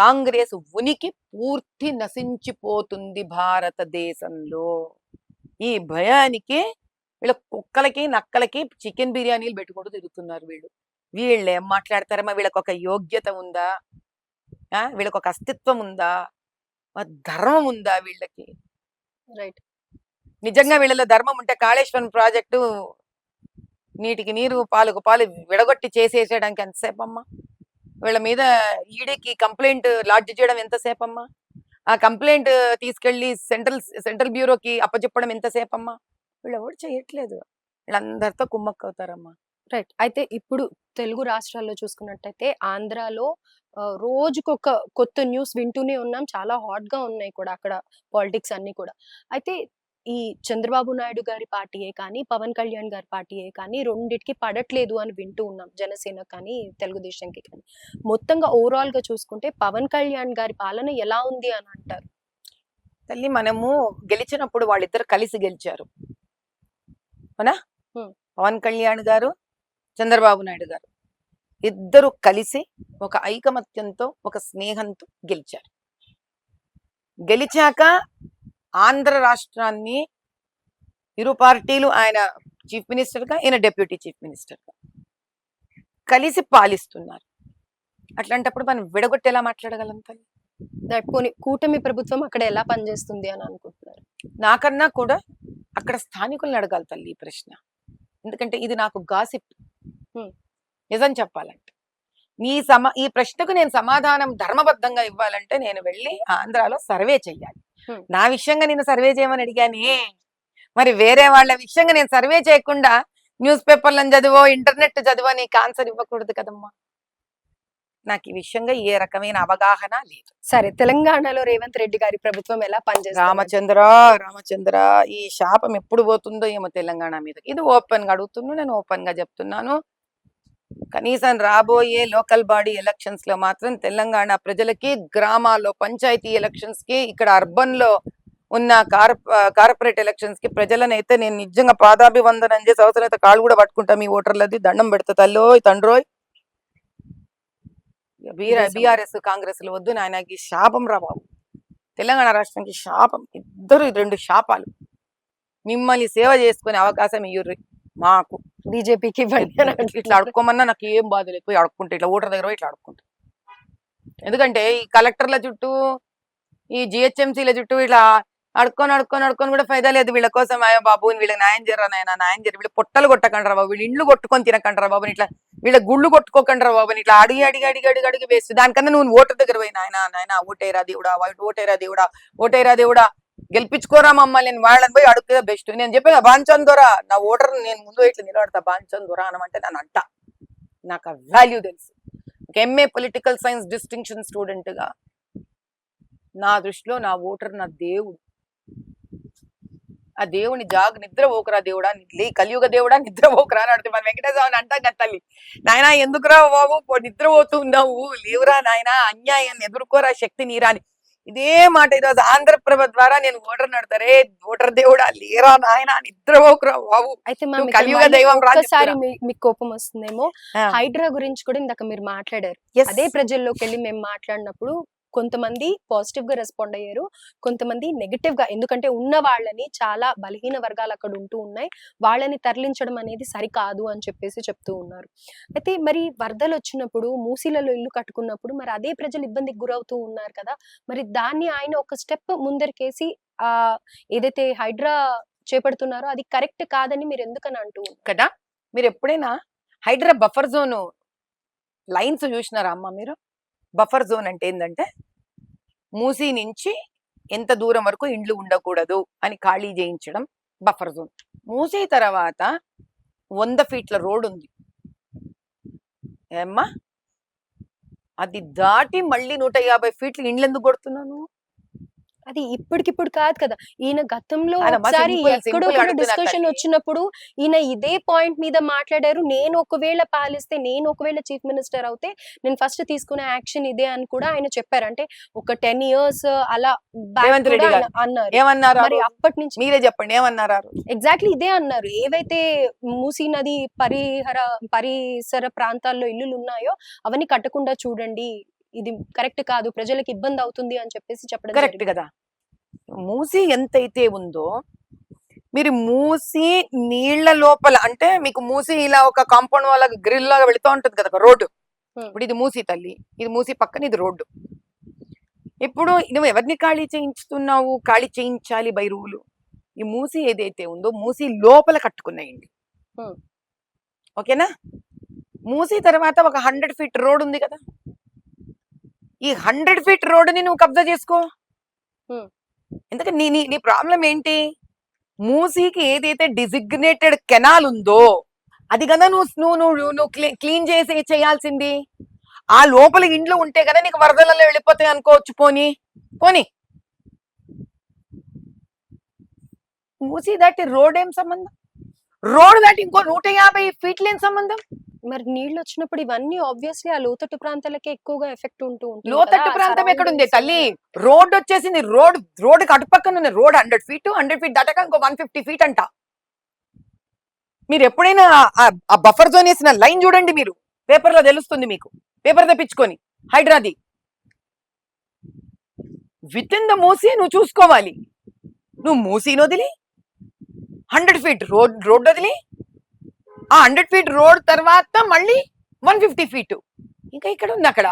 కాంగ్రెస్ ఉనికి పూర్తి నశించిపోతుంది భారతదేశంలో. ఈ భయానికి వీళ్ళ కుక్కలకి నక్కలకి చికెన్ బిర్యానీలు పెట్టుకుంటూ తిరుగుతున్నారు వీళ్ళు ఏం మాట్లాడతారమ్మా? వీళ్ళకి ఒక యోగ్యత ఉందా? వీళ్ళకి ఒక అస్తిత్వం ఉందా? ధర్మం ఉందా వీళ్ళకి? రైట్. నిజంగా వీళ్ళలో ధర్మం ఉంటే కాళేశ్వరం ప్రాజెక్టు నీటికి నీరు పాలకు పాలు విడగొట్టి చేసేసేయడానికి ఎంతసేపు అమ్మా? వీళ్ళ మీద ఈడీకి కంప్లైంట్ లాడ్జ్ చేయడం ఎంతసేపు అమ్మా? ఆ కంప్లైంట్ తీసుకెళ్లి సెంట్రల్ బ్యూరోకి అప్పచెప్పడం ఎంతసేపు అమ్మా? వీళ్ళు ఎవరు చేయట్లేదు. వీళ్ళందరితో కుమ్మక్కవుతారమ్మా. రైట్. అయితే ఇప్పుడు తెలుగు రాష్ట్రాల్లో చూసుకున్నట్టయితే ఆంధ్రాలో రోజుకొక కొత్త న్యూస్ వింటూనే ఉన్నాం. చాలా హాట్‌గా ఉన్నాయి కూడా అక్కడ పాలిటిక్స్ అన్నీ కూడా. అయితే ఈ చంద్రబాబు నాయుడు గారి పార్టీయే కానీ, పవన్ కళ్యాణ్ గారి పార్టీయే కానీ రెండిటికి పడట్లేదు అని వింటూ ఉన్నాం. జనసేన కానీ, తెలుగుదేశంకి కానీ. మొత్తంగా ఓవరాల్‌గా చూసుకుంటే పవన్ కళ్యాణ్ గారి పాలన ఎలా ఉంది అని అంటారు? తల్లి మనము గెలిచినప్పుడు వాళ్ళిద్దరు కలిసి గెలిచారు. అవునా? హ్మ్. పవన్ కళ్యాణ్ గారు, చంద్రబాబు నాయుడు గారు ఇద్దరు కలిసి ఒక ఐకమత్యంతో, ఒక స్నేహంతో గెలిచారు. గెలిచాక ఆంధ్ర రాష్ట్రాన్ని ఇరు పార్టీలు, ఆయన చీఫ్ మినిస్టర్ గా, ఈయన డిప్యూటీ చీఫ్ మినిస్టర్ గా కలిసి పాలిస్తున్నారు. అట్లాంటప్పుడు మనం విడగొట్టి ఎలా మాట్లాడగలం తల్లి? పోనీ కూటమి ప్రభుత్వం అక్కడ ఎలా పనిచేస్తుంది అని అనుకుంటున్నారు? నాకన్నా కూడా అక్కడ స్థానికుల్ని అడగాలి తల్లి ఈ ప్రశ్న. ఎందుకంటే ఇది నాకు గాసిప్. హ్మ్. నిజం చెప్పాలంటే ఈ ప్రశ్నకు నేను సమాధానం ధర్మబద్ధంగా ఇవ్వాలంటే నేను వెళ్ళి ఆంధ్రాలో సర్వే చెయ్యాలి. హ్మ్. నా విషయంగా నేను సర్వే చేయమని అడిగానే. మరి వేరే వాళ్ళ విషయంగా నేను సర్వే చేయకుండా న్యూస్ పేపర్లను చదివో, ఇంటర్నెట్ చదివో నీకు ఆన్సర్ ఇవ్వకూడదు కదమ్మా. నాకు ఈ విషయంగా ఏ రకమైన అవగాహన లేదు. సరే, తెలంగాణలో రేవంత్ రెడ్డి గారి ప్రభుత్వం ఎలా పనిచేస్తుంది? రామచంద్ర ఈ శాపం ఎప్పుడు పోతుందో ఏమో తెలంగాణ మీద. ఇది ఓపెన్ గా అడుగుతున్నాను, నేను ఓపెన్ గా చెప్తున్నాను. కనీసం రాబోయే లోకల్ బాడీ ఎలక్షన్స్ లో మాత్రం తెలంగాణ ప్రజలకి, గ్రామాల్లో పంచాయతీ ఎలక్షన్స్ కి, ఇక్కడ అర్బన్ లో ఉన్న కార్పొరేట్ ఎలక్షన్స్ కి ప్రజలనైతే నేను నిజంగా పాదాభివందనం చేసి అవసరమైతే కాళ్ళు కూడా పట్టుకుంటా. మీ ఓటర్లది దండం పెడతా తల్లోయ్ తండ్రోయ్. బీఆర్ఎస్ కాంగ్రెస్ లో వద్దు నాయనకి శాపం రా బాబు. తెలంగాణ రాష్ట్రానికి శాపం. ఇద్దరు 2 శాపాలు. మిమ్మల్ని సేవ చేసుకునే అవకాశం ఇయ్యుర్రి మాకు. బీజేపీకి ఇట్లా అడుక్కోమన్నా నాకు ఏం బాధ లేదు. పోయి అడుక్కుంటే ఇట్లా ఓటర్ దగ్గర ఇట్లా అడుక్కుంటా. ఎందుకంటే ఈ కలెక్టర్ల చుట్టూ, ఈ జిహెచ్ఎంసీల చుట్టూ ఇట్లా అడుక్కొని కూడా ఫైదా లేదు. వీళ్ళ కోసం అయ్యో బాబు వీళ్ళకి న్యాయం చేయరా నాయన, న్యాయం చేయరు. వీళ్ళు పొట్టలు కొట్టకండ్రా బాబు, వీళ్ళు ఇండ్లు కొట్టుకొని తినకండ్రా బాబు, ఇట్లా వీళ్ళ గుళ్ళు కొట్టుకోకండ్రా బాబు, ఇట్లా అడిగి వేస్ట్. దానికన్నా నువ్వు ఓటర్ దగ్గర పోయి నాయన ఓటేరా దేవుడా, ఓటేరా దేవుడా గెలిపించుకోరా మమ్మల్ని, నేను వాళ్ళని పోయి అడుగుదా బెస్ట్. నేను చెప్పేదా బాంచన్ దొరా, నా ఓటర్ నేను ముందు ఇట్లా నిలబడతా, బాంచన్ దొరా అనమంటే నన్ను అంట. నాకు ఆ వాల్యూ తెలుసు. MA political science distinction student గా నా దృష్టిలో నా ఓటర్ నా దేవుడు. ఆ దేవుని నిద్ర పోకురా దేవుడా, కలియుగ దేవుడా నిద్ర పోకురా అని అడితే మన వెంకటేశ్వరని అంటాం కదా తల్లి. నాయనా ఎందుకురా బాబు నిద్ర పోతున్నావు, లేవురా నాయన, అన్యాయాన్ని ఎదుర్కోరా, శక్తి నీరా అని ఇదే మాట ఈరోజు ఆంధ్రప్రభ ద్వారా నేను ఓటర్ నడతారే, ఓటర్ దేవుడా లేరా నాయన, నిద్ర పోకురా బాబు. అయితే కలియుగ దైవం ఒక్కసారి మీకు కోపం వస్తుందేమో. హైడ్రా గురించి కూడా ఇందాక మీరు మాట్లాడారు. అదే ప్రజల్లోకి వెళ్ళి మేము మాట్లాడినప్పుడు కొంతమంది పాజిటివ్ గా రెస్పాండ్ అయ్యారు, కొంతమంది నెగటివ్ గా. ఎందుకంటే ఉన్న వాళ్ళని, చాలా బలహీన వర్గాలు అక్కడ ఉంటూ ఉన్నాయి, వాళ్ళని తరలించడం అనేది సరికాదు అని చెప్పేసి చెప్తూ ఉన్నారు. అయితే మరి వరదలు వచ్చినప్పుడు, మూసీలలో ఇల్లు కట్టుకున్నప్పుడు మరి అదే ప్రజలు ఇబ్బందికి గురవుతూ ఉన్నారు కదా. మరి దాన్ని ఆయన ఒక స్టెప్ ముందరికేసి ఆ ఏదైతే హైడ్రా చేపడుతున్నారో అది కరెక్ట్ కాదని మీరు ఎందుకని అంటూ కదా. మీరు ఎప్పుడైనా హైడ్రా బఫర్ జోన్ లైన్స్ చూసినారా అమ్మ మీరు? బఫర్ జోన్ అంటే ఏంటంటే మూసీ నుంచి ఎంత దూరం వరకు ఇండ్లు ఉండకూడదు అని ఖాళీ చేయించడం బఫర్ జోన్. మూసీ తర్వాత 100 ఫీట్ల రోడ్ ఉంది ఏమ్మా, అది దాటి మళ్ళీ 150 ఫీట్లు ఇండ్లు ఎందుకు కొడుతున్నాను? అది ఇప్పటికిప్పుడు కాదు కదా. ఈయన గతంలో ఒకసారి ఎక్కడో కూడా డిస్కషన్ వచ్చినప్పుడు ఈయన ఇదే పాయింట్ మీద మాట్లాడారు. నేను ఒకవేళ పాలిస్తే, నేను ఒకవేళ చీఫ్ మినిస్టర్ అవుతే నేను ఫస్ట్ తీసుకునే యాక్షన్ ఇదే అని కూడా ఆయన చెప్పారు. అంటే ఒక 10 years అలా అన్నారు. మరి అప్పటి నుంచి మీరే చెప్పండి ఏమన్నారు? ఎగ్జాక్ట్లీ ఇదే అన్నారు. ఏవైతే మూసీ నది పరిసర ప్రాంతాల్లో ఇల్లులు ఉన్నాయో అవన్నీ కట్టకుండా చూడండి, ఇది కరెక్ట్ కాదు, ప్రజలకు ఇబ్బంది అవుతుంది అని చెప్పేసి చెప్పడం కరెక్ట్ కదా. మూసీ ఎంతైతే ఉందో, మీరు మూసీ నీళ్ల లోపల అంటే మీకు మూసీ ఇలా ఒక కాంపౌండ్ వాళ్ళ గ్రిల్ లాగా వెళుతూ ఉంటుంది కదా రోడ్డు. ఇప్పుడు ఇది మూసీ తల్లి, ఇది మూసీ పక్కన ఇది రోడ్డు. ఇప్పుడు నువ్వు ఎవరిని ఖాళీ చేయించుతున్నావు? ఖాళీ చేయించాలి బై రూలు. ఈ మూసీ ఏదైతే ఉందో మూసీ లోపల కట్టుకున్నాయండి. ఓకేనా? మూసీ తర్వాత ఒక 100 ఫీట్ రోడ్ ఉంది కదా, ఈ 100 ఫీట్ రోడ్డుని నువ్వు కబ్జా చేసుకో. Hmm. ఎందుకంటే నీ నీ నీ ప్రాబ్లం ఏంటి? మూసీకి ఏదైతే డిజిగ్నేటెడ్ కెనాల్ ఉందో అది కదా నువ్వు నువ్వు నువ్వు నువ్వు క్లీన్ చేసి చేయాల్సింది. ఆ లోపల ఇండ్లు ఉంటే కదా నీకు వరదలలో వెళ్ళిపోతాయి అనుకోవచ్చు. పోనీ పోనీ మూసీ దాటి రోడ్ ఏం సంబంధం? రోడ్ దాటి ఇంకో 150 ఫీట్లు ఏం సంబంధం? మరి నీళ్ళు వచ్చినప్పుడు ఇవన్నీ ఆబ్వియస్లీ ఆ లోతట్టు ప్రాంతాలకే ఎక్కువగా ఎఫెక్ట్ ఉంటూ ఉంటుంది లోతట్టు కదా, ప్రాంతం ఎక్కడుంది surroundings తల్లి? రోడ్ వచ్చేసింది. రోడ్డుకి అటుపక్కన ఉన్న రోడ్ 100 ఫీట్, 100 ఫీట్ దాటాక ఇంకో 150 ఫీట్ అంట. మీరు ఎప్పుడైనా ఆ బఫర్ జోన్ వేసిన లైన్ చూడండి, మీరు పేపర్లో తెలుస్తుంది మీకు. పేపర్ తెప్పించుకొని హైడ్రాది విత్ ఇన్ ద మూసీ నువ్వు చూసుకోవాలి. నువ్వు మూసీని వదిలి 100 ఫీట్ రోడ్ వదిలి ఆ 100 ఫీట్ రోడ్ తర్వాత మళ్ళీ 150 ఫీట్ ఇంకా ఇక్కడ ఉంది. అక్కడ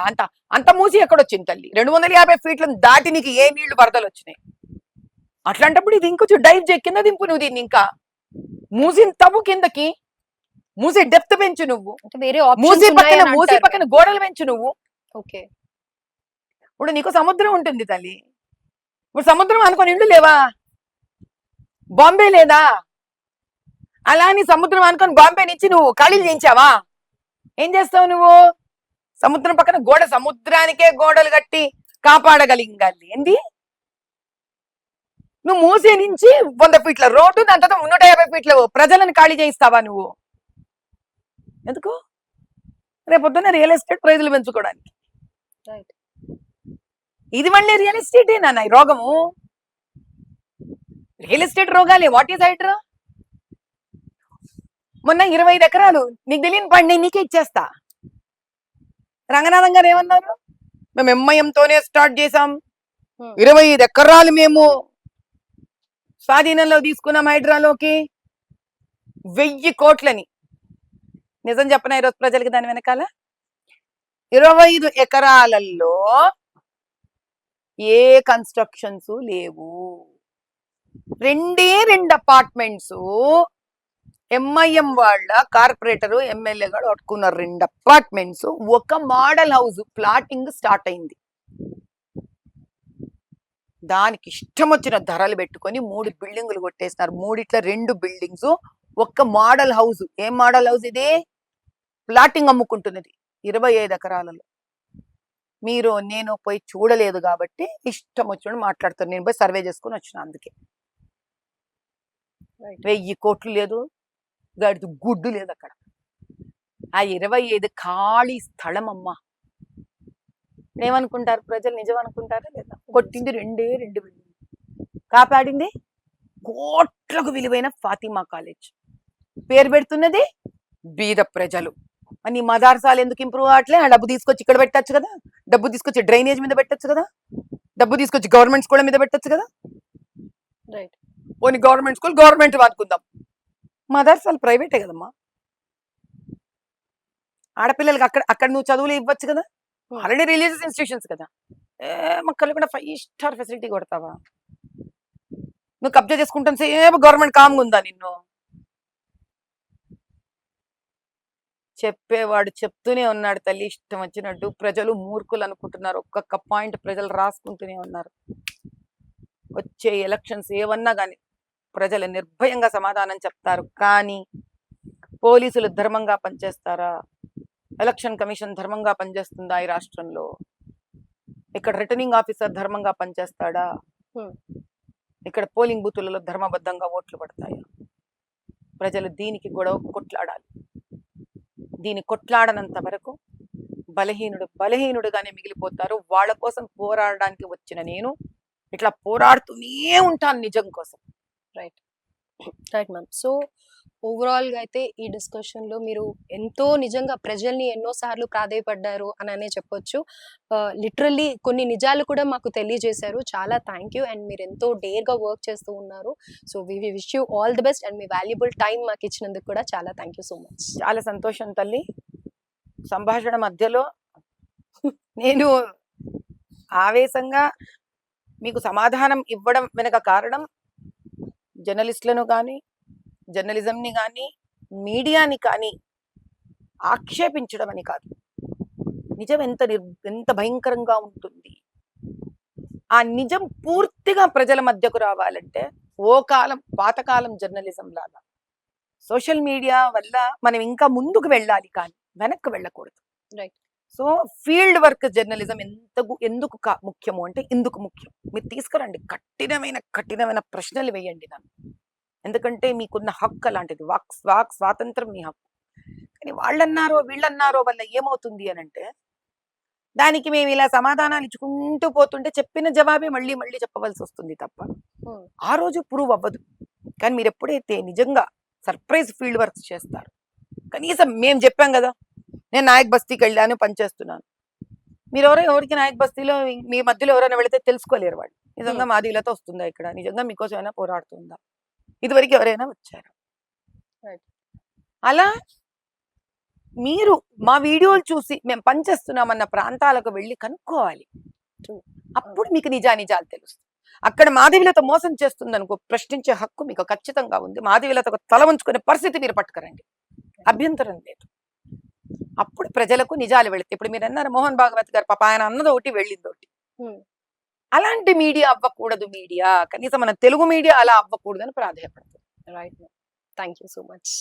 అంత మూసి ఎక్కడొచ్చింది తల్లి? 250 ఫీట్లను దాటి నీకు ఏ నీళ్లు వరదలు వచ్చినాయి? అట్లాంటప్పుడు ఇది ఇంకొంచెం డైవ్ చేయి, కింద దింపు నువ్వు దీన్ని. ఇంకా మూసిని తవ్వు కిందకి, మూసి డెప్త్ పెంచు నువ్వు. అంటే వేరే మూసి ఆప్షన్స్ పక్కన గోడలు పెంచు నువ్వు. ఓకే. ఇప్పుడు నీకు సముద్రం ఉంటుంది తల్లి. ఇప్పుడు సముద్రం అనుకుని ఇండ్లు లేవా? బాంబే లేదా? అలా అని సముద్రం అనుకొని బాంబే నుంచి నువ్వు ఖాళీలు చేయించావా? ఏం చేస్తావు నువ్వు? సముద్రం పక్కన గోడ, సముద్రానికే గోడలు కట్టి కాపాడగలిగాలి ఏంది? నువ్వు మూసీ నుంచి 100 ఫీట్ల రోడ్డు, దాని తర్వాత 150 ఫీట్ల ప్రజలను ఖాళీ చేయిస్తావా నువ్వు? ఎందుకు? రేపొద్దున రియల్ ఎస్టేట్ ప్రైజులు పెంచుకోవడానికి. ఇది మళ్ళీ రియల్ ఎస్టేట్ ఏనా ఈ రోగము? రియల్ ఎస్టేట్ రోగాలే. What is HYDRAA? మొన్న 25 ఎకరాలు నీకు తెలియని పని నేను నీకే ఇచ్చేస్తా. రంగనాథం గారు ఏమన్నారు? మేము ఎంఐఎంతోనే స్టార్ట్ చేసాం, 25 ఎకరాలు మేము స్వాధీనంలో తీసుకున్నాం హైడ్రాలోకి, 1000 కోట్లని. నిజం చెప్పనా ఈరోజు ప్రజలకి దాని వెనకాల? 25 ఎకరాలలో ఏ కన్స్ట్రక్షన్స్ లేవు. 2 అపార్ట్మెంట్స్ ఎంఐఎం వాళ్ళ కార్పొరేటరు ఎమ్మెల్యే గారు పట్టుకున్నారు. 2 అపార్ట్మెంట్స్, ఒక మోడల్ హౌస్ ప్లాటింగ్ స్టార్ట్ అయింది. దానికి ఇష్టం వచ్చిన ధరలు పెట్టుకొని 3 బిల్డింగులు కొట్టేసినారు. 3 2 బిల్డింగ్స్, ఒక్క మోడల్ హౌస్. ఏం మోడల్ హౌస్ ఇది? ప్లాటింగ్ అమ్ముకుంటున్నది 25 ఎకరాలలో. మీరు నేను పోయి చూడలేదు కాబట్టి ఇష్టం వచ్చినట్టు మాట్లాడుతాను. నేను పోయి సర్వే చేసుకుని వచ్చిన. అందుకే 1000 కోట్లు లేదు, గడిది గుడ్డు లేదు అక్కడ. ఆ 25 ఖాళీ స్థలం అమ్మా. ఏమనుకుంటారు ప్రజలు? నిజం అనుకుంటారా లేదా? కొట్టింది 2 బిల్డింగ్, కాపాడింది కోట్లకు విలువైన ఫాతిమా కాలేజ్. పేరు పెడుతున్నది బీద ప్రజలు. అని మదర్సాలు ఎందుకు ఇంప్రూవ్ అవ్వట్లే? ఆ డబ్బు తీసుకొచ్చి ఇక్కడ పెట్టచ్చు కదా, డబ్బు తీసుకొచ్చి డ్రైనేజ్ మీద పెట్టచ్చు కదా, డబ్బు తీసుకొచ్చి గవర్నమెంట్ స్కూల్ మీద పెట్టచ్చు కదా. రైట్. పోనీ గవర్నమెంట్ స్కూల్ గవర్నమెంట్ వాడుకుందాం, మదర్సాలు ప్రైవేటే కదమ్మా. ఆడపిల్లలకి అక్కడ నువ్వు చదువులు ఇవ్వచ్చు కదా, ఆల్రెడీ రిలీజియస్ ఇన్స్టిట్యూషన్స్ కదా. మక్కలు కూడా 5 స్టార్ ఫెసిలిటీ కొడతావా? నువ్వు కబ్జా చేసుకుంటాను సేపు గవర్నమెంట్ కామ్గా ఉందా నిన్ను? చెప్పేవాడు చెప్తూనే ఉన్నాడు తల్లి ఇష్టం వచ్చినట్టు. ప్రజలు మూర్ఖులు అనుకుంటున్నారు. ఒక్కొక్క పాయింట్ ప్రజలు రాసుకుంటూనే ఉన్నారు. వచ్చే ఎలక్షన్స్ ఏవన్నా కానీ ప్రజలు నిర్భయంగా సమాధానం చెప్తారు. కానీ పోలీసులు ధర్మంగా పనిచేస్తారా? ఎలక్షన్ కమిషన్ ధర్మంగా పనిచేస్తుందా ఈ రాష్ట్రంలో? ఇక్కడ రిటర్నింగ్ ఆఫీసర్ ధర్మంగా పనిచేస్తాడా? ఇక్కడ పోలింగ్ బూతులలో ధర్మబద్ధంగా ఓట్లు పడతాయా? ప్రజలు దీనికి గొడవ కొట్లాడాలి. దీన్ని కొట్లాడనంత వరకు బలహీనుడుగానే మిగిలిపోతారు. వాళ్ళ కోసం పోరాడడానికి వచ్చిన నేను ఇట్లా పోరాడుతూనే ఉంటాను నిజం కోసం. Right right ma'am. So overall గా అయితే ఈ డిస్కషన్ లో మీరు ఎంతో నిజంగా ప్రజల్ని ఎన్నోసార్లు ప్రాధేయపడ్డారు అని అనే చెప్పొచ్చు. లిటరల్లీ కొన్ని నిజాలు కూడా మాకు తెలియజేశారు. చాలా థ్యాంక్ యూ. అండ్ మీరు ఎంతో డేర్ గా వర్క్ చేస్తూ ఉన్నారు. So we wish you all the best. And మీ వాల్యుబుల్ టైం మాకు ఇచ్చినందుకు కూడా చాలా థ్యాంక్ యూ సో మచ్. చాలా సంతోషం తల్లి. సంభాషణ మధ్యలో నేను ఆవేశంగా మీకు సమాధానం ఇవ్వడం వెనక కారణం జర్నలిస్టులను కానీ, జర్నలిజంని కానీ, మీడియాని కానీ ఆక్షేపించడం అని కాదు, నిజం ఎంత భయంకరంగా ఉంటుంది. ఆ నిజం పూర్తిగా ప్రజల మధ్యకు రావాలంటే పాతకాలం జర్నలిజం లాగా సోషల్ మీడియా వల్ల మనం ఇంకా ముందుకు వెళ్ళాలి కానీ వెనక్కి వెళ్ళకూడదు. Right. So field work journalism ఎందుకు ముఖ్యము అంటే ఇందుకు ముఖ్యం. మీరు తీసుకురండి, కఠినమైన ప్రశ్నలు వేయండి నన్ను, ఎందుకంటే మీకున్న హక్కు అలాంటిది, వాక్ స్వాతంత్రం మీ హక్కు. కానీ వీళ్ళన్నారో వల్ల ఏమవుతుంది అని అంటే దానికి మేము ఇలా సమాధానాలు ఇచ్చుకుంటూ పోతుంటే చెప్పిన జవాబే మళ్ళీ మళ్ళీ చెప్పవలసి వస్తుంది తప్ప ఆ రోజు ప్రూవ్ అవ్వదు. కానీ మీరు ఎప్పుడైతే నిజంగా సర్ప్రైజ్ ఫీల్డ్ వర్క్స్ చేస్తారు, కనీసం మేము చెప్పాం కదా, నేను నాయక్ బస్తీకి వెళ్ళాను, పనిచేస్తున్నాను, ఎవరికి నాయక్ బస్తీలో మీ మధ్యలో ఎవరైనా వెళితే తెలుసుకోలేరు వాళ్ళు నిజంగా మాదిలతో వస్తుందా, ఇక్కడ నిజంగా మీకోసం ఏమైనా పోరాడుతుందా, ఇదివరకు ఎవరైనా వచ్చారు. అలా మీరు మా వీడియోలు చూసి మేము పనిచేస్తున్నామన్న ప్రాంతాలకు వెళ్ళి కనుక్కోవాలి. అప్పుడు మీకు నిజాలు తెలుస్తాయి. అక్కడ మాధవీలత మోసం చేస్తుంది అనుకో, ప్రశ్నించే హక్కు మీకు ఖచ్చితంగా ఉంది. మాధవీలతకు తల ఉంచుకునే పరిస్థితి మీరు పట్టుకురండి, అభ్యంతరం లేదు. అప్పుడు ప్రజలకు నిజాలు వెళితే, ఇప్పుడు మీరు అన్నారు మోహన్ భాగవత్ గారు, పాప ఆయన అన్నది ఒకటి వెళ్ళింది ఒకటి. అలాంటి మీడియా అవ్వకూడదు. కనీసం మన తెలుగు మీడియా అలా అవ్వకూడదని ప్రాధాన్యపడుతుంది. Right. Thank you so much.